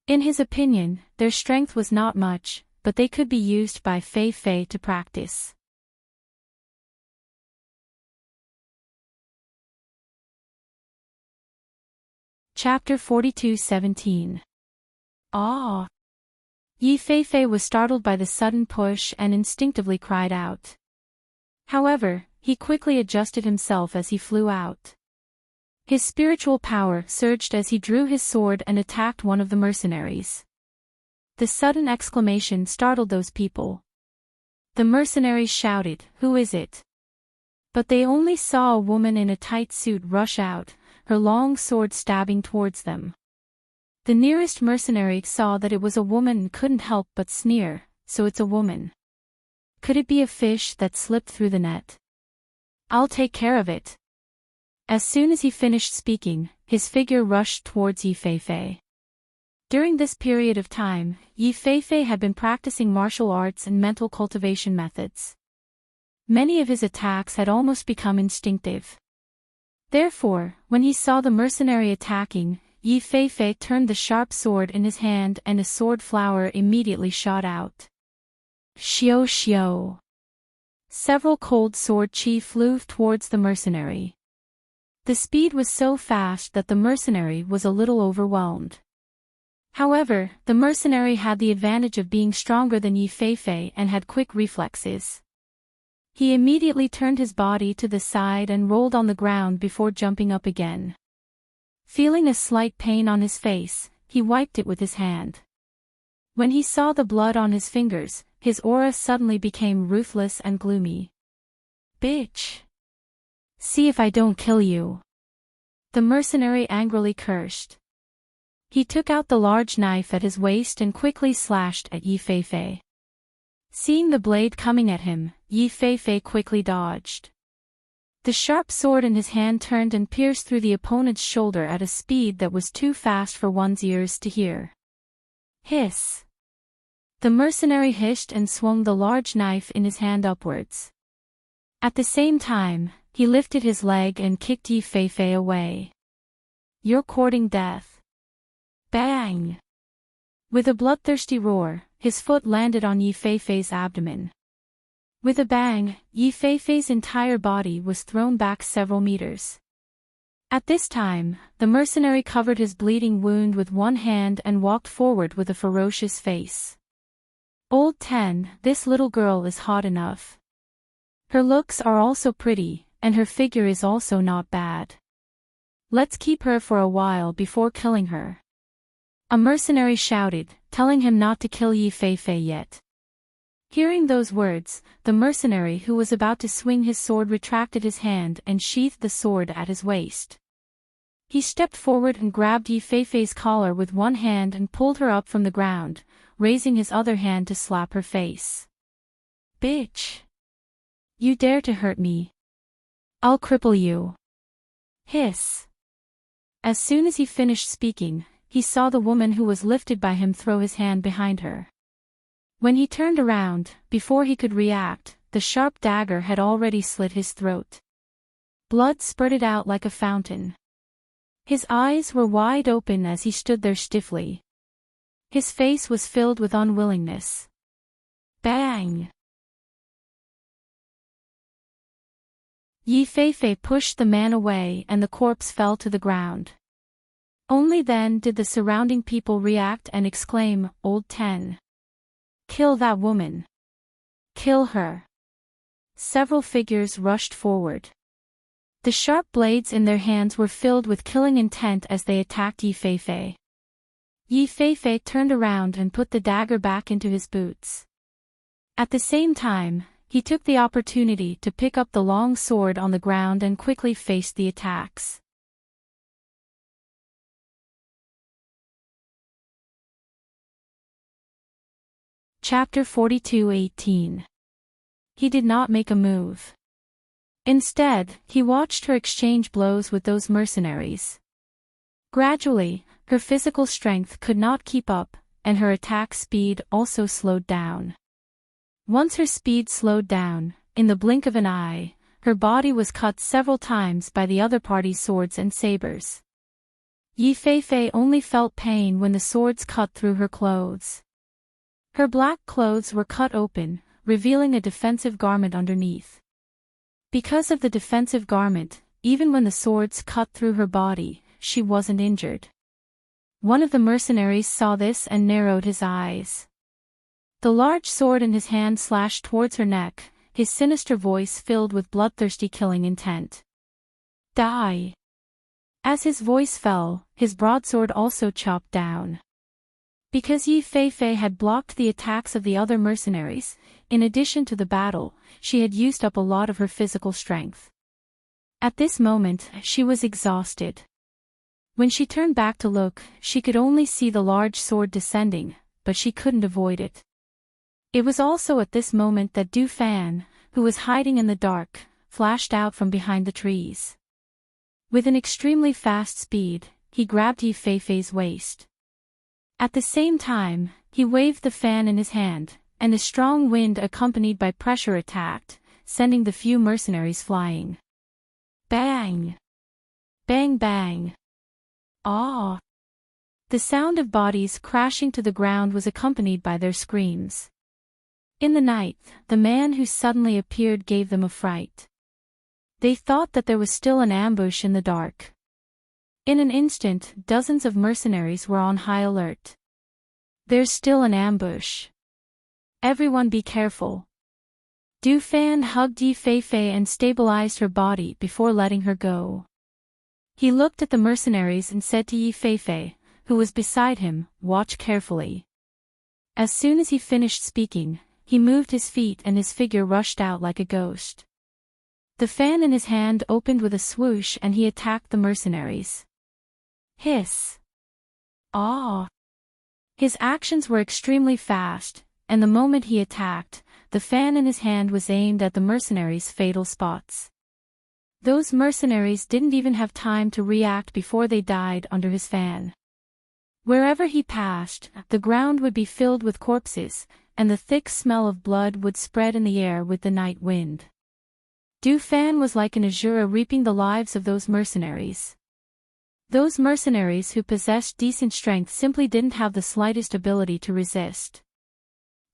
In his opinion, their strength was not much, but they could be used by Fei Fei to practice. Chapter 42:17. "Ah!" Yi Feifei was startled by the sudden push and instinctively cried out. However, he quickly adjusted himself as he flew out. His spiritual power surged as he drew his sword and attacked one of the mercenaries. The sudden exclamation startled those people. The mercenaries shouted, "Who is it?" But they only saw a woman in a tight suit rush out, her long sword stabbing towards them. The nearest mercenary saw that it was a woman and couldn't help but sneer, "So it's a woman. Could it be a fish that slipped through the net? I'll take care of it." As soon as he finished speaking, his figure rushed towards Yi Feifei. During this period of time, Yi Feifei had been practicing martial arts and mental cultivation methods. Many of his attacks had almost become instinctive. Therefore, when he saw the mercenary attacking, Yi Feifei turned the sharp sword in his hand and a sword flower immediately shot out. Xiao xiao. Several cold sword chi flew towards the mercenary. The speed was so fast that the mercenary was a little overwhelmed. However, the mercenary had the advantage of being stronger than Yi Feifei and had quick reflexes. He immediately turned his body to the side and rolled on the ground before jumping up again. Feeling a slight pain on his face, he wiped it with his hand. When he saw the blood on his fingers, his aura suddenly became ruthless and gloomy. "Bitch! See if I don't kill you!" the mercenary angrily cursed. He took out the large knife at his waist and quickly slashed at Yi Feifei. Seeing the blade coming at him, Yi Feifei quickly dodged. The sharp sword in his hand turned and pierced through the opponent's shoulder at a speed that was too fast for one's ears to hear. Hiss! The mercenary hissed and swung the large knife in his hand upwards. At the same time, he lifted his leg and kicked Yi Feifei away. "You're courting death." Bang! With a bloodthirsty roar, his foot landed on Yi Feifei's abdomen. With a bang, Yi Feifei's entire body was thrown back several meters. At this time, the mercenary covered his bleeding wound with one hand and walked forward with a ferocious face. "Old 10, this little girl is hot enough. Her looks are also pretty, and her figure is also not bad. Let's keep her for a while before killing her." A mercenary shouted, telling him not to kill Yi Feifei yet. Hearing those words, the mercenary who was about to swing his sword retracted his hand and sheathed the sword at his waist. He stepped forward and grabbed Yi Feifei's collar with one hand and pulled her up from the ground, raising his other hand to slap her face. "Bitch! You dare to hurt me? I'll cripple you!" Hiss. As soon as he finished speaking, he saw the woman who was lifted by him throw his hand behind her. When he turned around, before he could react, the sharp dagger had already slit his throat. Blood spurted out like a fountain. His eyes were wide open as he stood there stiffly. His face was filled with unwillingness. Bang! Yi Feifei pushed the man away and the corpse fell to the ground. Only then did the surrounding people react and exclaim, "Old Ten! Kill that woman! Kill her!" Several figures rushed forward. The sharp blades in their hands were filled with killing intent as they attacked Yi Feifei. Yi Feifei turned around and put the dagger back into his boots. At the same time, he took the opportunity to pick up the long sword on the ground and quickly faced the attacks. Chapter 42:18. He did not make a move. Instead, he watched her exchange blows with those mercenaries. Gradually, her physical strength could not keep up, and her attack speed also slowed down. Once her speed slowed down, in the blink of an eye, her body was cut several times by the other party's swords and sabers. Yi Feifei only felt pain when the swords cut through her clothes. Her black clothes were cut open, revealing a defensive garment underneath. Because of the defensive garment, even when the swords cut through her body, she wasn't injured. One of the mercenaries saw this and narrowed his eyes. The large sword in his hand slashed towards her neck, his sinister voice filled with bloodthirsty killing intent. "Die!" As his voice fell, his broadsword also chopped down. Because Yi Feifei had blocked the attacks of the other mercenaries, in addition to the battle, she had used up a lot of her physical strength. At this moment, she was exhausted. When she turned back to look, she could only see the large sword descending, but she couldn't avoid it. It was also at this moment that Du Fan, who was hiding in the dark, flashed out from behind the trees. With an extremely fast speed, he grabbed Yi Feifei's waist. At the same time, he waved the fan in his hand, and a strong wind accompanied by pressure attacked, sending the few mercenaries flying. Bang! Bang bang! Ah! The sound of bodies crashing to the ground was accompanied by their screams. In the night, the man who suddenly appeared gave them a fright. They thought that there was still an ambush in the dark. In an instant, dozens of mercenaries were on high alert. "There's still an ambush. Everyone be careful." Du Fan hugged Yi Feifei and stabilized her body before letting her go. He looked at the mercenaries and said to Yi Feifei, who was beside him, "Watch carefully." As soon as he finished speaking, he moved his feet and his figure rushed out like a ghost. The fan in his hand opened with a swoosh and he attacked the mercenaries. Hiss! Ah! His actions were extremely fast, and the moment he attacked, the fan in his hand was aimed at the mercenaries' fatal spots. Those mercenaries didn't even have time to react before they died under his fan. Wherever he passed, the ground would be filled with corpses, and the thick smell of blood would spread in the air with the night wind. Du Fan was like an Azura reaping the lives of those mercenaries. Those mercenaries who possessed decent strength simply didn't have the slightest ability to resist.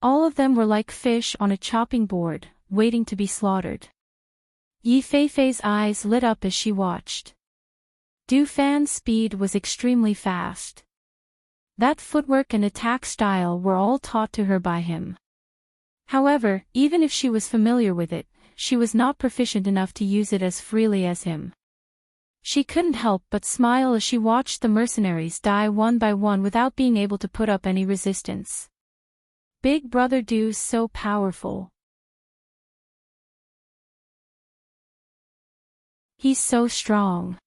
All of them were like fish on a chopping board, waiting to be slaughtered. Yi Feifei's eyes lit up as she watched. Du Fan's speed was extremely fast. That footwork and attack style were all taught to her by him. However, even if she was familiar with it, she was not proficient enough to use it as freely as him. She couldn't help but smile as she watched the mercenaries die one by one without being able to put up any resistance. Big Brother Dew's so powerful. He's so strong.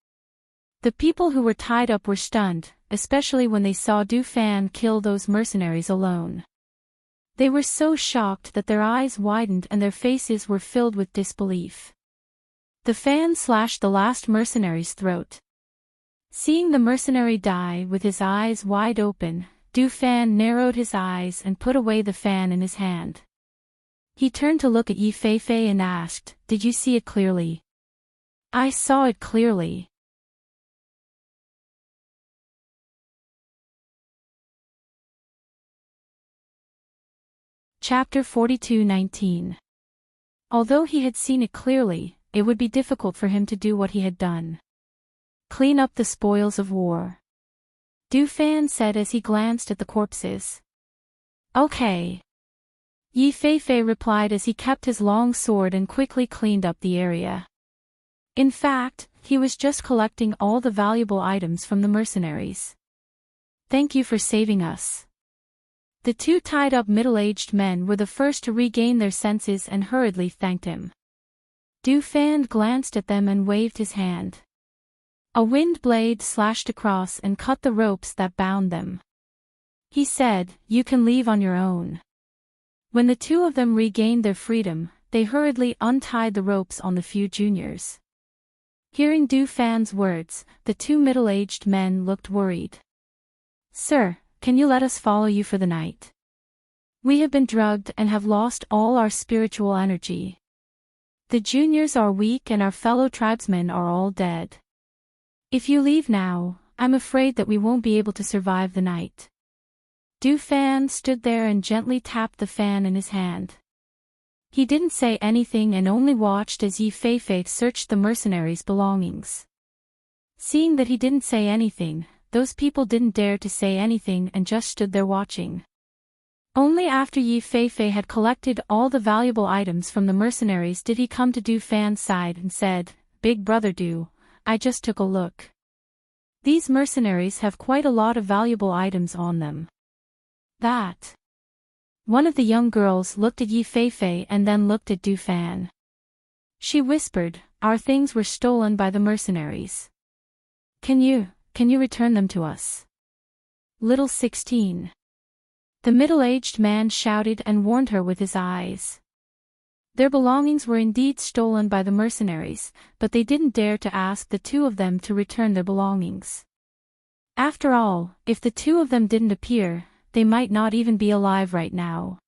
The people who were tied up were stunned, especially when they saw Du Fan kill those mercenaries alone. They were so shocked that their eyes widened and their faces were filled with disbelief. The fan slashed the last mercenary's throat. Seeing the mercenary die with his eyes wide open, Du Fan narrowed his eyes and put away the fan in his hand. He turned to look at Yi Fei and asked, "Did you see it clearly?" "I saw it clearly." Chapter 42:19. Although he had seen it clearly, it would be difficult for him to do what he had done. Clean up the spoils of war. Du Fan said as he glanced at the corpses. Okay. Yi Fei replied as he kept his long sword and quickly cleaned up the area. In fact, he was just collecting all the valuable items from the mercenaries. "Thank you for saving us." The two tied-up middle-aged men were the first to regain their senses and hurriedly thanked him. Du Fan glanced at them and waved his hand. A wind blade slashed across and cut the ropes that bound them. He said, "You can leave on your own." When the two of them regained their freedom, they hurriedly untied the ropes on the few juniors. Hearing Du Fan's words, the two middle-aged men looked worried. "Sir, can you let us follow you for the night? We have been drugged and have lost all our spiritual energy. The juniors are weak and our fellow tribesmen are all dead. If you leave now, I'm afraid that we won't be able to survive the night." Du Fan stood there and gently tapped the fan in his hand. He didn't say anything and only watched as Yi Fei searched the mercenaries' belongings. Seeing that he didn't say anything, those people didn't dare to say anything and just stood there watching. Only after Yi Fei had collected all the valuable items from the mercenaries did he come to Du Fan's side and said, "Big Brother Du, I just took a look. These mercenaries have quite a lot of valuable items on them." That. One of the young girls looked at Yi Fei and then looked at Du Fan. She whispered, "Our things were stolen by the mercenaries. Can you return them to us?" Little 16. The middle-aged man shouted and warned her with his eyes. Their belongings were indeed stolen by the mercenaries, but they didn't dare to ask the two of them to return their belongings. After all, if the two of them didn't appear, they might not even be alive right now.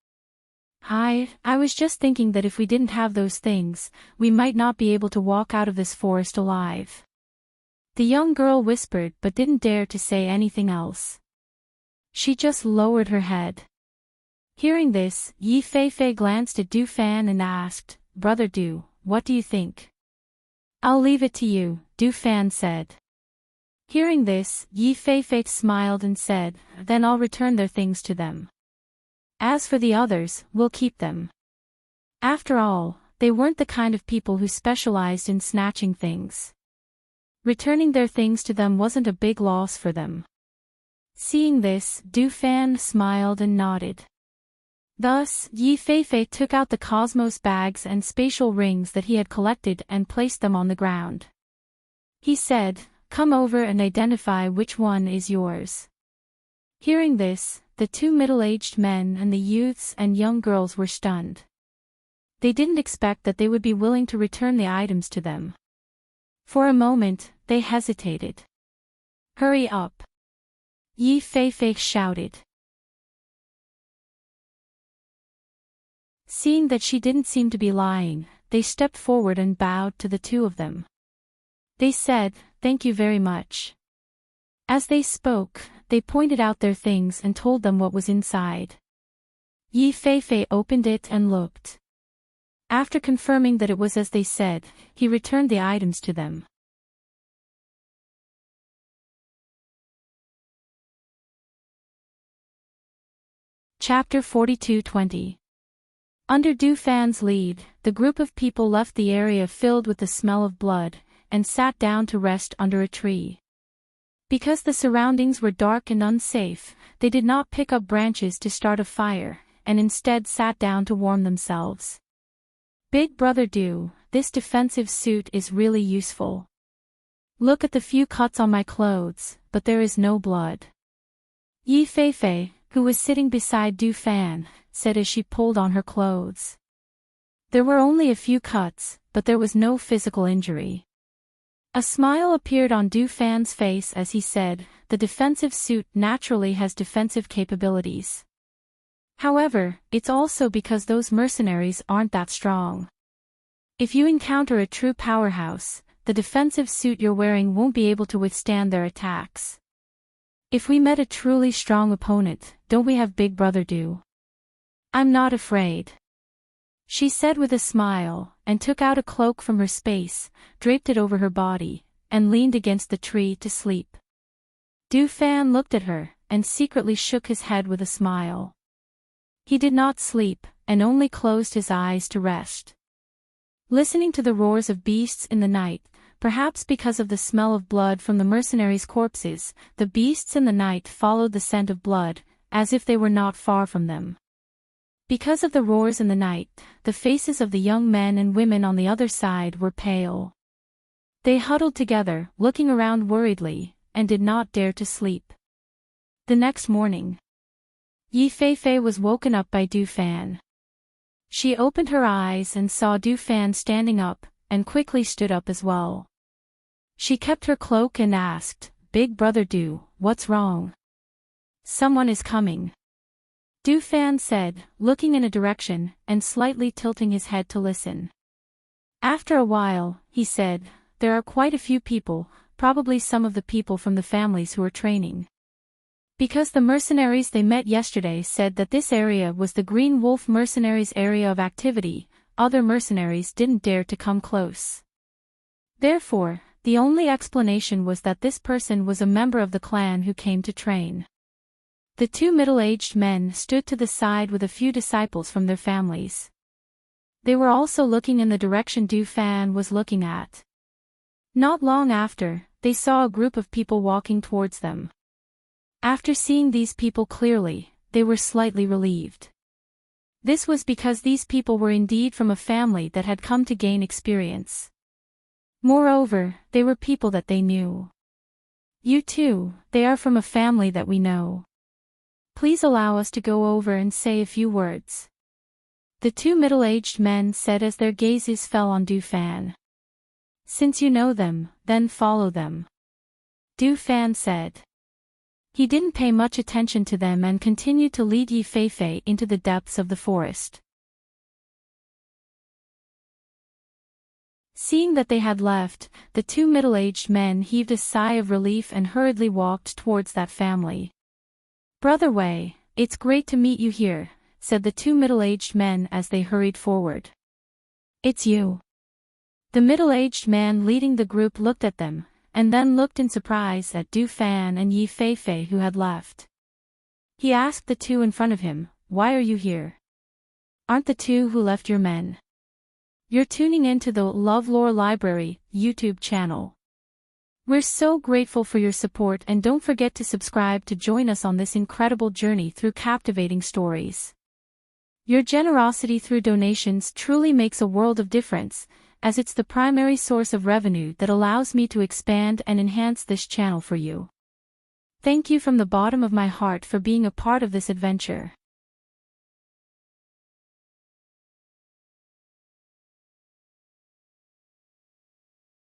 I was just thinking that if we didn't have those things, we might not be able to walk out of this forest alive." The young girl whispered but didn't dare to say anything else. She just lowered her head. Hearing this, Yi Fei glanced at Du Fan and asked, "Brother Du, what do you think?" "I'll leave it to you," Du Fan said. Hearing this, Yi Fei smiled and said, "Then I'll return their things to them. As for the others, we'll keep them." After all, they weren't the kind of people who specialized in snatching things. Returning their things to them wasn't a big loss for them. Seeing this, Du Fan smiled and nodded. Thus, Yi Fei took out the cosmos bags and spatial rings that he had collected and placed them on the ground. He said, "Come over and identify which one is yours." Hearing this, the two middle-aged men and the youths and young girls were stunned. They didn't expect that they would be willing to return the items to them. For a moment, they hesitated. "Hurry up!" Yi Fei shouted. Seeing that she didn't seem to be lying, they stepped forward and bowed to the two of them. They said, "Thank you very much." As they spoke, they pointed out their things and told them what was inside. Yi Fei opened it and looked. After confirming that it was as they said, he returned the items to them. Chapter 42:20. Under Du Fan's lead, the group of people left the area filled with the smell of blood, and sat down to rest under a tree. Because the surroundings were dark and unsafe, they did not pick up branches to start a fire, and instead sat down to warm themselves. Big Brother Do, this defensive suit is really useful. Look at the few cuts on my clothes, but there is no blood. Yi Feifei, who was sitting beside Du Fan, said as she pulled on her clothes. There were only a few cuts, but there was no physical injury. A smile appeared on Du Fan's face as he said, the defensive suit naturally has defensive capabilities. However, it's also because those mercenaries aren't that strong. If you encounter a true powerhouse, the defensive suit you're wearing won't be able to withstand their attacks. If we met a truly strong opponent, don't we have Big Brother Do? I'm not afraid. She said with a smile, and took out a cloak from her space, draped it over her body, and leaned against the tree to sleep. Du Fan looked at her, and secretly shook his head with a smile. He did not sleep, and only closed his eyes to rest. Listening to the roars of beasts in the night, perhaps because of the smell of blood from the mercenaries' corpses, the beasts in the night followed the scent of blood, as if they were not far from them. Because of the roars in the night, the faces of the young men and women on the other side were pale. They huddled together, looking around worriedly, and did not dare to sleep. The next morning, Yi Feifei was woken up by Du Fan. She opened her eyes and saw Du Fan standing up, and quickly stood up as well. She kept her cloak and asked, Big Brother Du, what's wrong? Someone is coming. Du Fan said, looking in a direction, and slightly tilting his head to listen. After a while, he said, there are quite a few people, probably some of the people from the families who are training. Because the mercenaries they met yesterday said that this area was the Green Wolf mercenaries' area of activity, other mercenaries didn't dare to come close. Therefore, the only explanation was that this person was a member of the clan who came to train. The two middle-aged men stood to the side with a few disciples from their families. They were also looking in the direction Du Fan was looking at. Not long after, they saw a group of people walking towards them. After seeing these people clearly, they were slightly relieved. This was because these people were indeed from a family that had come to gain experience. Moreover, they were people that they knew. You too, they are from a family that we know. Please allow us to go over and say a few words. The two middle-aged men said as their gazes fell on Du Fan. Since you know them, then follow them. Du Fan said. He didn't pay much attention to them and continued to lead Yi Feifei into the depths of the forest. Seeing that they had left, the two middle-aged men heaved a sigh of relief and hurriedly walked towards that family. Brother Wei, it's great to meet you here, said the two middle-aged men as they hurried forward. It's you. The middle-aged man leading the group looked at them, and then looked in surprise at Du Fan and Yi Feifei who had left. He asked the two in front of him, why are you here? Aren't the two who left your men? You're tuning into the LoveLore Library YouTube channel. We're so grateful for your support and don't forget to subscribe to join us on this incredible journey through captivating stories. Your generosity through donations truly makes a world of difference, as it's the primary source of revenue that allows me to expand and enhance this channel for you. Thank you from the bottom of my heart for being a part of this adventure.